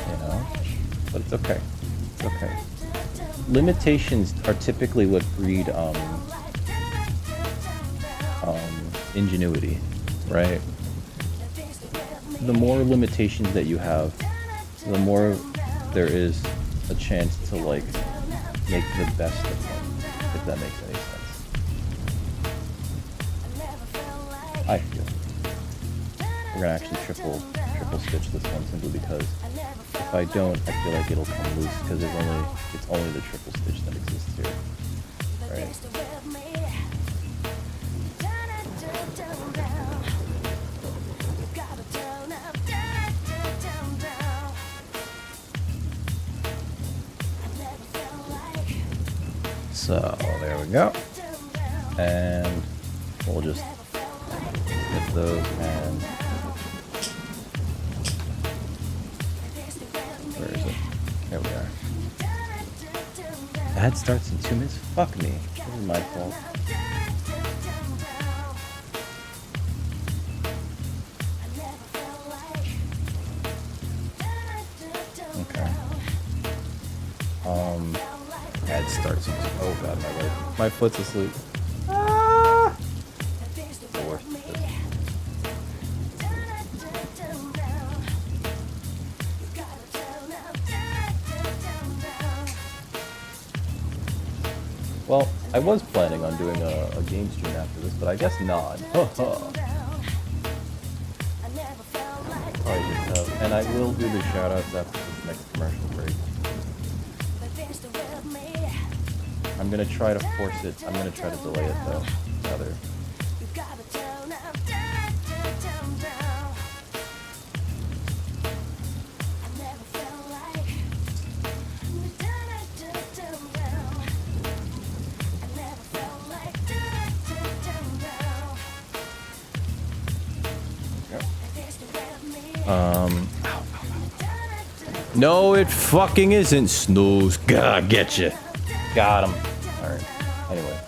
Speaker 1: You know? But it's okay. It's okay. Limitations are typically what breed ingenuity, right? The more limitations that you have, the more there is a chance to like make the best of them, if that makes any sense. I feel we're gonna actually triple stitch this one simply because if I don't, I feel like it'll come loose because it's only the triple stitch that exists here, right? So there we go, and we'll just hit those and where is it? There we are. Ad starts in 2 minutes. Fuck me. This is my fault. Okay. Ad starts in, oh god, my foot's asleep. Ah! The worst. Well, I was planning on doing a game stream after this, but I guess not. And I will do the shoutouts after this next commercial break. I'm gonna try to force it. I'm gonna try to delay it though. Rather. No, it fucking isn't, Snooze. God, get you. Got him. Alright. Anyway.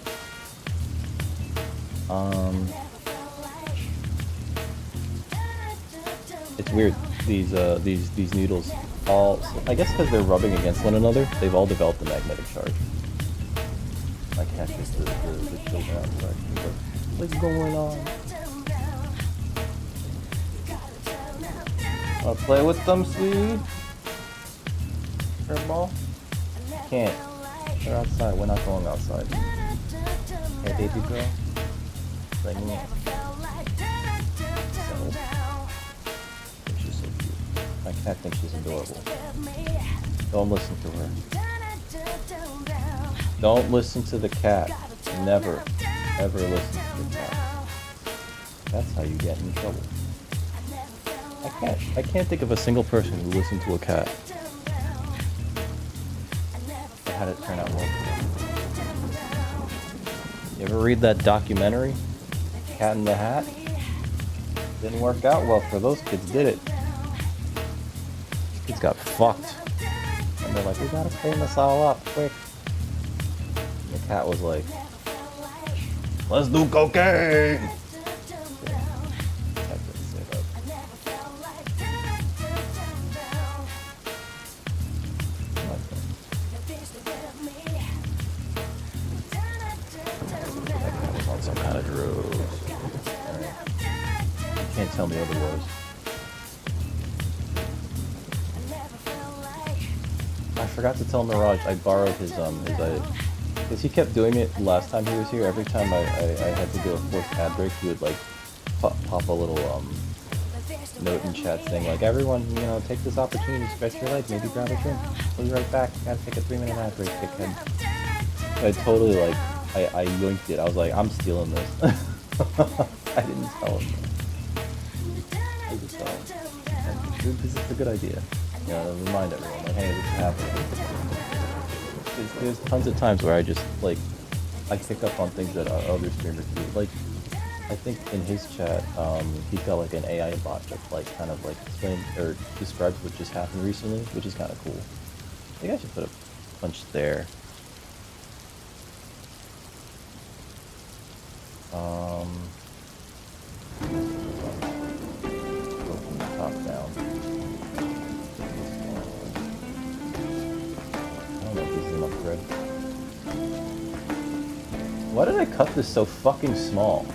Speaker 1: It's weird. These needles all, I guess because they're rubbing against one another, they've all developed a magnetic charge. My cat is the children out there. What's going on? Wanna play with them, sweetie? Ball? Can't. They're outside. We're not going outside. Hey, baby girl. Bring me in. She's so cute. My cat thinks she's adorable. Don't listen to her. Don't listen to the cat. Never, ever listen to the cat. That's how you get in trouble. I can't think of a single person who listened to a cat. Had it turn out well. You ever read that documentary, Cat in the Hat? Didn't work out well for those kids, did it? Kids got fucked. And they're like, we gotta clean this all up, quick. And the cat was like, let's do cocaine! Tell me otherwise. I forgot to tell Mirage I borrowed his because he kept doing it last time he was here. Every time I had to do a forced ad break, he would like pop a little note in chat saying like, everyone, you know, take this opportunity to stretch your legs, maybe grab a drink. We'll be right back. Gotta take a 3-minute ad break, dickhead. I totally like I yoinked it. I was like, I'm stealing this. I didn't tell him. Because it's a good idea. You know, remind everyone, like, hey, this is happening. There's tons of times where I just, like, I pick up on things that other streamers do. Like, I think in his chat, he's got, like, an AI bot that, like, kind of, like, explains or describes what just happened recently, which is kind of cool. I think I should put a punch there. Open the top down. I don't know if this is enough thread. Why did I cut this so fucking small?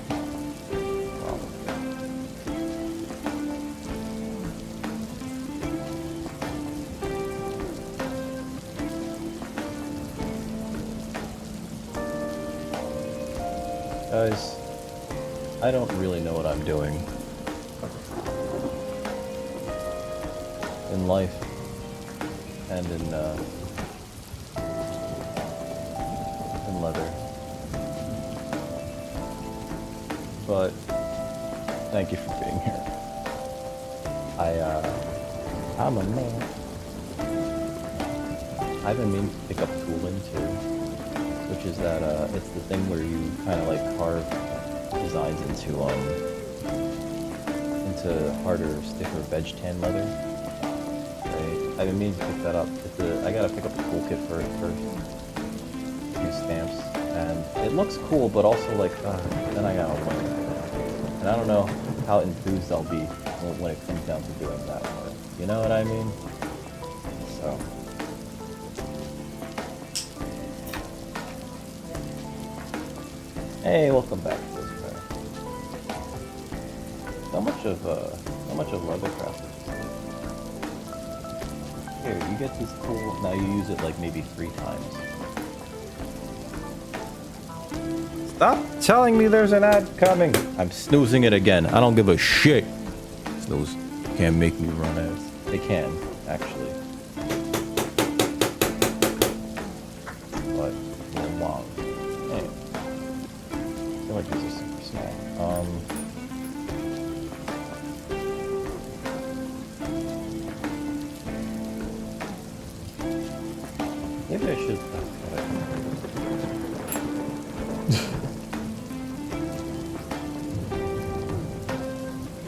Speaker 1: Guys, I don't really know what I'm doing in life and in leather. But thank you for being here. I'm a man. I've been meaning to pick up tooling too, which is that it's the thing where you kind of like carve designs into harder, stiffer veg tan leather. Right? I've been meaning to pick that up. I gotta pick up the toolkit for it first. A few stamps, and it looks cool, but also like then I gotta learn it. And I don't know how enthused I'll be when it comes down to doing that part. You know what I mean? So. Hey, welcome back, Listener. How much of Leathercraft is this? Here, you get this cool. Now you use it like maybe 3 times. Stop telling me there's an ad coming. I'm snoozing it again. I don't give a shit. Snooze can't make me run ads. They can, actually. But they're long. Anyway. I feel like these are super small. Maybe I should.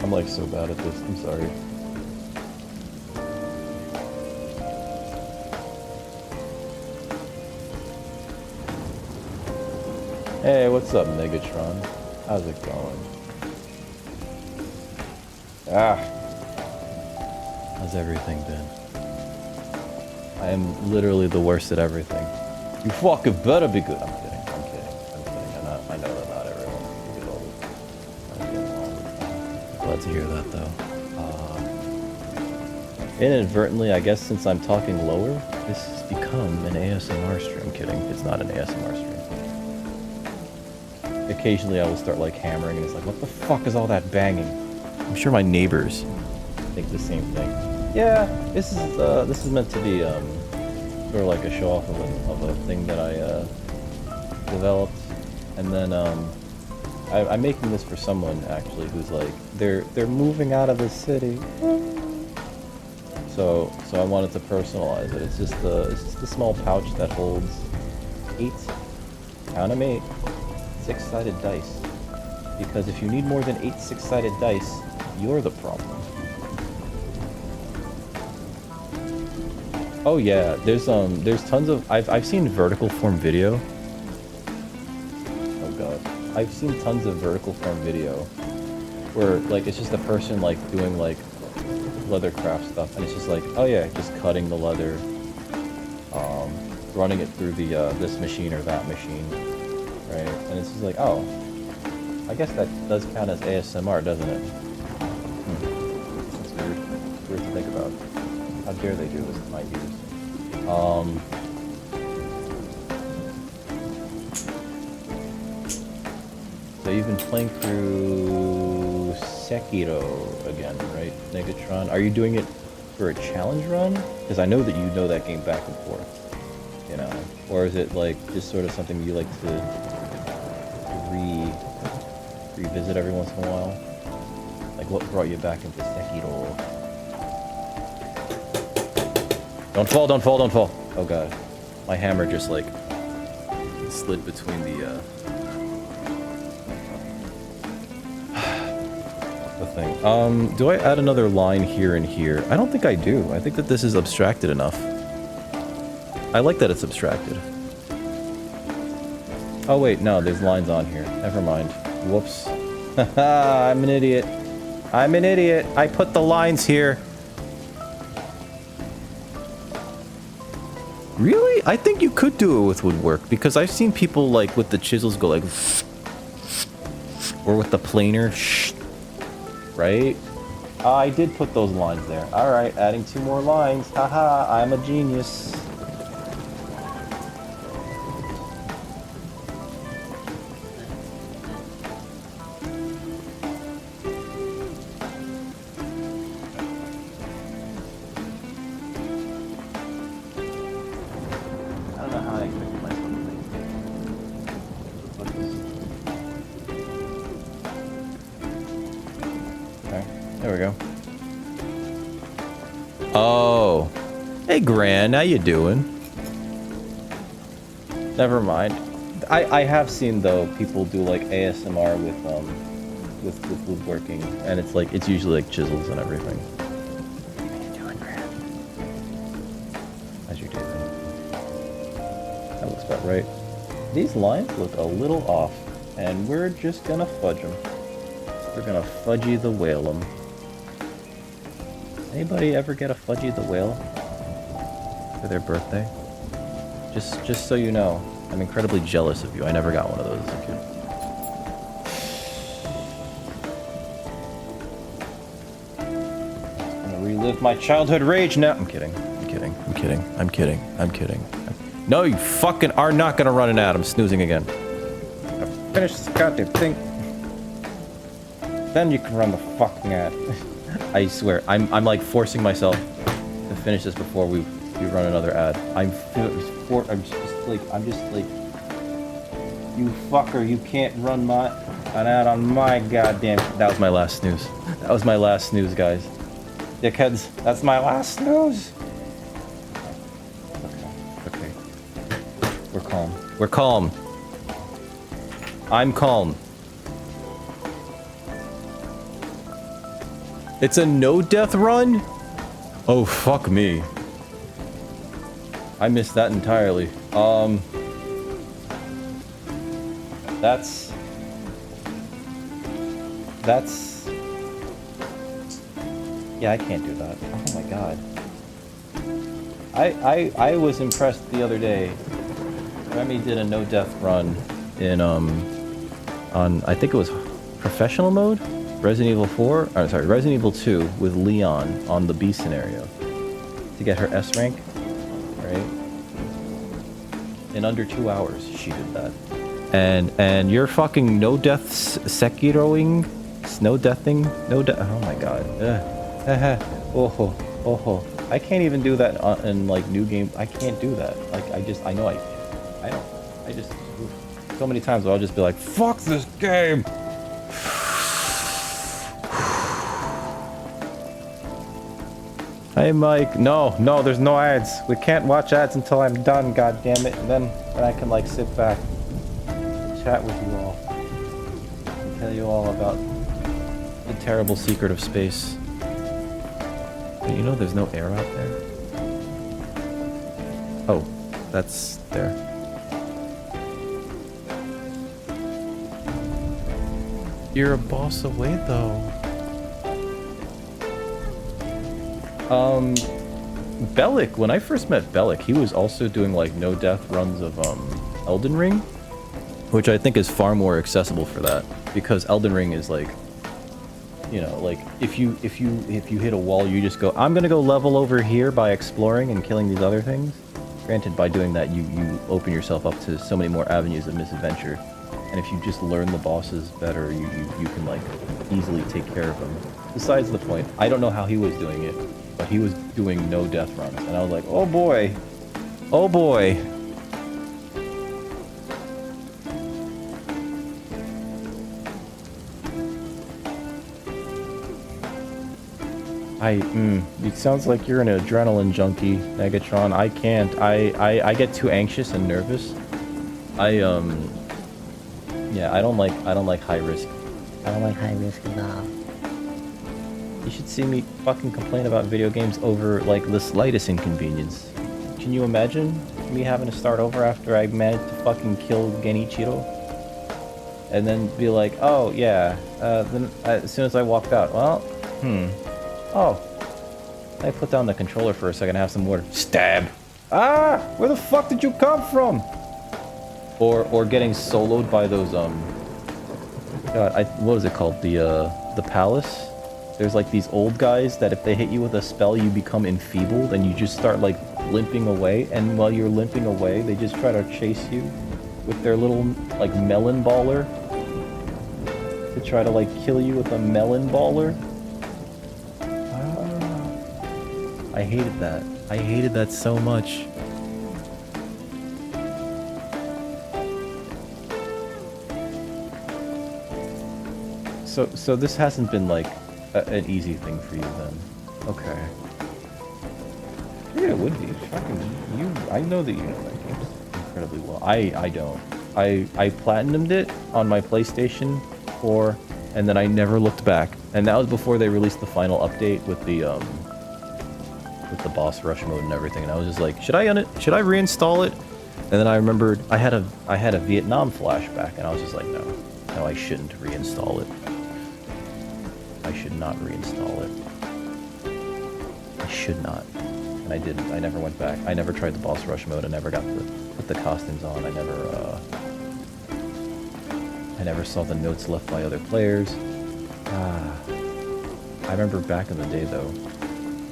Speaker 1: I'm like so bad at this. I'm sorry. Hey, what's up, Megatron? How's it going? How's everything been? I am literally the worst at everything. You fucking better be good. I'm kidding. I know that not everyone can get all glad to hear that, though. Inadvertently, I guess since I'm talking lower, this has become an ASMR stream. I'm kidding. It's not an ASMR stream. Occasionally I will start like hammering and it's like, what the fuck is all that banging? I'm sure my neighbors think the same thing. Yeah, this is meant to be sort of like a show off of a thing that I developed, and then I'm making this for someone actually who's like they're moving out of the city. So I wanted to personalize it. It's just a small pouch that holds 8, count 'em 8, 6-sided dice. Because if you need more than 8 6-sided dice, you're the problem. Oh yeah, there's tons of I've seen vertical form video. Oh god. I've seen tons of vertical form video where like it's just a person like doing like Leathercraft stuff, and it's just like, oh yeah, just cutting the leather, running it through the this machine or that machine, right? And it's just like, oh, I guess that does count as ASMR, doesn't it? That's weird. It's weird to think about. How dare they do this to my ears? So you've been playing through Sekiro again, right, Negatron? Are you doing it for a challenge run? Because I know that you know that game back and forth, you know? Or is it like just sort of something you like to revisit every once in a while? Like what brought you back into Sekiro? Don't fall, don't fall, don't fall. Oh god. My hammer just like slid between the thing. Do I add another line here and here? I don't think I do. I think that this is abstracted enough. I like that it's abstracted. Oh wait, no, there's lines on here. Never mind. Whoops. Haha, I'm an idiot. I'm an idiot. I put the lines here. Really? I think you could do it with woodwork because I've seen people like with the chisels go like or with the planer. Right? I did put those lines there. Alright, adding 2 more lines. Haha, I'm a genius. I don't know how I expected myself to think. Okay, there we go. Oh. Hey, Gran, how you doing? Never mind. I have seen, though, people do, like, ASMR with woodworking, and it's, like, it's usually, like, chisels and everything. How you doing, Gran? How's your day been? That looks about right. These lines look a little off, and we're just gonna fudge them. We're gonna fudgy the whale 'em. Anybody ever get a fudgy the whale for their birthday? Just so you know, I'm incredibly jealous of you. I never got one of those as a kid. I'm gonna relive my childhood rage now. I'm kidding. I'm kidding. I'm kidding. I'm kidding. I'm kidding. No, you fucking are not gonna run an ad. I'm snoozing again. Now finish this goddamn thing. Then you can run the fucking ad. I swear, I'm like forcing myself to finish this before we run another ad. I'm just like, you fucker, you can't run an ad on my goddamn. That was my last snooze. That was my last snooze, guys. Dickheads, that's my last snooze. Okay. We're calm. We're calm. I'm calm. It's a no-death run? Oh, fuck me. I missed that entirely. That's... Yeah, I can't do that. Oh my god. I was impressed the other day. Remy did a no-death run in, on, I think it was professional mode? Resident Evil 4, or sorry, Resident Evil 2 with Leon on the B scenario to get her S rank, right? In under 2 hours, she did that. And you're fucking no death Sekiroing, no deathing, oh my god. Oh, I can't even do that in like new game. I can't do that. Like I know I don't. I just so many times I'll just be like, fuck this game. Hey Mike, no, there's no ads. We can't watch ads until I'm done, god damn it. And then I can like sit back and chat with you all. And tell you all about the terrible secret of space. But you know there's no air out there? Oh, that's there. You're a boss away though. Bellic, when I first met Bellic, he was also doing like no death runs of Elden Ring, which I think is far more accessible for that, because Elden Ring is like, you know, like if you hit a wall, you just go, I'm gonna go level over here by exploring and killing these other things. Granted, by doing that, you open yourself up to so many more avenues of misadventure, and if you just learn the bosses better, you can like easily take care of them. Besides the point, I don't know how he was doing it, but he was doing no death runs, and I was like, oh boy, oh boy. It sounds like you're an adrenaline junkie, Megatron. I can't. I get too anxious and nervous. Yeah, I don't like high risk.
Speaker 2: I don't like high risk at all.
Speaker 1: You should see me fucking complain about video games over, like, the slightest inconvenience. Can you imagine me having to start over after I managed to fucking kill Genichiro? And then be like, oh, yeah, then as soon as I walked out, well, oh, I put down the controller for a second, have some water. Stab! Ah! Where the fuck did you come from? Or getting soloed by those, God, what is it called? The palace? There's like these old guys that if they hit you with a spell, you become enfeebled and you just start like limping away. And while you're limping away, they just try to chase you with their little like melon baller. To try to like kill you with a melon baller. I hated that. I hated that so much. So this hasn't been like an easy thing for you then. Okay. Yeah, it would be. Fucking I know that you know that game incredibly well. I don't. I platinumed it on my PlayStation 4, and then I never looked back. And that was before they released the final update with the boss rush mode and everything. And I was just like, should I reinstall it? And then I remembered I had a Vietnam flashback, and I was just like, no, I shouldn't reinstall it. I should not reinstall it. I should not. And I didn't. I never went back. I never tried the boss rush mode. I never got to put the costumes on. I never saw the notes left by other players. I remember back in the day though,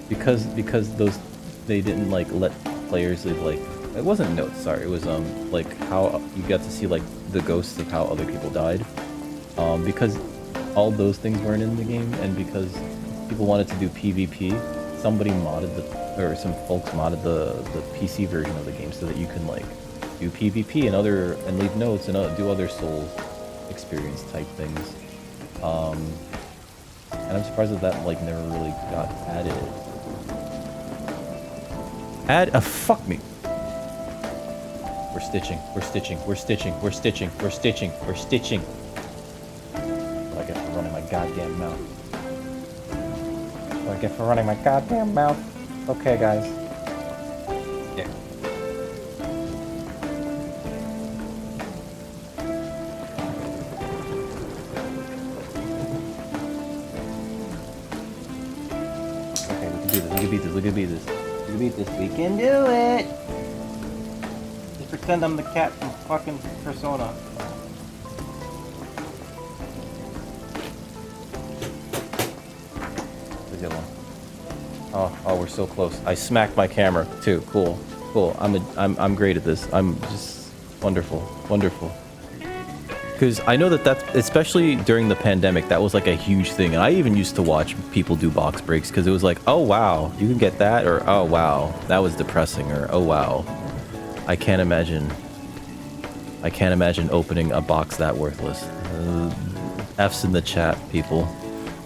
Speaker 1: because they didn't like let players leave, like, it wasn't notes, sorry, it was like how you got to see like the ghosts of how other people died, because all those things weren't in the game, and because people wanted to do PvP, somebody modded some folks modded the PC version of the game so that you can like do PvP and leave notes and do other Souls experience type things. And I'm surprised that like never really got added. Fuck me. We're stitching. What do I get for running my goddamn mouth? What do I get for running my goddamn mouth? Okay, guys. Yeah. Okay, we can beat this. We can do it! Just pretend I'm the cat from fucking Persona. Where's the other one? Oh, we're so close. I smacked my camera too. Cool. I'm great at this. I'm just wonderful. Because I know that's, especially during the pandemic, that was like a huge thing. And I even used to watch people do box breaks because it was like, oh wow, you can get that, or oh wow, that was depressing, or oh wow, I can't imagine opening a box that worthless. F's in the chat, people.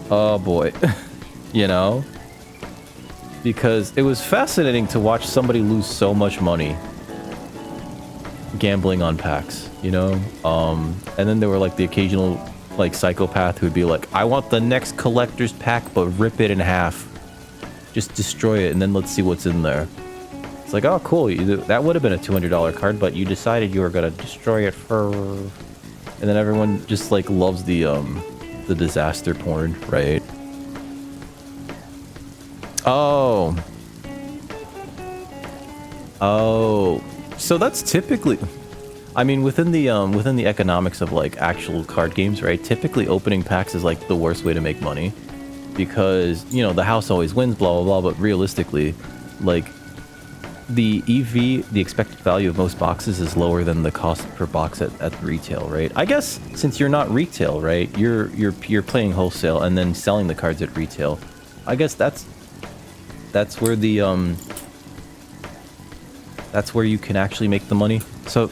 Speaker 1: Oh boy. You know? Because it was fascinating to watch somebody lose so much money gambling on packs, you know? And then there were like the occasional like psychopath who would be like, I want the next collector's pack, but rip it in half. Just destroy it and then let's see what's in there. It's like, oh cool, that would have been a $200 card, but you decided you were gonna destroy it for... And then everyone just like loves the disaster porn, right? Oh, so that's typically, I mean, within the economics of like actual card games, right? Typically opening packs is like the worst way to make money because, you know, the house always wins, blah, blah, blah. But realistically, like the EV, the expected value of most boxes is lower than the cost per box at retail, right? I guess since you're not retail, right? You're playing wholesale and then selling the cards at retail. I guess that's where the that's where you can actually make the money. So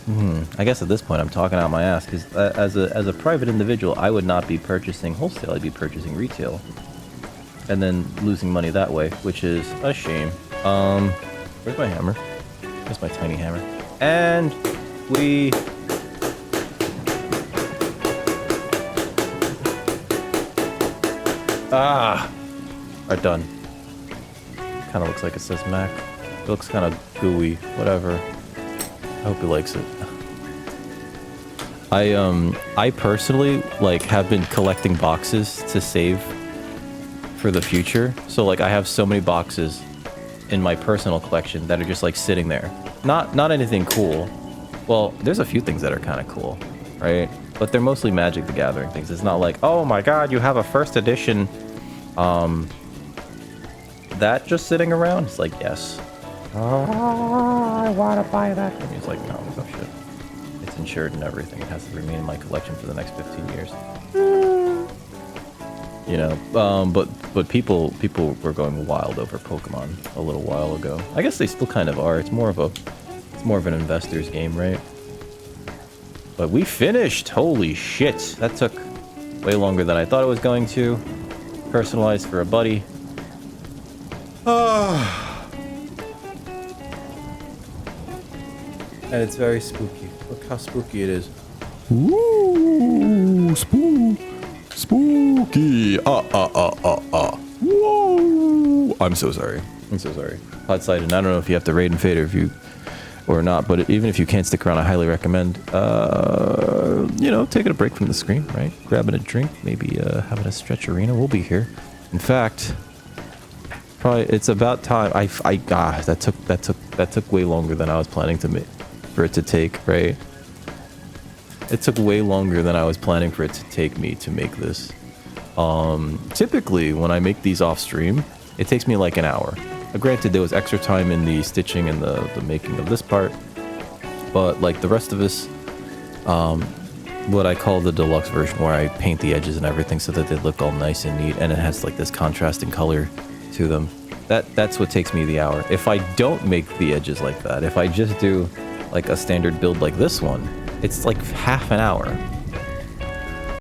Speaker 1: I guess at this point I'm talking out my ass because as a private individual, I would not be purchasing wholesale. I'd be purchasing retail. and then losing money that way, which is a shame. Where's my hammer? Where's my tiny hammer? And we... are done. Kind of looks like it says Mac. It looks kind of gooey. Whatever. I hope he likes it. I personally like have been collecting boxes to save for the future. So like I have so many boxes in my personal collection that are just like sitting there. Not anything cool. Well, there's a few things that are kind of cool, right? But they're mostly Magic the Gathering things. It's not like, oh my god, you have a first edition that just sitting around. It's like, yes. Oh, I want to buy that. And he's like, no, oh shit. It's insured and everything. It has to remain in my collection for the next 15 years. You know, but people were going wild over Pokemon a little while ago. I guess they still kind of are. It's more of an investor's game, right? But we finished. Holy shit. That took way longer than I thought it was going to. Personalized for a buddy. And it's very spooky. Look how spooky it is. Ooh, spooky. Whoa. I'm so sorry. Hot-sided. I don't know if you have to raid and fade or not, but even if you can't stick around, I highly recommend, you know, taking a break from the screen, right? Grabbing a drink, maybe having a stretch arena. We'll be here. In fact, probably it's about time. That took way longer than I was planning for it to take, right? It took way longer than I was planning for it to take me to make this. Typically, when I make these off stream, it takes me like an hour. Granted, there was extra time in the stitching and the making of this part, but like the rest of this, what I call the deluxe version, where I paint the edges and everything so that they look all nice and neat, and it has like this contrasting color to them. That's what takes me the hour. If I don't make the edges like that, if I just do like a standard build like this one, it's like half an hour.